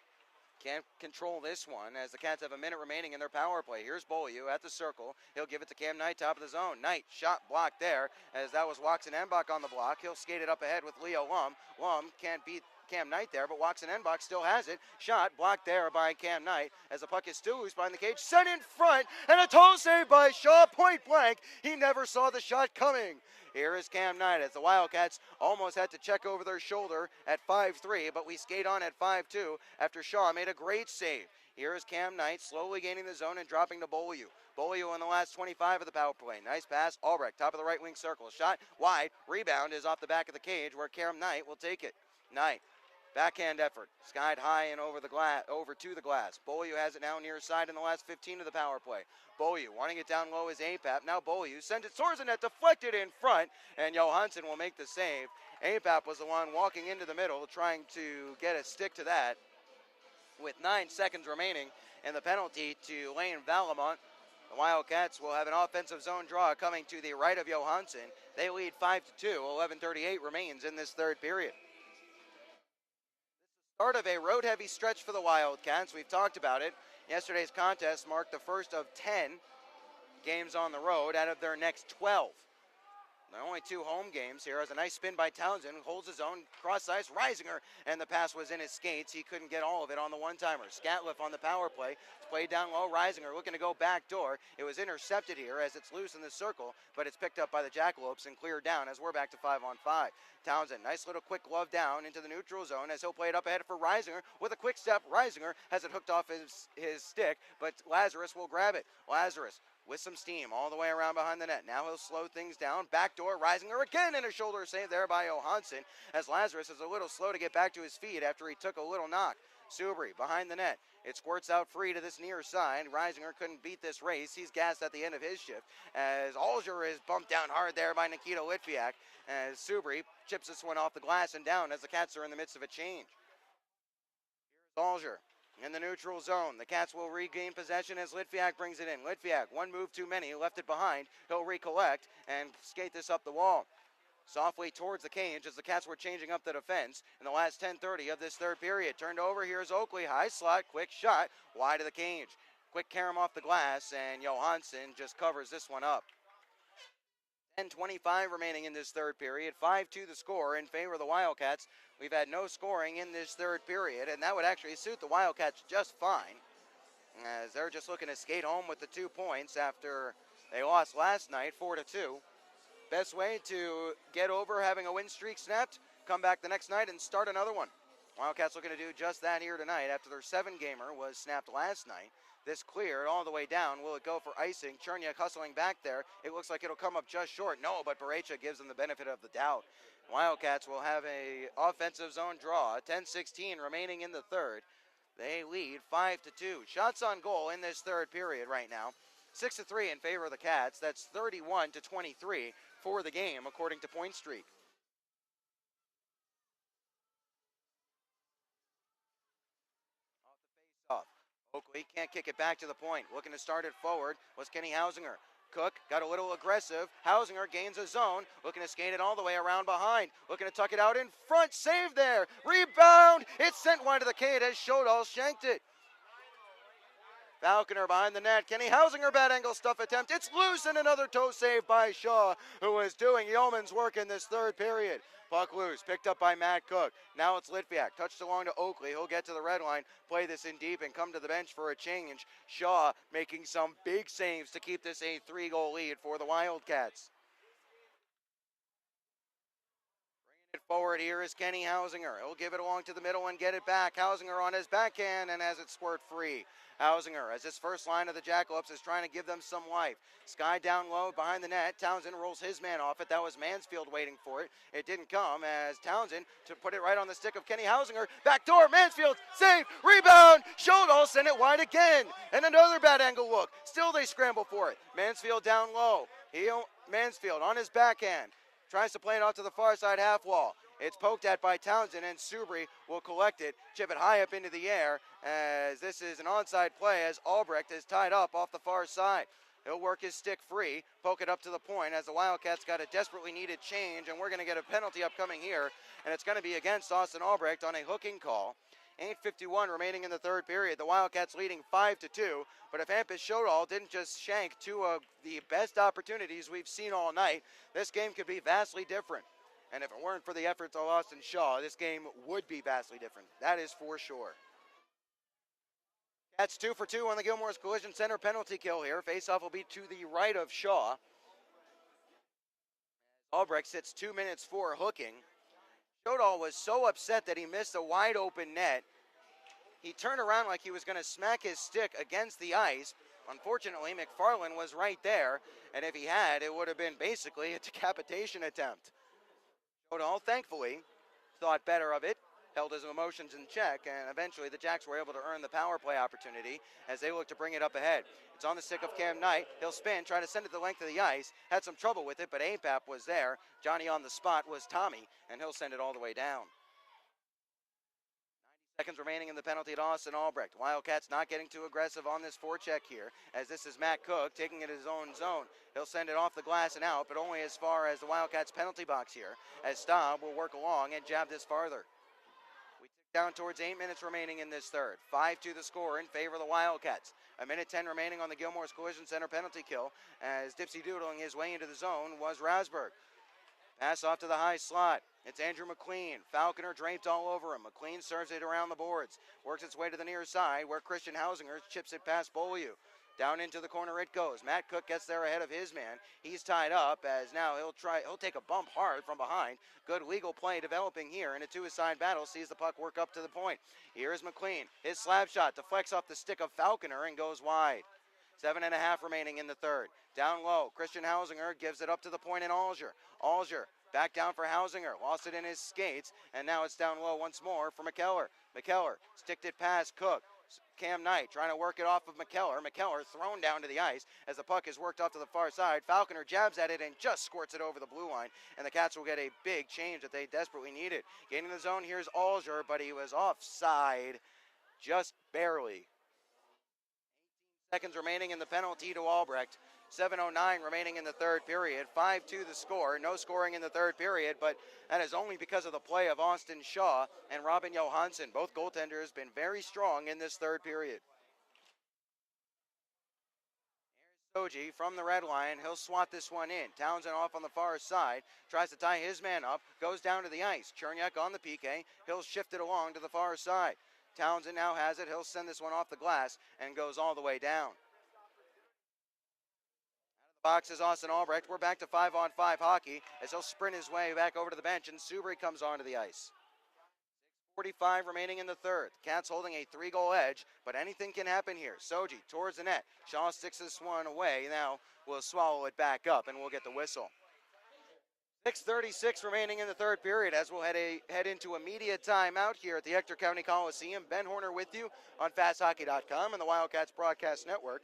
Can't control this one as the Cats have a minute remaining in their power play. Here's Beaulieu at the circle. He'll give it to Cam Knight, top of the zone. Knight shot blocked there as that was Watson Enbach on the block. He'll skate it up ahead with Leo Lum. Lum can't beat Cam Knight there, but Watson Enbach still has it. Shot blocked there by Cam Knight as the puck is still loose behind the cage. Sent in front, and a toe save by Shaw, point blank. He never saw the shot coming. Here is Cam Knight as the Wildcats almost had to check over their shoulder at 5-3, but we skate on at 5-2 after Shaw made a great save. Here is Cam Knight slowly gaining the zone and dropping to Beaulieu. Beaulieu in the last 25 of the power play. Nice pass. Albrecht, top of the right wing circle. Shot wide. Rebound is off the back of the cage where Cam Knight will take it. Knight. Backhand effort, skied high and over to the glass. Beaulieu has it now near side in the last 15 of the power play. Beaulieu wanting it down low is Apap. Now Beaulieu sends it towards the net, deflected in front, and Johansson will make the save. Apap was the one walking into the middle, trying to get a stick to that. With 9 seconds remaining and the penalty to Lane Valamont, the Wildcats will have an offensive zone draw coming to the right of Johansson. They lead 5-2. 11:38 remains in this third period. Part of a road-heavy stretch for the Wildcats. We've talked about it. Yesterday's contest marked the first of 10 games on the road out of their next 12. There are only 2 home games here. As a nice spin by Townsend, holds his own, cross ice, Reisinger, and the pass was in his skates. He couldn't get all of it on the one-timer. Scatliff on the power play. It's played down low. Reisinger looking to go back door. It was intercepted here as it's loose in the circle, but it's picked up by the Jackalopes and cleared down as we're back to 5-on-5. Townsend, nice little quick glove down into the neutral zone as he'll play it up ahead for Reisinger. With a quick step, Reisinger has it hooked off his stick, but Lazarus will grab it. Lazarus with some steam all the way around behind the net. Now he'll slow things down. Backdoor, Reisinger again, and a shoulder save there by Johansson as Lazarus is a little slow to get back to his feet after he took a little knock. Subri behind the net. It squirts out free to this near side. Reisinger couldn't beat this race. He's gassed at the end of his shift as Alger is bumped down hard there by Nikita Litviak as Subri chips this one off the glass and down as the Cats are in the midst of a change. Here's Alger in the neutral zone. The Cats will regain possession as Litviak brings it in. Litviak, one move too many, left it behind. He'll recollect and skate this up the wall. Softly towards the cage as the Cats were changing up the defense in the last 10:30 of this third period. Turned over, here's Oakley, high slot, quick shot, wide of the cage. Quick carom off the glass, and Johansson just covers this one up. 10:25 remaining in this third period. 5-2 the score in favor of the Wildcats. We've had no scoring in this third period, and that would actually suit the Wildcats just fine, as they're just looking to skate home with the 2 points after they lost last night 4-2. Best way to get over having a win streak snapped, come back the next night and start another one. Wildcats looking to do just that here tonight after their 7-gamer was snapped last night. This cleared all the way down. Will it go for icing? Cherniak hustling back there. It looks like it'll come up just short. No, but Barecha gives them the benefit of the doubt. Wildcats will have a offensive zone draw. 10:16 remaining in the third. They lead 5-2. Shots on goal in this third period right now. 6-3 in favor of the Cats. That's 31-23 for the game, according to Point Streak. Off the face-off. Oakley can't kick it back to the point. Looking to start it forward was Kenny Hausinger. Cook got a little aggressive. Hausinger gains a zone. Looking to skate it all the way around behind. Looking to tuck it out in front. Save there. Rebound. It's sent wide to the cage as Shodal shanked it. Falconer behind the net. Kenny Hausinger, bad angle stuff attempt. It's loose and another toe save by Shaw, who is doing yeoman's work in this third period. Puck loose, picked up by Matt Cook. Now it's Litviak, touched along to Oakley. He'll get to the red line, play this in deep, and come to the bench for a change. Shaw making some big saves to keep this a 3-goal lead for the Wildcats. Forward here is Kenny Hausinger. He'll give it along to the middle and get it back. Hausinger on his backhand and has it squirt free. Hausinger, as this first line of the Jackalopes, is trying to give them some life. Sky down low behind the net. Townsend rolls his man off it. That was Mansfield waiting for it. It didn't come as Townsend to put it right on the stick of Kenny Hausinger. Backdoor, Mansfield, save, rebound. Schoedal sent it wide again. And another bad angle look. Still they scramble for it. Mansfield down low. Mansfield on his backhand. Tries to play it off to the far side half wall. It's poked at by Townsend, and Subri will collect it, chip it high up into the air, as this is an onside play as Albrecht is tied up off the far side. He'll work his stick free, poke it up to the point as the Wildcats got a desperately needed change, and we're going to get a penalty upcoming here, and it's going to be against Austin Albrecht on a hooking call. 8:51 remaining in the third period. The Wildcats leading 5-2, but if Hampus Schoedal didn't just shank two of the best opportunities we've seen all night, this game could be vastly different. And if it weren't for the efforts of Austin Shaw, this game would be vastly different. That is for sure. That's 2 for 2 on the Gilmore's Collision Center penalty kill here. Faceoff will be to the right of Shaw. Albrecht sits 2 minutes for hooking. Schoedal was so upset that he missed a wide open net. He turned around like he was going to smack his stick against the ice. Unfortunately, McFarland was right there, and if he had, it would have been basically a decapitation attempt. Schoedal, thankfully, thought better of it, held his emotions in check, and eventually the Jacks were able to earn the power play opportunity as they look to bring it up ahead. It's on the stick of Cam Knight. He'll spin, try to send it the length of the ice. Had some trouble with it, but APAP was there. Johnny on the spot was Tommy, and he'll send it all the way down. 90 seconds remaining in the penalty at Austin Albrecht. Wildcats not getting too aggressive on this forecheck here, as this is Matt Cook taking it his own zone. He'll send it off the glass and out, but only as far as the Wildcats penalty box here, as Staub will work along and jab this farther. We tick down towards 8 minutes remaining in this third. 5-2 the score in favor of the Wildcats. 1:10 remaining on the Gilmore's Collision Center penalty kill, as Dipsy doodling his way into the zone was Rasberg. Pass off to the high slot. It's Andrew McLean. Falconer draped all over him. McLean serves it around the boards. Works its way to the near side where Christian Hausinger chips it past Beaulieu. Down into the corner it goes. Matt Cook gets there ahead of his man. He's tied up as now he'll take a bump hard from behind. Good legal play developing here in a two-side battle. Sees the puck work up to the point. Here's McLean. His slap shot deflects off the stick of Falconer and goes wide. 7.5 remaining in the third. Down low, Christian Hausinger gives it up to the point in Alger. Alger back down for Hausinger. Lost it in his skates, and now it's down low once more for McKellar. McKellar sticked it past Cook. Cam Knight trying to work it off of McKellar. McKellar thrown down to the ice as the puck is worked off to the far side. Falconer jabs at it and just squirts it over the blue line, and the Cats will get a big change that they desperately needed. Gaining the zone, here's Alger, but he was offside just barely. Seconds remaining in the penalty to Albrecht. 7:09 remaining in the third period. 5-2 the score. No scoring in the third period, but that is only because of the play of Austin Shaw and Robin Johansson. Both goaltenders been very strong in this third period. Here's Soji from the red line. He'll swat this one in. Townsend off on the far side. Tries to tie his man up. Goes down to the ice. Cherniak on the PK. He'll shift it along to the far side. Townsend now has it. He'll send this one off the glass and goes all the way down. Box is Austin Albrecht. We're back to 5-on-5 hockey as he'll sprint his way back over to the bench, and Subri comes onto the ice. 6:45 remaining in the third. Cats holding a 3-goal edge, but anything can happen here. Soji towards the net. Shaw sticks this one away. Now we'll swallow it back up, and we'll get the whistle. 6:36 remaining in the third period as we'll head into a media timeout here at the Ector County Coliseum. Ben Horner with you on FastHockey.com and the Wildcats Broadcast Network.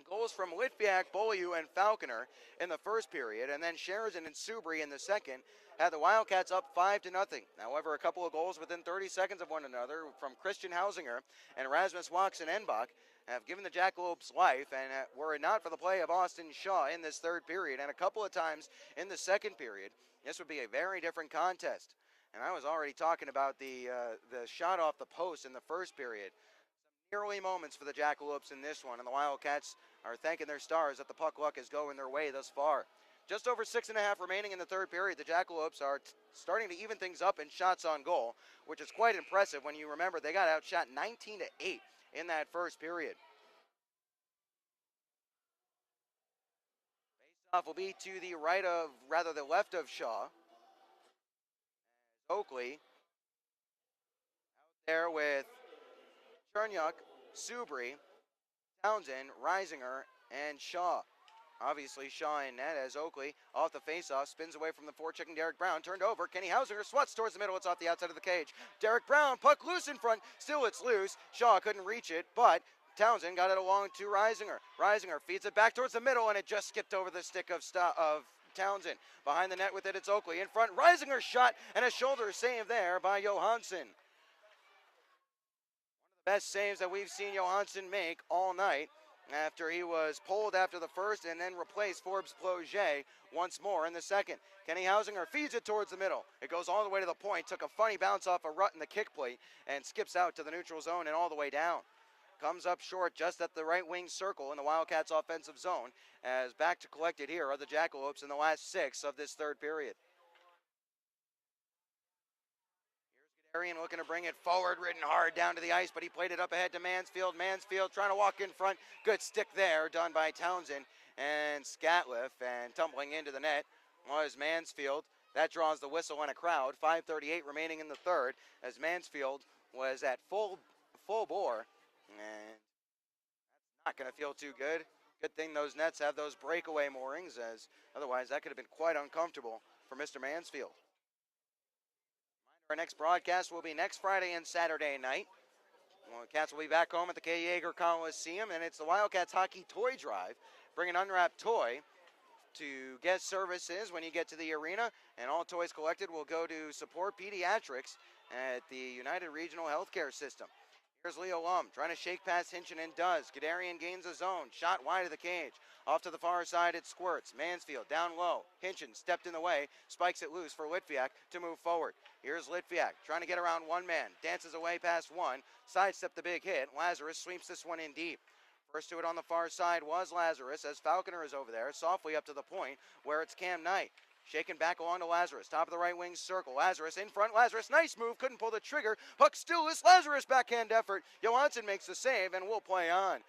Goals from Litviak, Beaulieu, and Falconer in the first period, and then Sheridan and Subri in the second had the Wildcats up 5-0. However, a couple of goals within 30 seconds of one another from Christian Hausinger and Rasmus Waxen-Enbach have given the Jackalopes life, and were it not for the play of Austin Shaw in this third period and a couple of times in the second period, this would be a very different contest. And I was already talking about the shot off the post in the first period. Early moments for the Jackalopes in this one, and the Wildcats are thanking their stars that the puck luck is going their way thus far. Just over 6.5 remaining in the third period. The Jackalopes are starting to even things up in shots on goal, which is quite impressive when you remember they got outshot 19-8 in that first period. Faceoff will be to the right of, rather the left of Shaw. Oakley there with Chernyuk, Subri, Townsend, Reisinger, and Shaw. Obviously, Shaw in net as Oakley off the faceoff spins away from the forechecking Derek Brown. Turned over. Kenny Hausinger swats towards the middle. It's off the outside of the cage. Derek Brown, puck loose in front. Still, it's loose. Shaw couldn't reach it, but Townsend got it along to Reisinger. Reisinger feeds it back towards the middle, and it just skipped over the stick of Townsend. Behind the net with it, it's Oakley. In front, Reisinger shot, and a shoulder save there by Johansson. Best saves that we've seen Johansson make all night after he was pulled after the first and then replaced Forbes Ploget once more in the second. Kenny Hausinger feeds it towards the middle. It goes all the way to the point, took a funny bounce off a rut in the kick plate and skips out to the neutral zone and all the way down. Comes up short just at the right wing circle in the Wildcats offensive zone as back to collect it here are the Jackalopes in the last 6 of this third period. Arian looking to bring it forward, ridden hard down to the ice, but he played it up ahead to Mansfield. Mansfield trying to walk in front. Good stick there, done by Townsend and Scatliff, and tumbling into the net was Mansfield. That draws the whistle and a crowd. 5:38 remaining in the third as Mansfield was at full bore, and that's not going to feel too good. Good thing those nets have those breakaway moorings, as otherwise that could have been quite uncomfortable for Mr. Mansfield. Our next broadcast will be next Friday and Saturday night. The Cats will be back home at the K. Yeager Coliseum, and it's the Wildcats Hockey Toy Drive. Bring an unwrapped toy to guest services when you get to the arena, and all toys collected will go to support pediatrics at the United Regional Healthcare System. Here's Leo Lum trying to shake past Hinchin and does. Guderian gains a zone. Shot wide of the cage. Off to the far side, it squirts. Mansfield down low. Hinchin stepped in the way. Spikes it loose for Litviak to move forward. Here's Litviak trying to get around one man. Dances away past one. Sidestep the big hit. Lazarus sweeps this one in deep. First to it on the far side was Lazarus as Falconer is over there. Softly up to the point where it's Cam Knight. Shaken back along to Lazarus. Top of the right wing circle. Lazarus in front. Lazarus, nice move. Couldn't pull the trigger. Puck still is Lazarus. Backhand effort. Johansson makes the save and will play on.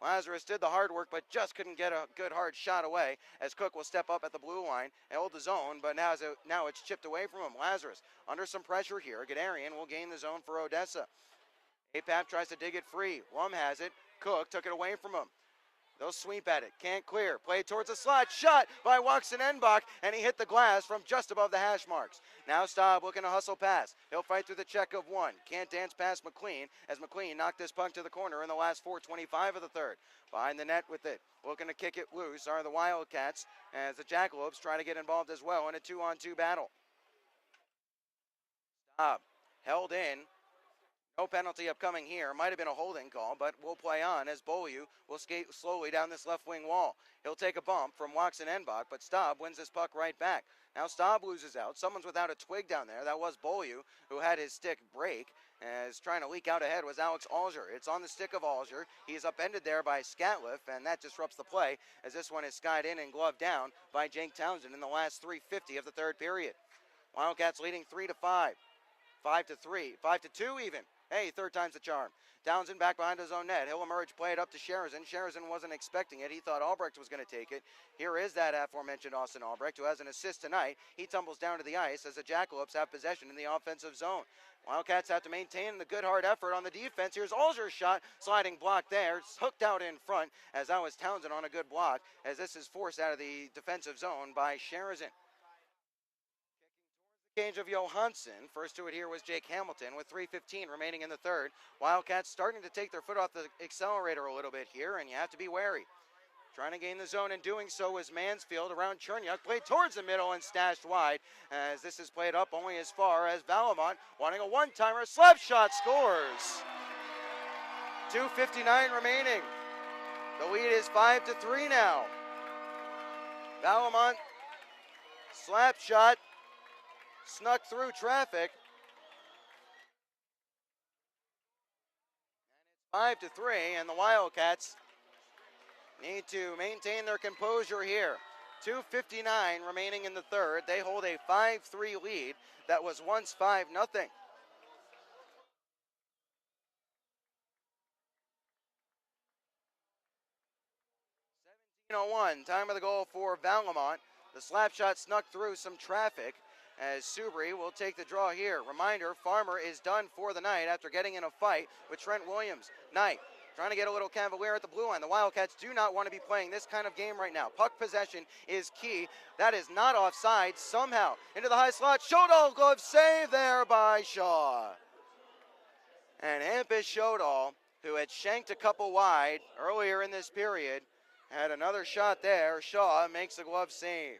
Lazarus did the hard work but just couldn't get a good hard shot away as Cook will step up at the blue line and hold the zone, but now it's chipped away from him. Lazarus under some pressure here. Guderian will gain the zone for Odessa. Apap tries to dig it free. Lum has it. Cook took it away from him. They'll sweep at it. Can't clear. Play towards the slot. Shot by Waxen Enbach, and he hit the glass from just above the hash marks. Now Staub looking to hustle pass. He'll fight through the check of one. Can't dance past McLean as McLean knocked this puck to the corner in the last 4:25 of the third. Behind the net with it. Looking to kick it loose are the Wildcats as the Jackalopes try to get involved as well in a 2-on-2 battle. Staub held in. No penalty upcoming here. Might have been a holding call, but we'll play on as Beaulieu will skate slowly down this left wing wall. He'll take a bump from Waxen Enbach, but Staub wins this puck right back. Now Staub loses out. Someone's without a twig down there. That was Beaulieu, who had his stick break. As trying to leak out ahead was Alex Alger. It's on the stick of Alger. He's upended there by Scatliff, and that disrupts the play as this one is skied in and gloved down by Jake Townsend in the last 3:50 of the third period. Wildcats leading 3-5. 5-3, 5-2 even. Hey, third time's the charm. Townsend back behind his own net. He'll emerge, play it up to Sherzin. Sherzin wasn't expecting it. He thought Albrecht was going to take it. Here is that aforementioned Austin Albrecht, who has an assist tonight. He tumbles down to the ice as the Jackalopes have possession in the offensive zone. Wildcats have to maintain the good hard effort on the defense. Here's Alger's shot, sliding block there. It's hooked out in front as that was Townsend on a good block as this is forced out of the defensive zone by Sherzin. Change of Johansson. First to it here was Jake Hamilton with 3:15 remaining in the third. Wildcats starting to take their foot off the accelerator a little bit here, and you have to be wary. Trying to gain the zone and doing so was Mansfield around Chernyuk. Played towards the middle and stashed wide as this is played up only as far as Valamont wanting a one-timer. Slap shot scores. 2:59 remaining. The lead is 5-3 now. Valamont slap shot. Snuck through traffic. And it's 5-3, and the Wildcats need to maintain their composure here. 2:59 remaining in the third. They hold a 5-3 lead that was once 5-0. 17:01, time of the goal for Valamont. The slap shot snuck through some traffic as Subri will take the draw here. Reminder, Farmer is done for the night after getting in a fight with Trent Williams. Knight trying to get a little cavalier at the blue line. The Wildcats do not want to be playing this kind of game right now. Puck possession is key. That is not offside. Somehow into the high slot. Shodal glove save there by Shaw. And Hampus Shodal, who had shanked a couple wide earlier in this period, had another shot there. Shaw makes the glove save.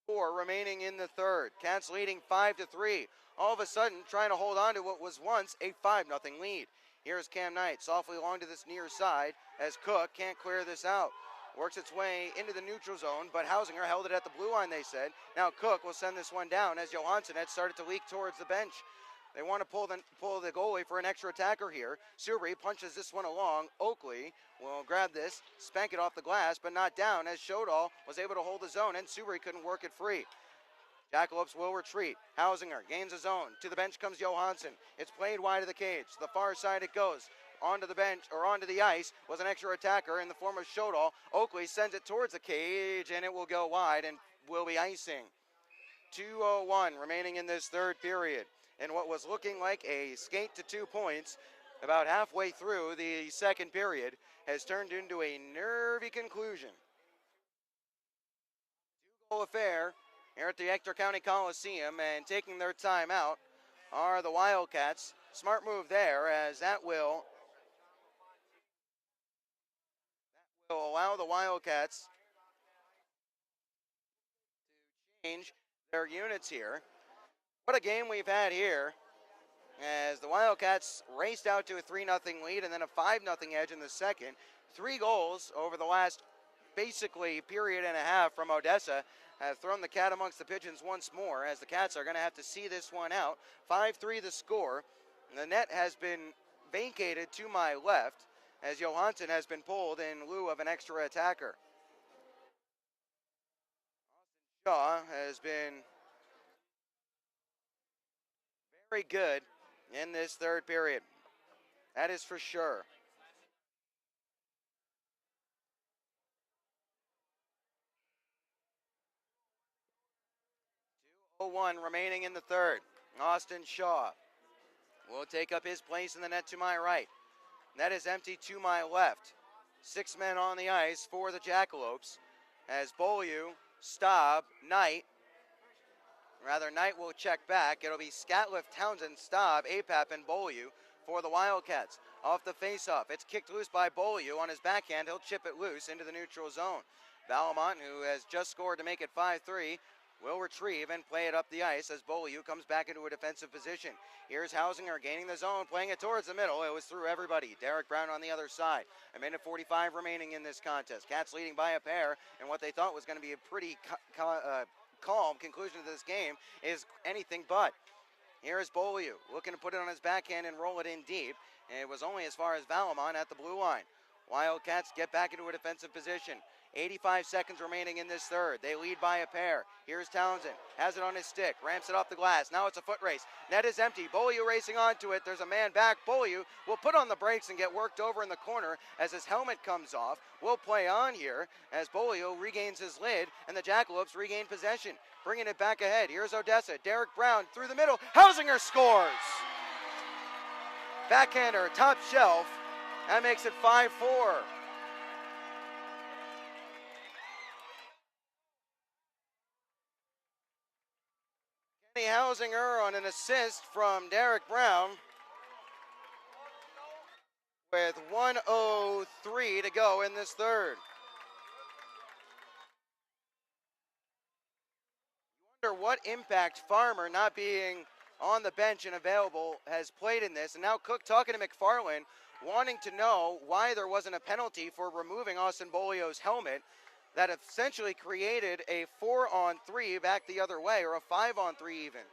2:44 remaining in the third. Cats leading 5-3. All of a sudden trying to hold on to what was once a 5-0 lead. Here's Cam Knight softly along to this near side as Cook can't clear this out. Works its way into the neutral zone, but Hausinger held it at the blue line, they said. Now Cook will send this one down as Johansson had started to leak towards the bench. They want to pull the goalie for an extra attacker here. Subri punches this one along. Oakley will grab this, spank it off the glass, but not down as Shodal was able to hold the zone and Subri couldn't work it free. Jackalopes will retreat. Hausinger gains a zone. To the bench comes Johansson. It's played wide of the cage. To the far side it goes. Onto the bench, or onto the ice, was an extra attacker in the form of Shodal. Oakley sends it towards the cage, and it will go wide and will be icing. 2:01 remaining in this third period. And what was looking like a skate to 2 points about halfway through the second period has turned into a nervy conclusion. Two-goal affair here at the Ector County Coliseum, and taking their time out are the Wildcats. Smart move there, as that will allow the Wildcats to change their units here. What a game we've had here, as the Wildcats raced out to a 3-0 lead and then a 5-0 edge in the second. 3 goals over the last basically period and a half from Odessa have thrown the cat amongst the pigeons once more, as the Cats are going to have to see this one out. 5-3 the score. The net has been vacated to my left as Johansson has been pulled in lieu of an extra attacker. Shaw has been very good in this third period. That is for sure. 2:01 remaining in the third. Austin Shaw will take up his place in the net to my right. Net is empty to my left. 6 men on the ice for the Jackalopes as Beaulieu, Staub, Knight will check back. It'll be Scatliff, Townsend, Staub, Apap, and Beaulieu for the Wildcats. Off the face-off, it's kicked loose by Beaulieu. On his backhand, he'll chip it loose into the neutral zone. Valamont, who has just scored to make it 5-3, will retrieve and play it up the ice as Beaulieu comes back into a defensive position. Here's Hausinger gaining the zone, playing it towards the middle. It was through everybody. Derek Brown on the other side. 1:45 remaining in this contest. Cats leading by a pair, and what they thought was going to be a pretty calm conclusion to this game is anything but. Here is Beaulieu looking to put it on his backhand and roll it in deep. And it was only as far as Valamont at the blue line. Wildcats get back into a defensive position. 85 seconds remaining in this third. They lead by a pair. Here's Townsend. Has it on his stick. Ramps it off the glass. Now it's a foot race. Net is empty. Beaulieu racing onto it. There's a man back. Beaulieu will put on the brakes and get worked over in the corner as his helmet comes off. We'll play on here as Beaulieu regains his lid and the Jackalopes regain possession. Bringing it back ahead. Here's Odessa. Derek Brown through the middle. Hausinger scores! Backhander, top shelf. That makes it 5-4. Hausinger on an assist from Derek Brown with 1:03 to go in this third. You wonder what impact Farmer not being on the bench and available has played in this. And now Cook talking to McFarland, wanting to know why there wasn't a penalty for removing Austin Beaulieu's helmet. That essentially created a 4-on-3 back the other way, or a 5-on-3 even.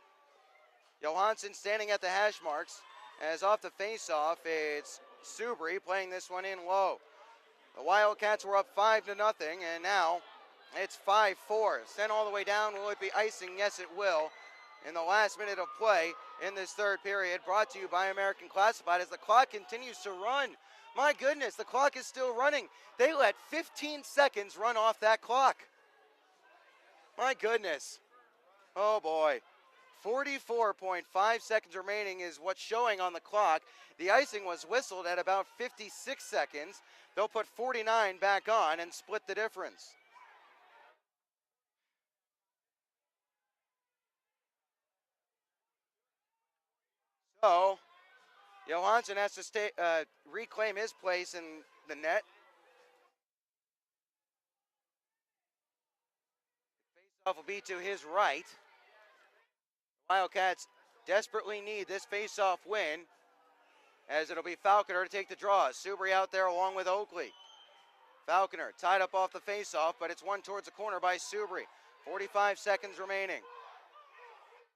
Johansson standing at the hash marks, as off the face-off, it's Subri playing this one in low. The Wildcats were up 5-0, and now it's 5-4. Sent all the way down. Will it be icing? Yes, it will. in the last minute of play in this third period, brought to you by American Classified as the clock continues to run. My goodness, the clock is still running. They let 15 seconds run off that clock. My goodness. Oh boy. 44.5 seconds remaining is what's showing on the clock. The icing was whistled at about 56 seconds. They'll put 49 back on and split the difference. So, Johansson has to reclaim his place in the net. Faceoff will be to his right. Wildcats desperately need this faceoff win, as it'll be Falconer to take the draw. Subri out there along with Oakley. Falconer tied up off the faceoff, but it's won towards the corner by Subri. 45 seconds remaining.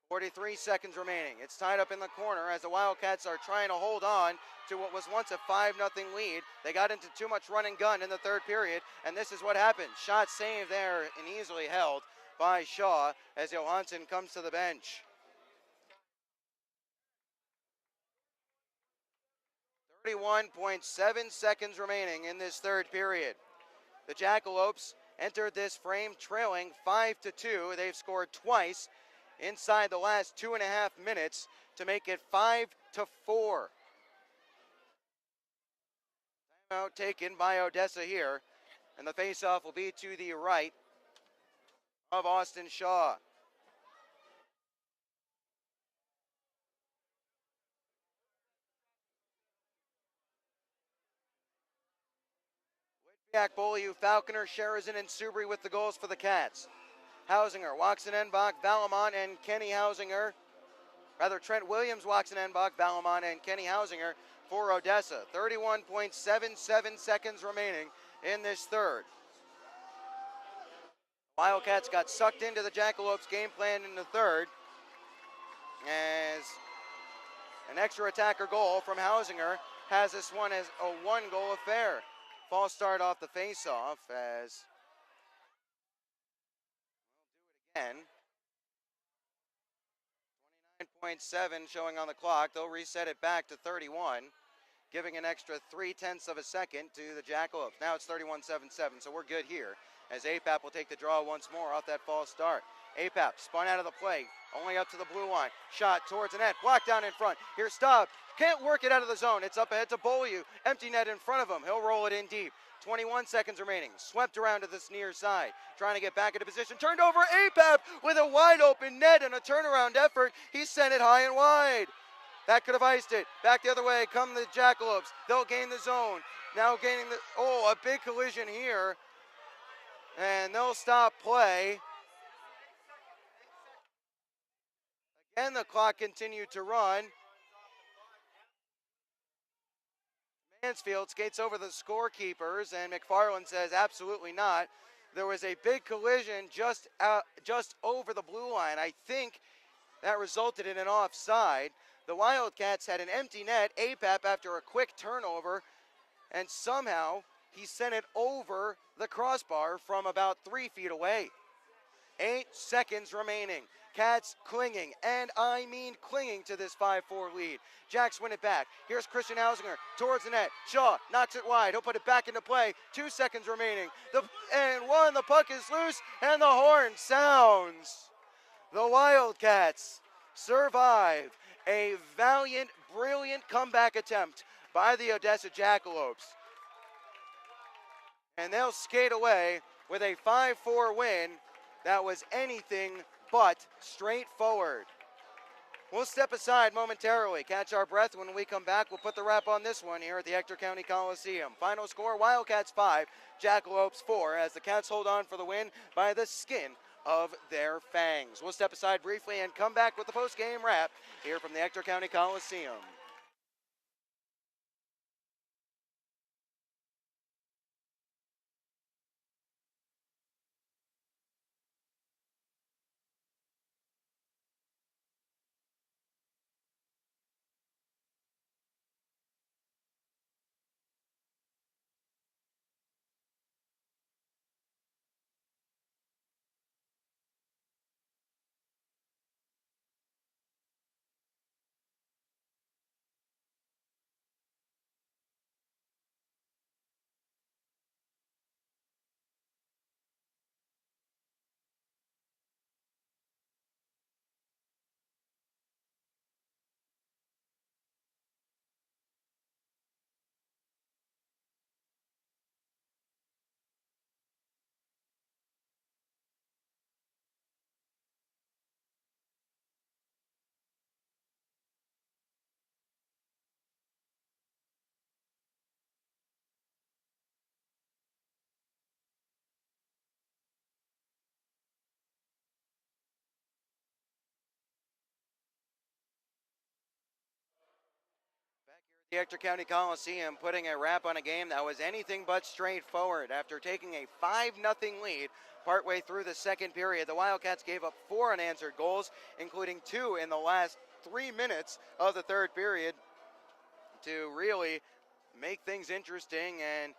43 seconds remaining. It's tied up in the corner as the Wildcats are trying to hold on to what was once a 5-0 lead. They got into too much run and gun in the third period, and this is what happened. Shot saved there and easily held by Shaw as Johansson comes to the bench. 31.7 seconds remaining in this third period. The Jackalopes entered this frame trailing 5-2. They've scored twice inside the last 2.5 minutes to make it 5-4. Timeout taken by Odessa here, and the faceoff will be to the right of Austin Shaw. Whitbeck, Beaulieu, Falconer, Sheridan, and Subri with the goals for the Cats. Hausinger, Waxenenbach, Valamont, and Kenny Hausinger. Rather, Trent Williams, Waxenenbach, Valamont, and Kenny Hausinger for Odessa. 31.77 seconds remaining in this third. Wildcats got sucked into the Jackalopes game plan in the third as an extra attacker goal from Hausinger has this one as a one-goal affair. False start off the face-off as we'll do it again. 29.7 showing on the clock. They'll reset it back to 31, giving an extra 0.3 of a second to the Jackalopes. Now it's 31.77, so we're good here as APAP will take the draw once more off that false start. APAP spun out of the play, only up to the blue line. Shot towards the net, blocked down in front. Here's Staub, can't work it out of the zone. It's up ahead to Beaulieu, empty net in front of him. He'll roll it in deep. 21 seconds remaining, swept around to this near side. Trying to get back into position, turned over APAP with a wide open net and a turnaround effort. He sent it high and wide. That could have iced it. Back the other way come the Jackalopes. They'll gain the zone. Now gaining a big collision here. And they'll stop play. Again, the clock continued to run. Mansfield skates over the scorekeepers, and McFarland says absolutely not. There was a big collision just over the blue line. I think that resulted in an offside. The Wildcats had an empty net. APAP after a quick turnover, and somehow he sent it over the crossbar from about 3 feet away. 8 seconds remaining. Cats clinging, and I mean clinging to this 5-4 lead. Jacks win it back. Here's Christian Hausinger towards the net. Shaw knocks it wide. He'll put it back into play. 2 seconds remaining. The puck is loose, and the horn sounds. The Wildcats survive a valiant, brilliant comeback attempt by the Odessa Jackalopes. And they'll skate away with a 5-4 win that was anything but straightforward. We'll step aside momentarily, catch our breath. When we come back, we'll put the wrap on this one here at the Ector County Coliseum. Final score, Wildcats 5, Jackalopes 4, as the Cats hold on for the win by the skin of their fangs. We'll step aside briefly and come back with the post-game wrap here from the Ector County Coliseum. The Ector County Coliseum putting a wrap on a game that was anything but straightforward. After taking a 5-0 lead partway through the second period, the Wildcats gave up 4 unanswered goals, including 2 in the last 3 minutes of the third period, to really make things interesting. And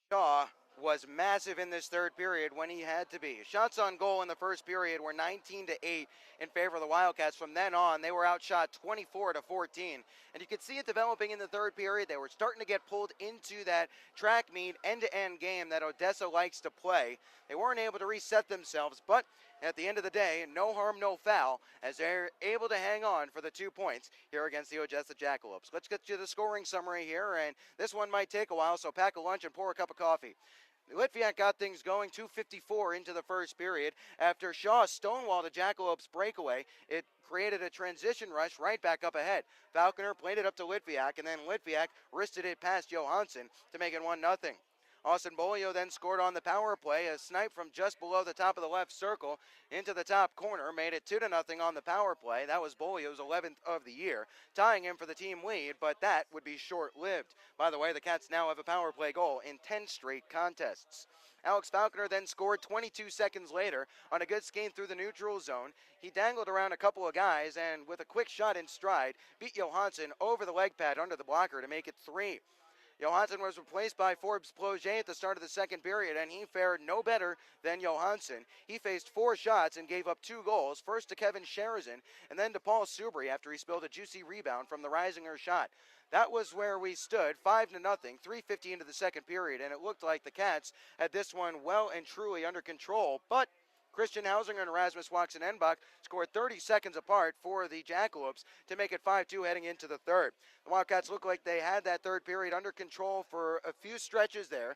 Shaw was massive in this third period when he had to be. Shots on goal in the first period were 19-8 in favor of the Wildcats. From then on, they were outshot 24-14. And you could see it developing in the third period. They were starting to get pulled into that track meet, end-to-end game that Odessa likes to play. They weren't able to reset themselves, but at the end of the day, no harm, no foul, as they're able to hang on for the 2 points here against the Odessa Jackalopes. Let's get to the scoring summary here, and this one might take a while, so pack a lunch and pour a cup of coffee. Litviak got things going, 2:54 into the first period. After Shaw stonewalled a Jackalopes breakaway, it created a transition rush right back up ahead. Falconer played it up to Litviak, and then Litviak wristed it past Johansson to make it 1-0. Austin Bolio then scored on the power play. A snipe from just below the top of the left circle into the top corner made it 2-0 on the power play. That was Bolio's 11th of the year, tying him for the team lead, but that would be short-lived. By the way, the Cats now have a power play goal in 10 straight contests. Alex Falconer then scored 22 seconds later on a good skate through the neutral zone. He dangled around a couple of guys and with a quick shot in stride, beat Johansson over the leg pad under the blocker to make it 3. Johansson was replaced by Forbes Ploget at the start of the second period, and he fared no better than Johansson. He faced 4 shots and gave up 2 goals, first to Kevin Sherizan and then to Paul Subri after he spilled a juicy rebound from the Reisinger shot. That was where we stood, 5-0, 3:50 into the second period, and it looked like the Cats had this one well and truly under control, but Christian Hausinger and Rasmus Waxen-Enbach scored 30 seconds apart for the Jackalopes to make it 5-2 heading into the third. The Wildcats looked like they had that third period under control for a few stretches there.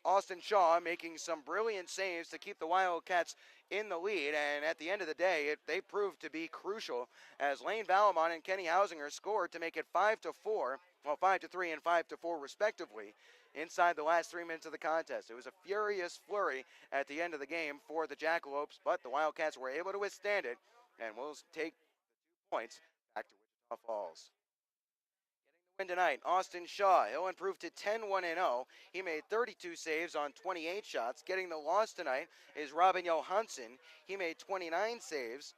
Austin Shaw making some brilliant saves to keep the Wildcats in the lead, and at the end of the day, they proved to be crucial as Lane Valamon and Kenny Hausinger scored to make it 5-4, well, 5-3 and 5-4 respectively, inside the last 3 minutes of the contest. It was a furious flurry at the end of the game for the Jackalopes, but the Wildcats were able to withstand it, and will take the 2 points back to Wichita Falls. Win tonight, Austin Shaw. He'll improve to 10-1-0. He made 32 saves on 28 shots. Getting the loss tonight is Robin Johansson. He made 26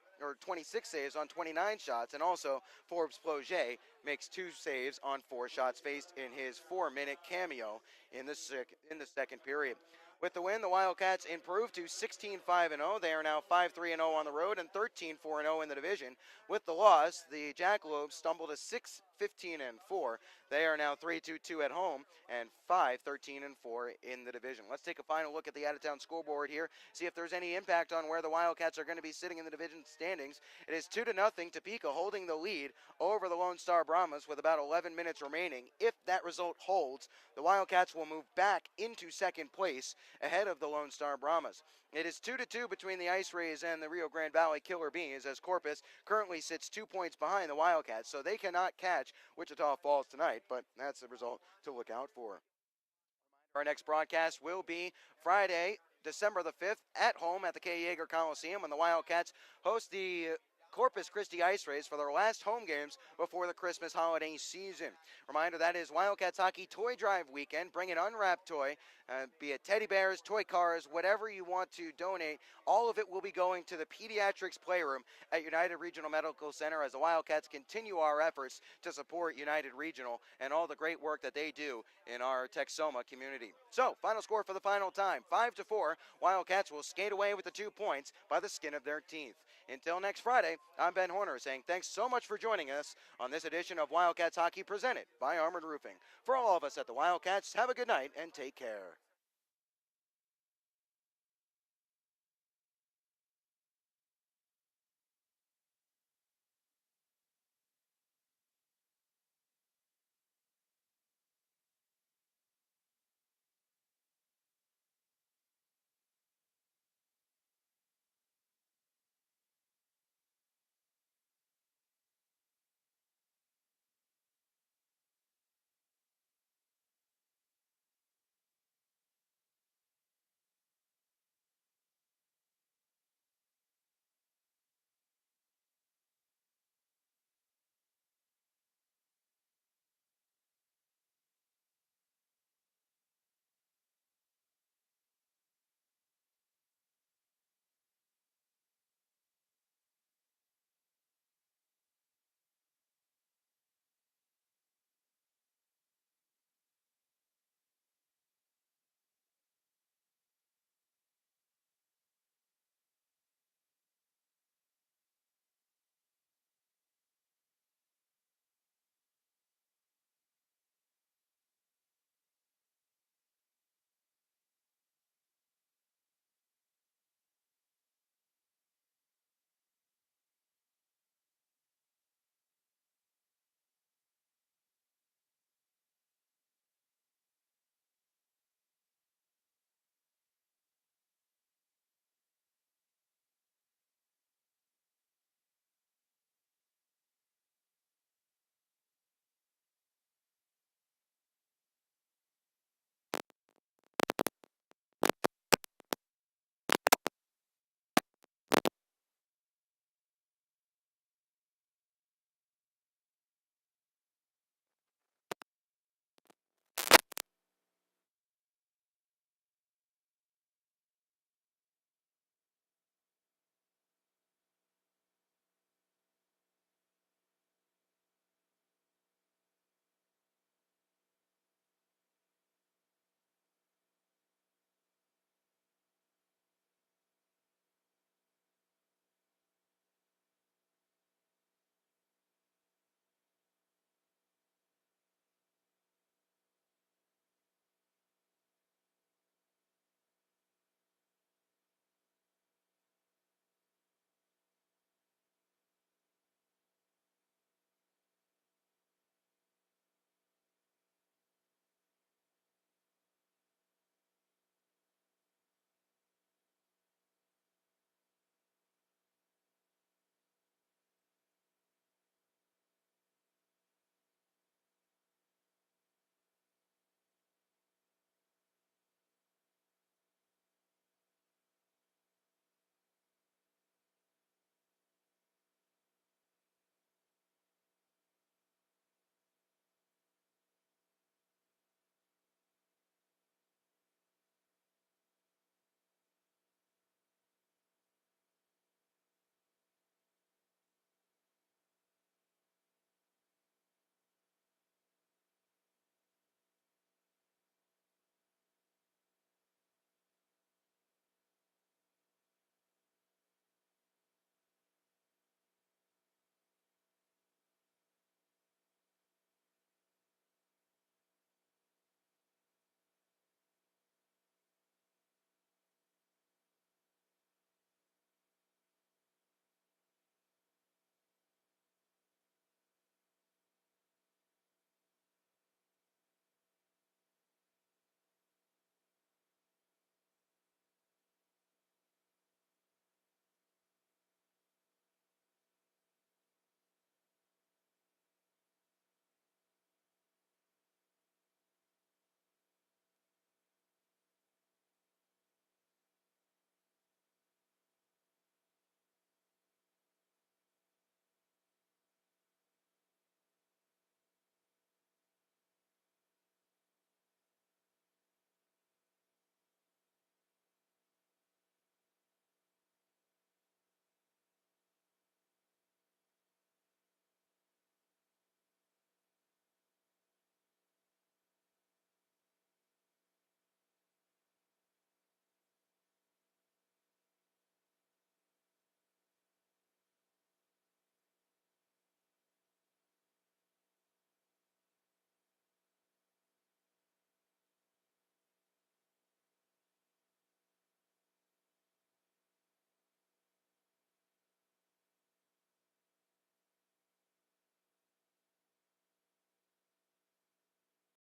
saves on 29 shots, and also Forbes Ploget makes 2 saves on 4 shots faced in his 4-minute cameo in the second period. With the win, the Wildcats improved to 16-5-0. They are now 5-3-0 on the road and 13-4-0 in the division. With the loss, the Jackalopes stumbled to 6-15-4. They are now 3-2-2 at home and 5-13-4 in the division. Let's take a final look at the out-of-town scoreboard here, see if there's any impact on where the Wildcats are going to be sitting in the division standings. It is 2-0, Topeka holding the lead over the Lone Star Brahmas with about 11 minutes remaining. If that result holds, the Wildcats will move back into second place ahead of the Lone Star Brahmas. It is 2-2 between the Ice Rays and the Rio Grande Valley Killer Bees, as Corpus currently sits 2 points behind the Wildcats, so they cannot catch Wichita Falls tonight, but that's the result to look out for. Our next broadcast will be Friday, December the 5th, at home at the K. Yeager Coliseum when the Wildcats host the Corpus Christi Ice Rays for their last home games before the Christmas holiday season. Reminder, that is Wildcats Hockey Toy Drive weekend. Bring an unwrapped toy, be it teddy bears, toy cars, whatever you want to donate. All of it will be going to the Pediatrics Playroom at United Regional Medical Center as the Wildcats continue our efforts to support United Regional and all the great work that they do in our Texoma community. So, final score for the final time, 5-4. Wildcats will skate away with the 2 points by the skin of their teeth. Until next Friday, I'm Ben Horner saying thanks so much for joining us on this edition of Wildcats Hockey presented by Armored Roofing. For all of us at the Wildcats, have a good night and take care.